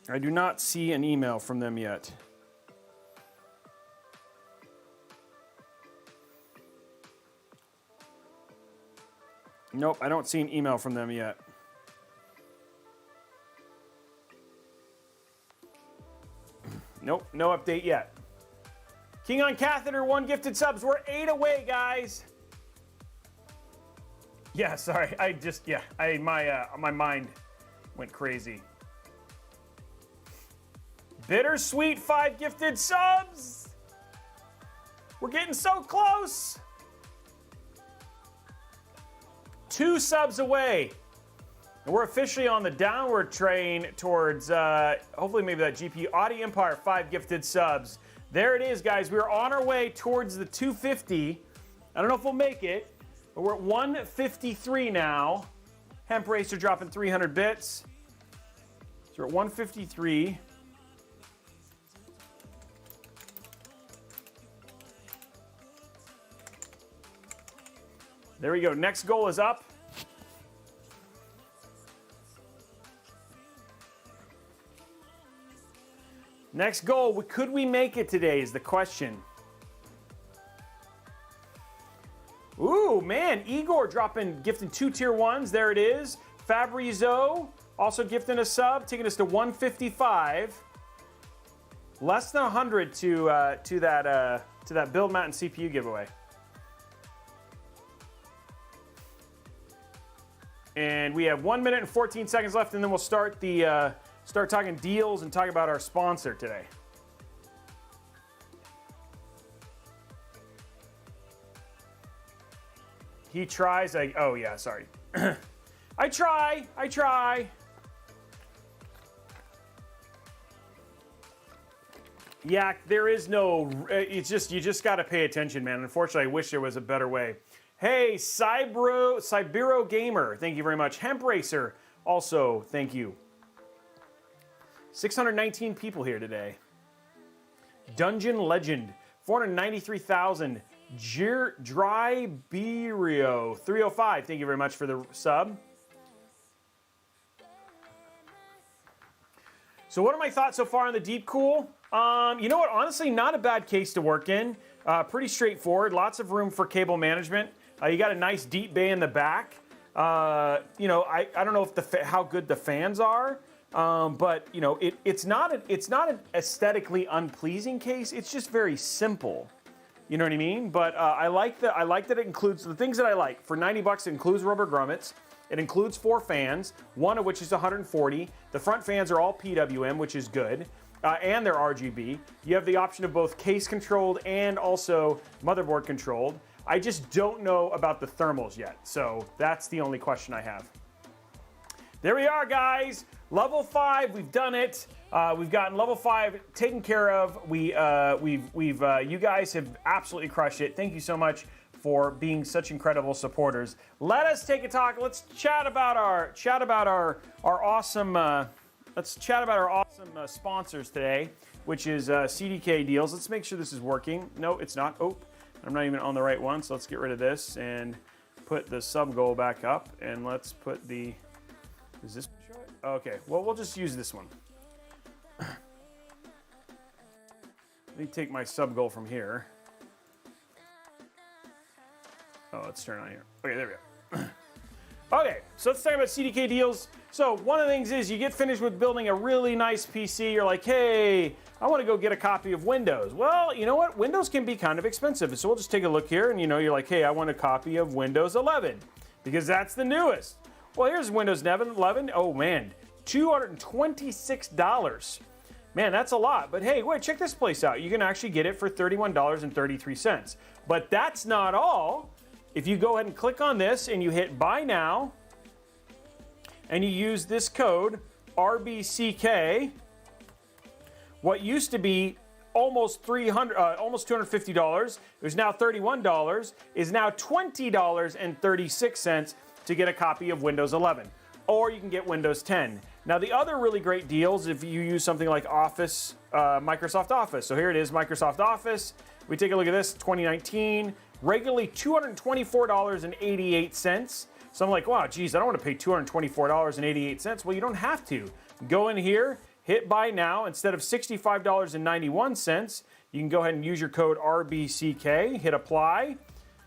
I do not see an email from them yet. Nope, I don't see an email from them yet. Nope, no update yet. King on Catheter, 1 gifted subs. We're 8 away, guys. Yeah, sorry. My mind went crazy. Bittersweet, 5 gifted subs. We're getting so close. 2 subs away. And we're officially on the downward train towards, hopefully maybe that GPU. Audi Empire, 5 gifted subs. There it is, guys. We're on our way towards the 250. I don't know if we'll make it, but we're at 153 now. Hemp Racer dropping 300 bits. So we're at 153. There we go. Next goal is up. Next goal, could we make it today is the question. Ooh, man, Igor gifting 2 tier 1s. There it is. Fabrizo also gifting a sub, taking us to 155. Less than 100 to that build mat and CPU giveaway. And we have 1 minute and 14 seconds left, and then we'll start talking deals and talk about our sponsor today. He tries. Oh yeah, sorry. I try. Yeah, there is no. It's just you just got to pay attention, man. Unfortunately, I wish there was a better way. Hey, Cybero Gamer, thank you very much. Hemp Racer, also, thank you. 619 people here today. Dungeon Legend, 493,000. Dryberio, 305, thank you very much for the sub. So what are my thoughts so far on the Deepcool? You know what, honestly, not a bad case to work in. Pretty straightforward, lots of room for cable management. You got a nice deep bay in the back. I don't know if how good the fans are, but you know it's not an aesthetically unpleasing case. It's just very simple. You know what I mean? But I like that it includes the things that I like. For $90, it includes rubber grommets. It includes 4 fans, one of which is 140. The front fans are all PWM, which is good. And they're RGB. You have the option of both case controlled and also motherboard controlled. I just don't know about the thermals yet, so that's the only question I have. There we are, guys. Level 5, we've done it. We've gotten level 5 taken care of. You guys have absolutely crushed it. Thank you so much for being such incredible supporters. Let us take a talk. Let's chat about our awesome. Let's chat about our awesome sponsors today, which is CDK Deals. Let's make sure this is working. No, it's not. Oh. I'm not even on the right one, so let's get rid of this and put the sub goal back up. And let's put the. Is this show it? Okay, well, we'll just use this one. Let me take my sub goal from here. Oh, let's turn it on here. Okay, there we go. Okay, so let's talk about CDK Deals. So one of the things is you get finished with building a really nice PC. You're like, hey, I want to go get a copy of Windows. Well, you know what? Windows can be kind of expensive. So we'll just take a look here and you're like, hey, I want a copy of Windows 11 because that's the newest. Well, here's Windows 11. Oh man, $226. Man, that's a lot. But hey, wait, check this place out. You can actually get it for $31.33. But that's not all. If you go ahead and click on this and you hit buy now, and you use this code RBCK, what used to be almost $250, it was now $31, is now $20.36 to get a copy of Windows 11. Or you can get Windows 10. Now, the other really great deals, if you use something like Office, Microsoft Office. So here it is, Microsoft Office. We take a look at this, 2019, regularly $224.88. So I'm like, wow, geez, I don't want to pay $224.88. Well, you don't have to. Go in here, hit buy now. Instead of $65.91, you can go ahead and use your code RBCK, hit apply,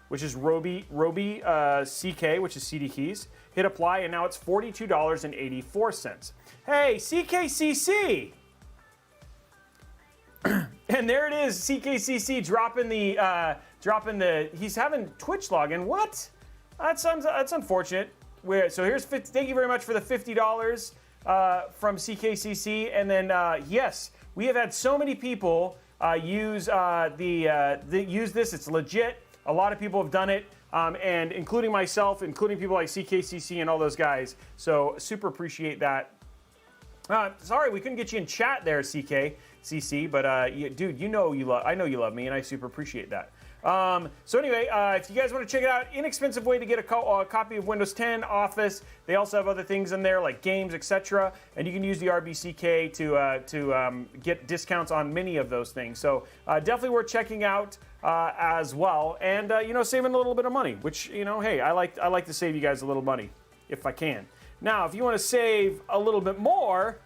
which is Robey CK, which is CD keys. Hit apply, and now it's $42.84. Hey, CKCC! And there it is, CKCC dropping the, he's having Twitch login. What? That's unfortunate. So here's thank you very much for the $50 from CKCC. And then, yes, we have had so many people use use this. It's legit. A lot of people have done it, and including myself, including people like CKCC and all those guys. So super appreciate that. Sorry, we couldn't get you in chat there, CKCC, but dude, I know you love me, and I super appreciate that. So anyway, if you guys want to check it out, inexpensive way to get a copy of Windows 10, Office. They also have other things in there like games, etc. And you can use the RBCK to get discounts on many of those things. So definitely worth checking out as well, and saving a little bit of money. Which hey, I like to save you guys a little money if I can. Now, if you want to save a little bit more,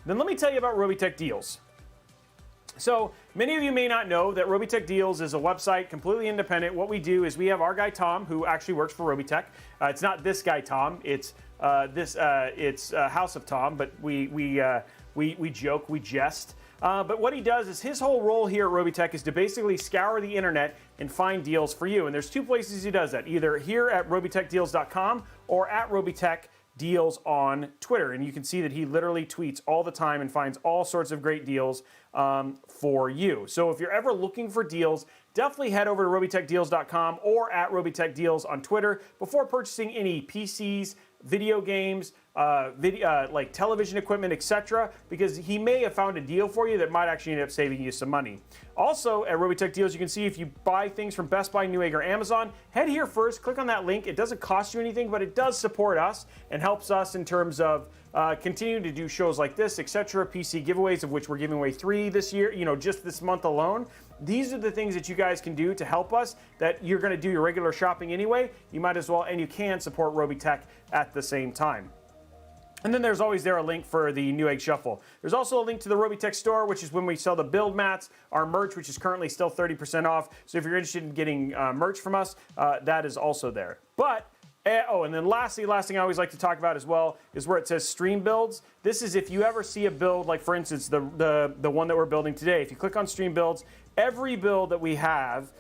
then let me tell you about Robeytech Deals. So many of you may not know that Robeytech Deals is a website completely independent. What we do is we have our guy Tom, who actually works for Robeytech. It's not this guy Tom. It's House of Tom. But we joke, we jest. But what he does is his whole role here at Robeytech is to basically scour the internet and find deals for you. And there's two places he does that: either here at robeytechdeals.com or at Robeytech Deals on Twitter. And you can see that he literally tweets all the time and finds all sorts of great deals for you. So if you're ever looking for deals, definitely head over to robeytechdeals.com or at robeytechdeals on Twitter before purchasing any PCs, video games, like television equipment, etc., because he may have found a deal for you that might actually end up saving you some money. Also, at Robeytech Deals, you can see if you buy things from Best Buy, Newegg, or Amazon, head here first, click on that link. It doesn't cost you anything, but it does support us and helps us in terms of continuing to do shows like this, etc., PC giveaways, of which we're giving away 3 this year, just this month alone. These are the things that you guys can do to help us, that you're going to do your regular shopping anyway. You might as well, and you can support Robeytech at the same time. And then there's always a link for the Newegg Shuffle. There's also a link to the Robeytech store, which is when we sell the build mats, our merch, which is currently still 30% off. So if you're interested in getting merch from us, that is also there. But and then last thing I always like to talk about as well is where it says stream builds. This is if you ever see a build, like for instance, the one that we're building today. If you click on stream builds, every build that we have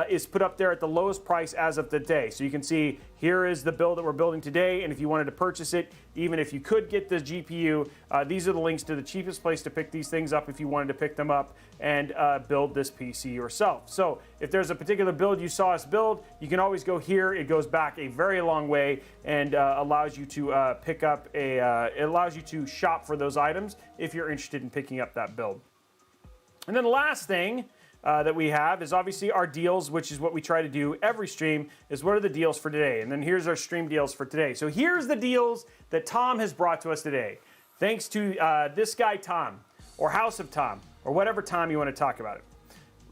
is put up there at the lowest price as of today. So you can see here is the build that we're building today, and if you wanted to purchase it, even if you could get the GPU, these are the links to the cheapest place to pick these things up if you wanted to pick them up and build this PC yourself. So if there's a particular build you saw us build, you can always go here. It goes back a very long way and allows you to pick up it allows you to shop for those items if you're interested in picking up that build. And then the last thing that we have is obviously our deals, which is what we try to do every stream, is what are the deals for today. And then here's our stream deals for today. So here's the deals that Tom has brought to us today. Thanks to this guy Tom, or House of Tom, or whatever Tom you want to talk about it.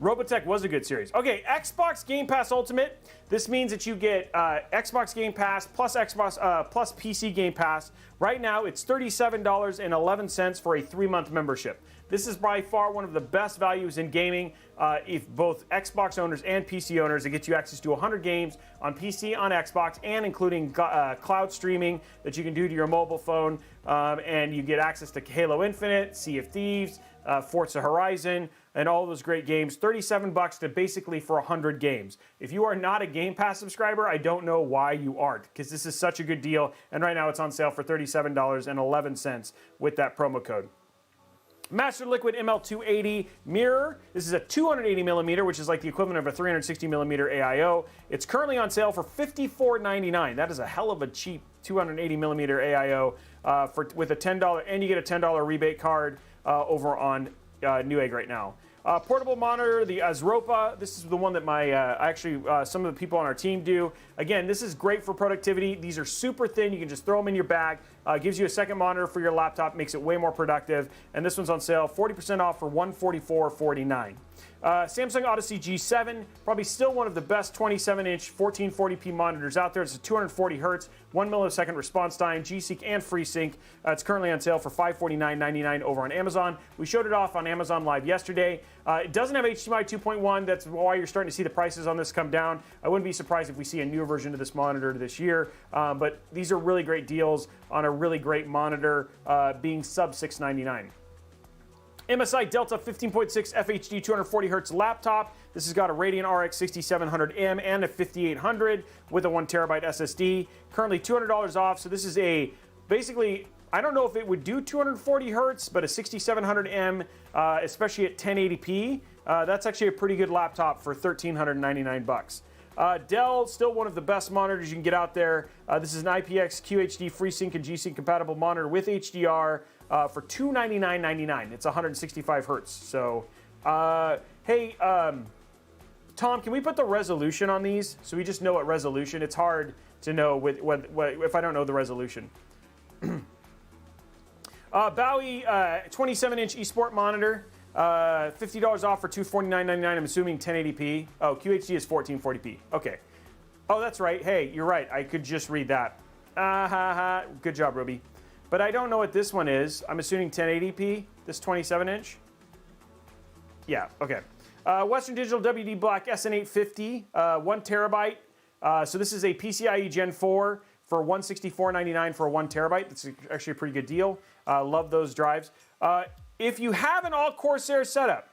Robeytech was a good series. Okay, Xbox Game Pass Ultimate. This means that you get Xbox Game Pass plus plus PC Game Pass. Right now, it's $37.11 for a 3-month membership. This is by far one of the best values in gaming. If both Xbox owners and PC owners, it gets you access to 100 games on PC, on Xbox, and including cloud streaming that you can do to your mobile phone. And you get access to Halo Infinite, Sea of Thieves, Forza Horizon, and all those great games. $37 to basically for 100 games. If you are not a Game Pass subscriber, I don't know why you aren't, because this is such a good deal. And right now it's on sale for $37.11 with that promo code. Master Liquid ML280 mirror. This is a 280 millimeter, which is like the equivalent of a 360 millimeter AIO. It's currently on sale for $54.99. That is a hell of a cheap 280 millimeter AIO with a $10, and you get a $10 rebate card over on Newegg right now. Portable monitor, the Azropa. This is the one that some of the people on our team do. Again, this is great for productivity. These are super thin. You can just throw them in your bag. Gives you a second monitor for your laptop, makes it way more productive. And this one's on sale, 40% off for $144.49. Samsung Odyssey G7, probably still one of the best 27-inch 1440p monitors out there. It's a 240 hertz, 1 millisecond response time, G-Sync and FreeSync. It's currently on sale for $549.99 over on Amazon. We showed it off on Amazon Live yesterday. It doesn't have HDMI 2.1. That's why you're starting to see the prices on this come down. I wouldn't be surprised if we see a newer version of this monitor this year. But these are really great deals on a really great monitor, being sub $699. MSI Delta 15.6 FHD 240Hz laptop. This has got a Radeon RX 6700M and a 5800 with a 1TB SSD. Currently $200 off, so this is basically, I don't know if it would do 240 Hz, but a 6700M, especially at 1080p, that's actually a pretty good laptop for $1,399. Dell, still one of the best monitors you can get out there. This is an IPX QHD FreeSync and G-Sync compatible monitor with HDR for $299.99. It's 165 hertz. So, hey, Tom, can we put the resolution on these so we just know what resolution? It's hard to know if I don't know the resolution. Bowie 27-inch eSport monitor. $50 off for $249.99. I'm assuming 1080p. Oh, QHD is 1440p. Okay. Oh, that's right. Hey, you're right. I could just read that. Good job, Robey. But I don't know what this one is. I'm assuming 1080p, this 27-inch. Yeah, okay. Western Digital WD Black SN850, 1 terabyte. So this is a PCIe Gen 4 for $164.99 for a 1 terabyte. That's actually a pretty good deal. Love those drives. If you have an all-Corsair setup,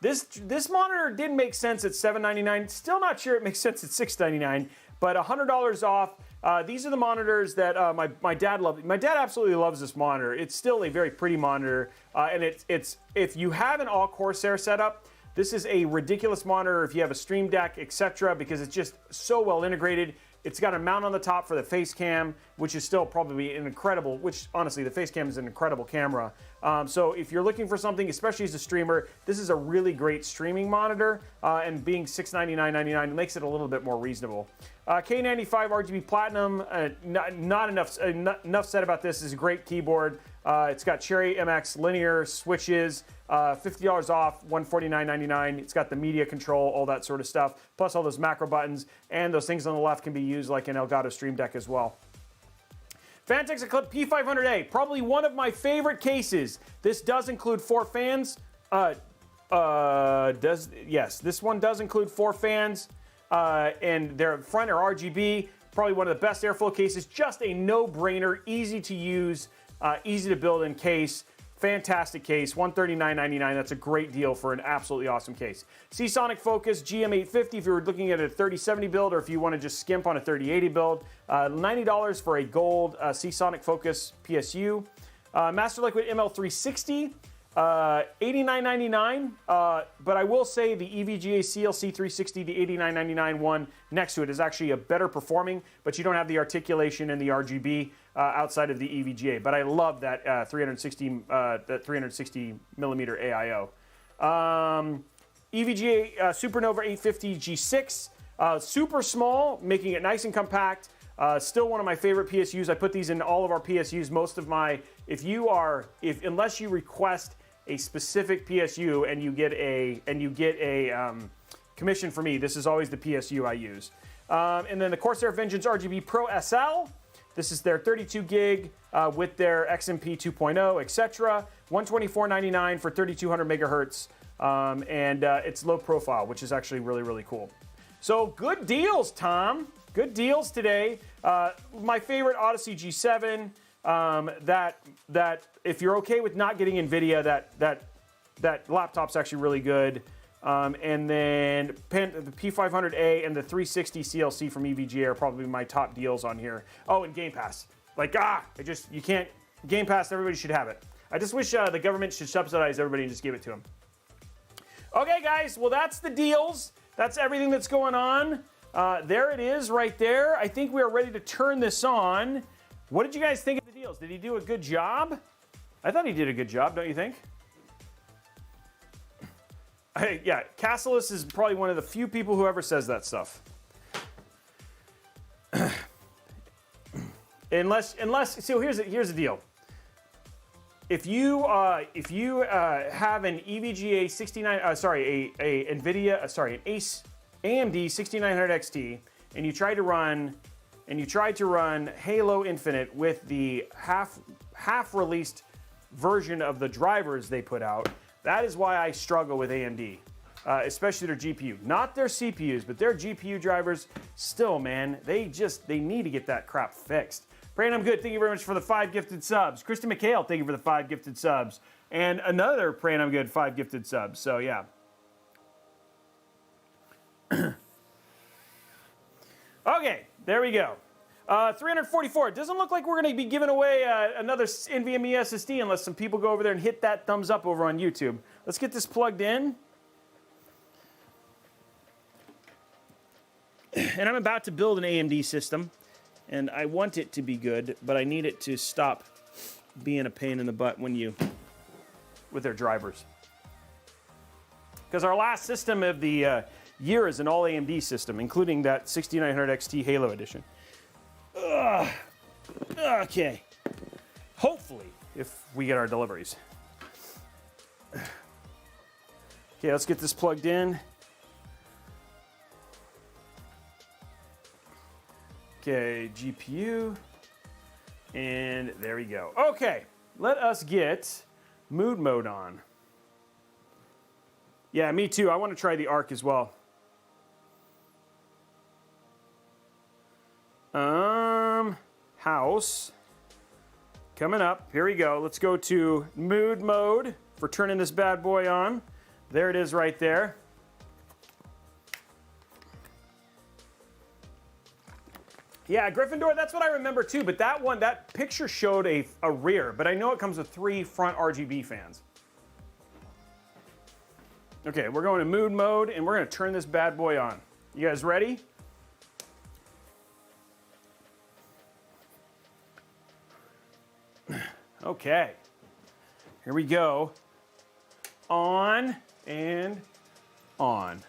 this monitor did make sense at $799. Still not sure it makes sense at $699, but $100 off. These are the monitors that my dad loved. My dad absolutely loves this monitor. It's still a very pretty monitor, and it's if you have an all-Corsair setup, this is a ridiculous monitor if you have a Stream Deck, etc., because it's just so well integrated. It's got a mount on the top for the face cam, which is still probably an incredible, which honestly, the face cam is an incredible camera. So if you're looking for something, especially as a streamer, this is a really great streaming monitor, and being $699.99 makes it a little bit more reasonable. K95 RGB Platinum, not enough said about this. This is a great keyboard. It's got Cherry MX linear switches, $50 off, $149.99. It's got the media control, all that sort of stuff, plus all those macro buttons, and those things on the left can be used like an Elgato Stream Deck as well. Fantex Eclipse P500A, probably one of my favorite cases. This does include 4 fans. Yes, this one does include 4 fans, and their front are RGB. Probably one of the best airflow cases. Just a no-brainer, easy to use, easy to build in case. Fantastic case, $139.99. That's a great deal for an absolutely awesome case. Seasonic Focus GM850 if you were looking at a 3070 build, or if you want to just skimp on a 3080 build. $90 for a gold Seasonic Focus PSU. Master Liquid ML360, $89.99. But I will say the EVGA CLC 360, the $89.99 one next to it is actually a better performing, but you don't have the articulation and the RGB outside of the EVGA. But I love that 360 millimeter AIO. EVGA Supernova 850 G6, super small, making it nice and compact. Still one of my favorite PSUs. I put these in all of our PSUs. Most of my, unless you request a specific PSU and you get a commission for me, this is always the PSU I use. And then the Corsair Vengeance RGB Pro SL. This is their 32 gig with their XMP 2.0, etc. $124.99 for 3200 megahertz, and it's low profile, which is actually really, really cool. So good deals, Tom. Good deals today. My favorite Odyssey G7. That if you're okay with not getting NVIDIA, that laptop's actually really good. And then the P500A and the 360 CLC from EVGA are probably my top deals on here. Oh, and Game Pass. Game Pass, everybody should have it. I just wish the government should subsidize everybody and just give it to them. Okay, guys, well, that's the deals. That's everything that's going on. There it is right there. I think we are ready to turn this on. What did you guys think of the deals? Did he do a good job? I thought he did a good job, don't you think? Yeah, Cassilis is probably one of the few people who ever says that stuff. unless, so here's the deal. If you have an EVGA 69, a NVIDIA, an AMD 6900 XT, and you tried to run Halo Infinite with the half released version of the drivers they put out, that is why I struggle with AMD, especially their GPU. Not their CPUs, but their GPU drivers. Still, man, they need to get that crap fixed. Brandon, I'm good. Thank you very much for the 5 gifted subs. Kristen McHale, thank you for the 5 gifted subs. And another Brandon, I'm good, 5 gifted subs. So, yeah. Okay, there we go. 344. It doesn't look like we're going to be giving away another NVMe SSD unless some people go over there and hit that thumbs up over on YouTube. Let's get this plugged in. And I'm about to build an AMD system. And I want it to be good, but I need it to stop being a pain in the butt with their drivers. Because our last system of the year is an all AMD system, including that 6900 XT Halo Edition. Okay. Hopefully, if we get our deliveries. Okay, let's get this plugged in. Okay, GPU. And there we go. Okay, let us get mood mode on. Yeah, me too. I want to try the Arc as well. House. Coming up. Here we go. Let's go to mood mode for turning this bad boy on. There it is right there. Yeah, Gryffindor, that's what I remember too, but that picture showed a rear, but I know it comes with 3 front RGB fans. Okay, we're going to mood mode, and we're going to turn this bad boy on. You guys ready? Okay, here we go. On and on.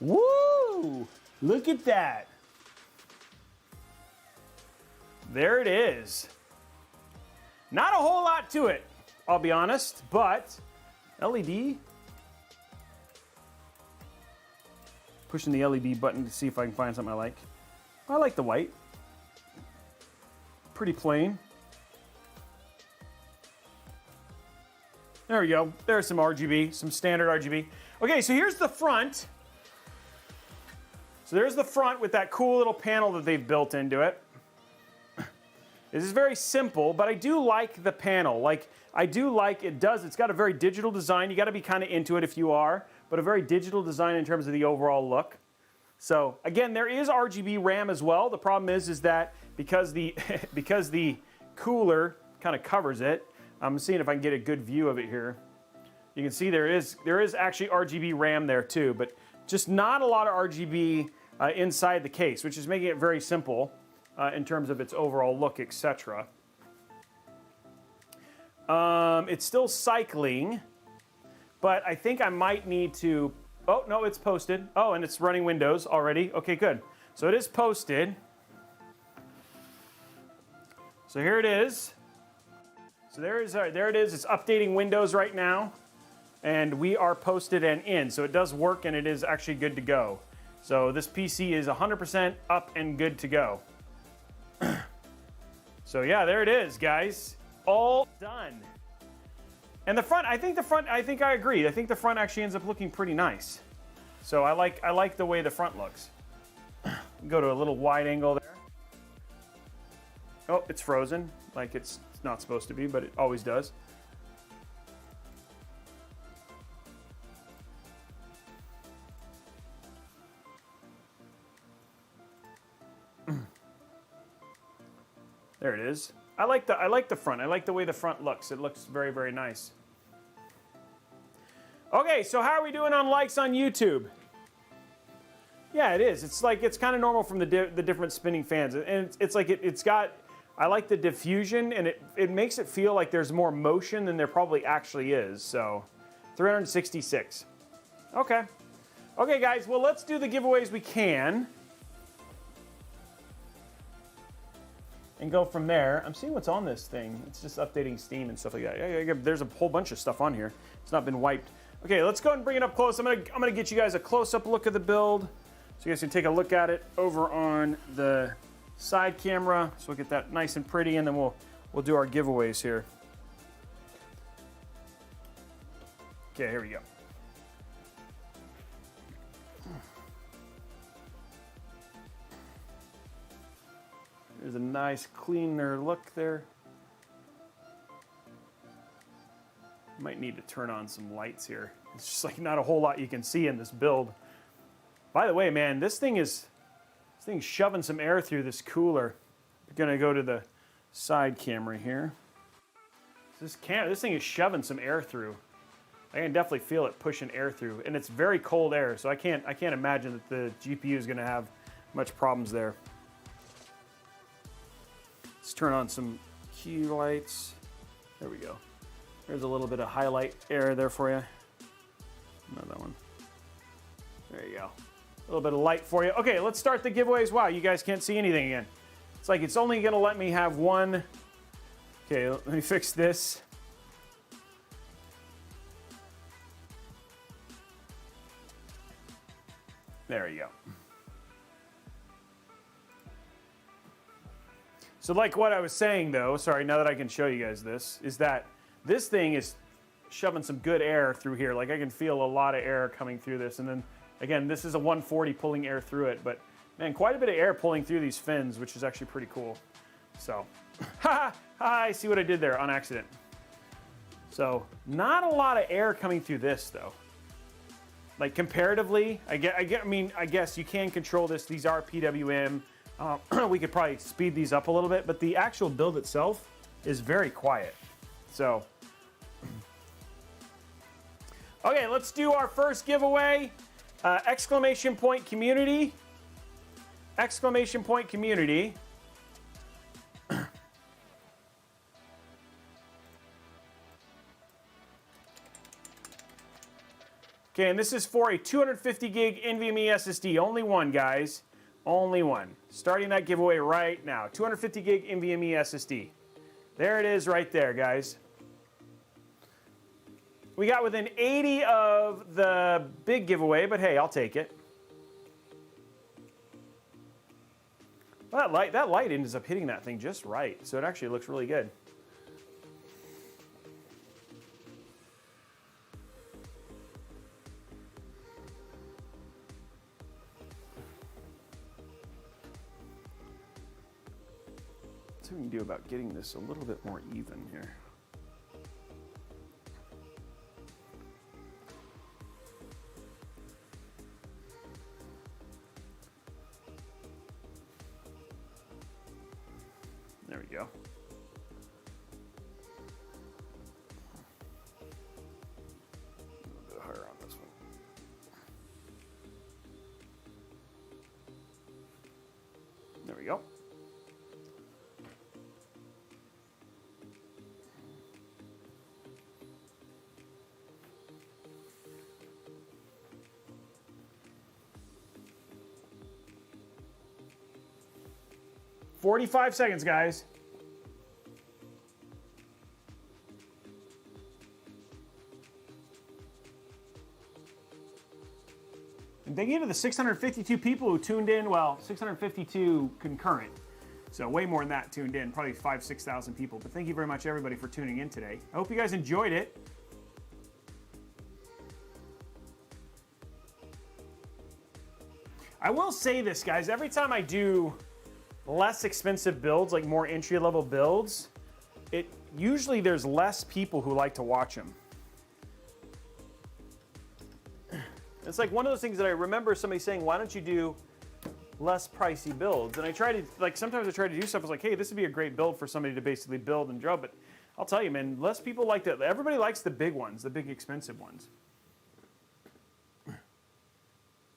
Woo! Look at that. There it is. Not a whole lot to it, I'll be honest, but LED. Pushing the LED button to see if I can find something I like. I like the white. Pretty plain. There we go. There's some RGB, some standard RGB. Okay, so here's the front. So there's the front with that cool little panel that they've built into it. This is very simple, but I do like the panel. It's got a very digital design. You got to be kind of into it if you are, but a very digital design in terms of the overall look. So again, there is RGB RAM as well. The problem is that because the cooler kind of covers it, I'm seeing if I can get a good view of it here. You can see there is actually RGB RAM there too, but just not a lot of RGB inside the case, which is making it very simple in terms of its overall look, etc. It's still cycling, but I think I might need to... Oh, no, it's posted. Oh, and it's running Windows already. Okay, good. So it is posted. So here it is. So there it is. It's updating Windows right now. And we are posted and in. So it does work, and it is actually good to go. So this PC is 100% up and good to go. So yeah, there it is, guys. All done. And the front, I think I agree. I think the front actually ends up looking pretty nice. So I like the way the front looks. Go to a little wide angle there. Oh, it's frozen, like it's not supposed to be, but it always does. There it is. I like the front. I like the way the front looks. It looks very, very nice. Okay, so how are we doing on likes on YouTube? Yeah, it is. It's like, it's kind of normal from the different spinning fans. And it's like, it's got, I like the diffusion, and it makes it feel like there's more motion than there probably actually is. So 366. Okay. Okay, guys, well, let's do the giveaways we can. And go from there. I'm seeing what's on this thing. It's just updating Steam and stuff like that. Yeah, there's a whole bunch of stuff on here. It's not been wiped. Okay, let's go ahead and bring it up close. I'm gonna get you guys a close-up look of the build, so you guys can take a look at it over on the side camera. So we'll get that nice and pretty, and then we'll do our giveaways here. Okay, here we go. There's a nice cleaner look there. Might need to turn on some lights here. It's just like not a whole lot you can see in this build. By the way, man, this thing's shoving some air through this cooler. We're gonna go to the side camera here. This thing is shoving some air through. I can definitely feel it pushing air through, and it's very cold air, so I can't imagine that the GPU is gonna have much problems there. Let's turn on some key lights. There we go. There's a little bit of highlight air there for you. Another one. There you go. A little bit of light for you. Okay, let's start the giveaways. Wow, you guys can't see anything again. It's like it's only gonna let me have one. Okay, let me fix this. There you go. So like what I was saying though, sorry, now that I can show you guys this, is that this thing is shoving some good air through here. Like I can feel a lot of air coming through this. And then again, this is a 140 pulling air through it, but man, quite a bit of air pulling through these fins, which is actually pretty cool. So, I see what I did there on accident. So not a lot of air coming through this though. Like comparatively, I guess you can control this. These are PWM. We could probably speed these up a little bit, but the actual build itself is very quiet. So, okay, let's do our first giveaway. Exclamation point community. Exclamation point community. Okay, and this is for a 250 gig NVMe SSD. Only one, guys. Only one. Starting that giveaway right now. 250 gig NVMe SSD. There it is right there, guys. We got within 80 of the big giveaway, but hey, I'll take it. Well, that light ends up hitting that thing just right, so it actually looks really good. Let's see what we can do about getting this a little bit more even here. There we go. A little bit higher on this one. There we go. "45 seconds, guys." And thank you to the 652 people who tuned in. Well, 652 concurrent. So way more than that tuned in. Probably 5,000 to 6,000 people. But thank you very much, everybody, for tuning in today. I hope you guys enjoyed it. I will say this, guys. Every time I do less expensive builds, like more entry-level builds, usually there's less people who like to watch them. It's like one of those things that I remember somebody saying, why don't you do less pricey builds. And I try to, like, sometimes I try to do stuff. I was like, hey, this would be a great build for somebody to basically build and draw. But I'll tell you, man, less people like that. Everybody likes the big ones, the big expensive ones.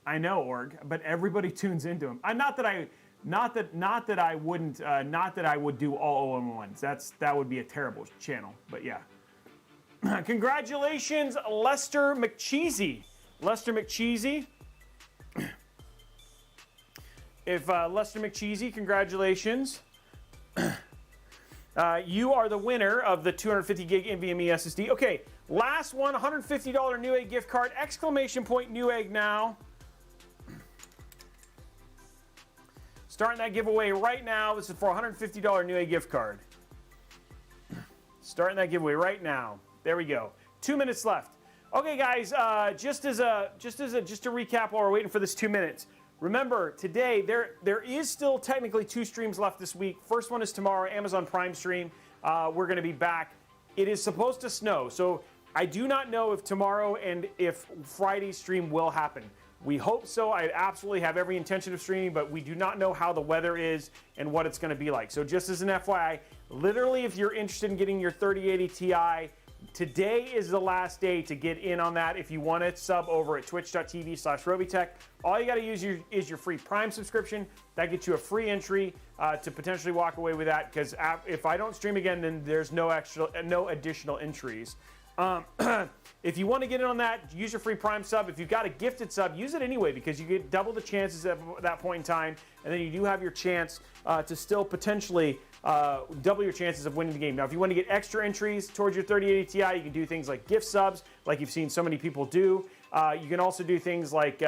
I know, Org, but everybody tunes into them. Not that I would do all OM1s. That would be a terrible channel. But yeah. Congratulations, Lester McCheesy. Lester McCheesy. If Lester McCheesy, congratulations. You are the winner of the 250 gig NVMe SSD. Okay, last one, $150 Newegg gift card, exclamation point Newegg now. Starting that giveaway right now. This is for a $150 Newegg gift card. Starting that giveaway right now. There we go. 2 minutes left. Okay, guys. Just to recap while we're waiting for this 2 minutes. Remember, today there is still technically 2 streams left this week. First one is tomorrow, Amazon Prime stream. We're going to be back. It is supposed to snow, so I do not know if tomorrow and if Friday's stream will happen. We hope so. I absolutely have every intention of streaming, but we do not know how the weather is and what it's going to be like. So just as an FYI, literally, if you're interested in getting your 3080 Ti, today is the last day to get in on that. If you want to sub over at twitch.tv/Robeytech, all you got to use is your free Prime subscription. That gets you a free entry to potentially walk away with that, because if I don't stream again, then there's no additional entries. If you want to get in on that, use your free Prime sub. If you've got a gifted sub, use it anyway, because you get double the chances at that point in time, and then you do have your chance to still potentially double your chances of winning the game. Now, if you want to get extra entries towards your 3080 Ti, you can do things like gift subs, like you've seen so many people do. You can also do things like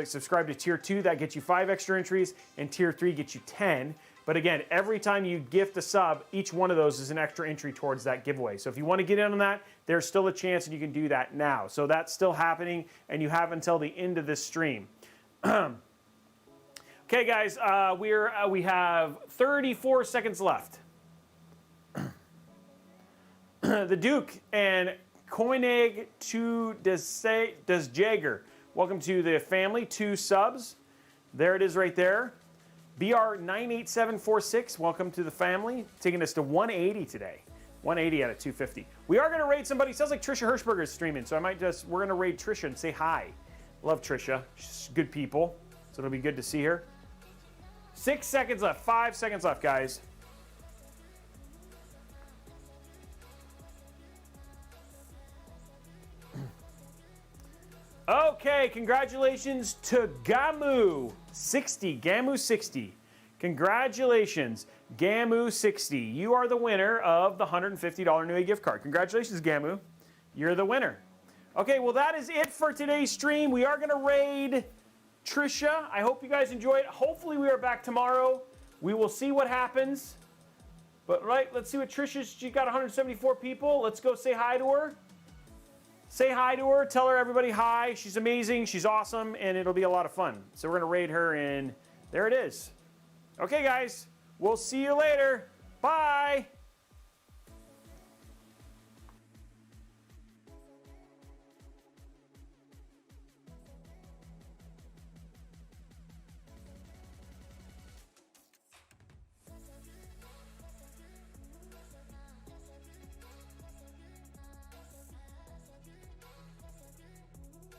subscribe to Tier 2. That gets you 5 extra entries, and Tier 3 gets you 10. But again, every time you gift a sub, each one of those is an extra entry towards that giveaway. So if you want to get in on that, there's still a chance, and you can do that now. So that's still happening, and you have until the end of this stream. Okay, guys, we have 34 seconds left. The Duke and Koenig to Des Jager. Welcome to the family. 2 subs. There it is right there. BR98746, welcome to the family. Taking us to 180 today. 180 out of 250. We are going to raid somebody. Sounds like Trisha Hirschberger is streaming, so we're going to raid Trisha and say hi. Love Trisha. She's good people, so it'll be good to see her. 6 seconds left. 5 seconds left, guys. Okay, congratulations to Gamu60. Gamu60. Congratulations, Gamu60. You are the winner of the $150 Newegg gift card. Congratulations, Gamu. You're the winner. Okay, well, that is it for today's stream. We are going to raid Trisha. I hope you guys enjoy it. Hopefully, we are back tomorrow. We will see what happens. But, right, let's see what Trisha's. She got 174 people. Let's go say hi to her. Say hi to her. Tell her everybody hi. She's amazing. She's awesome. And it'll be a lot of fun. So we're going to raid her. And there it is. Okay, guys. We'll see you later. Bye.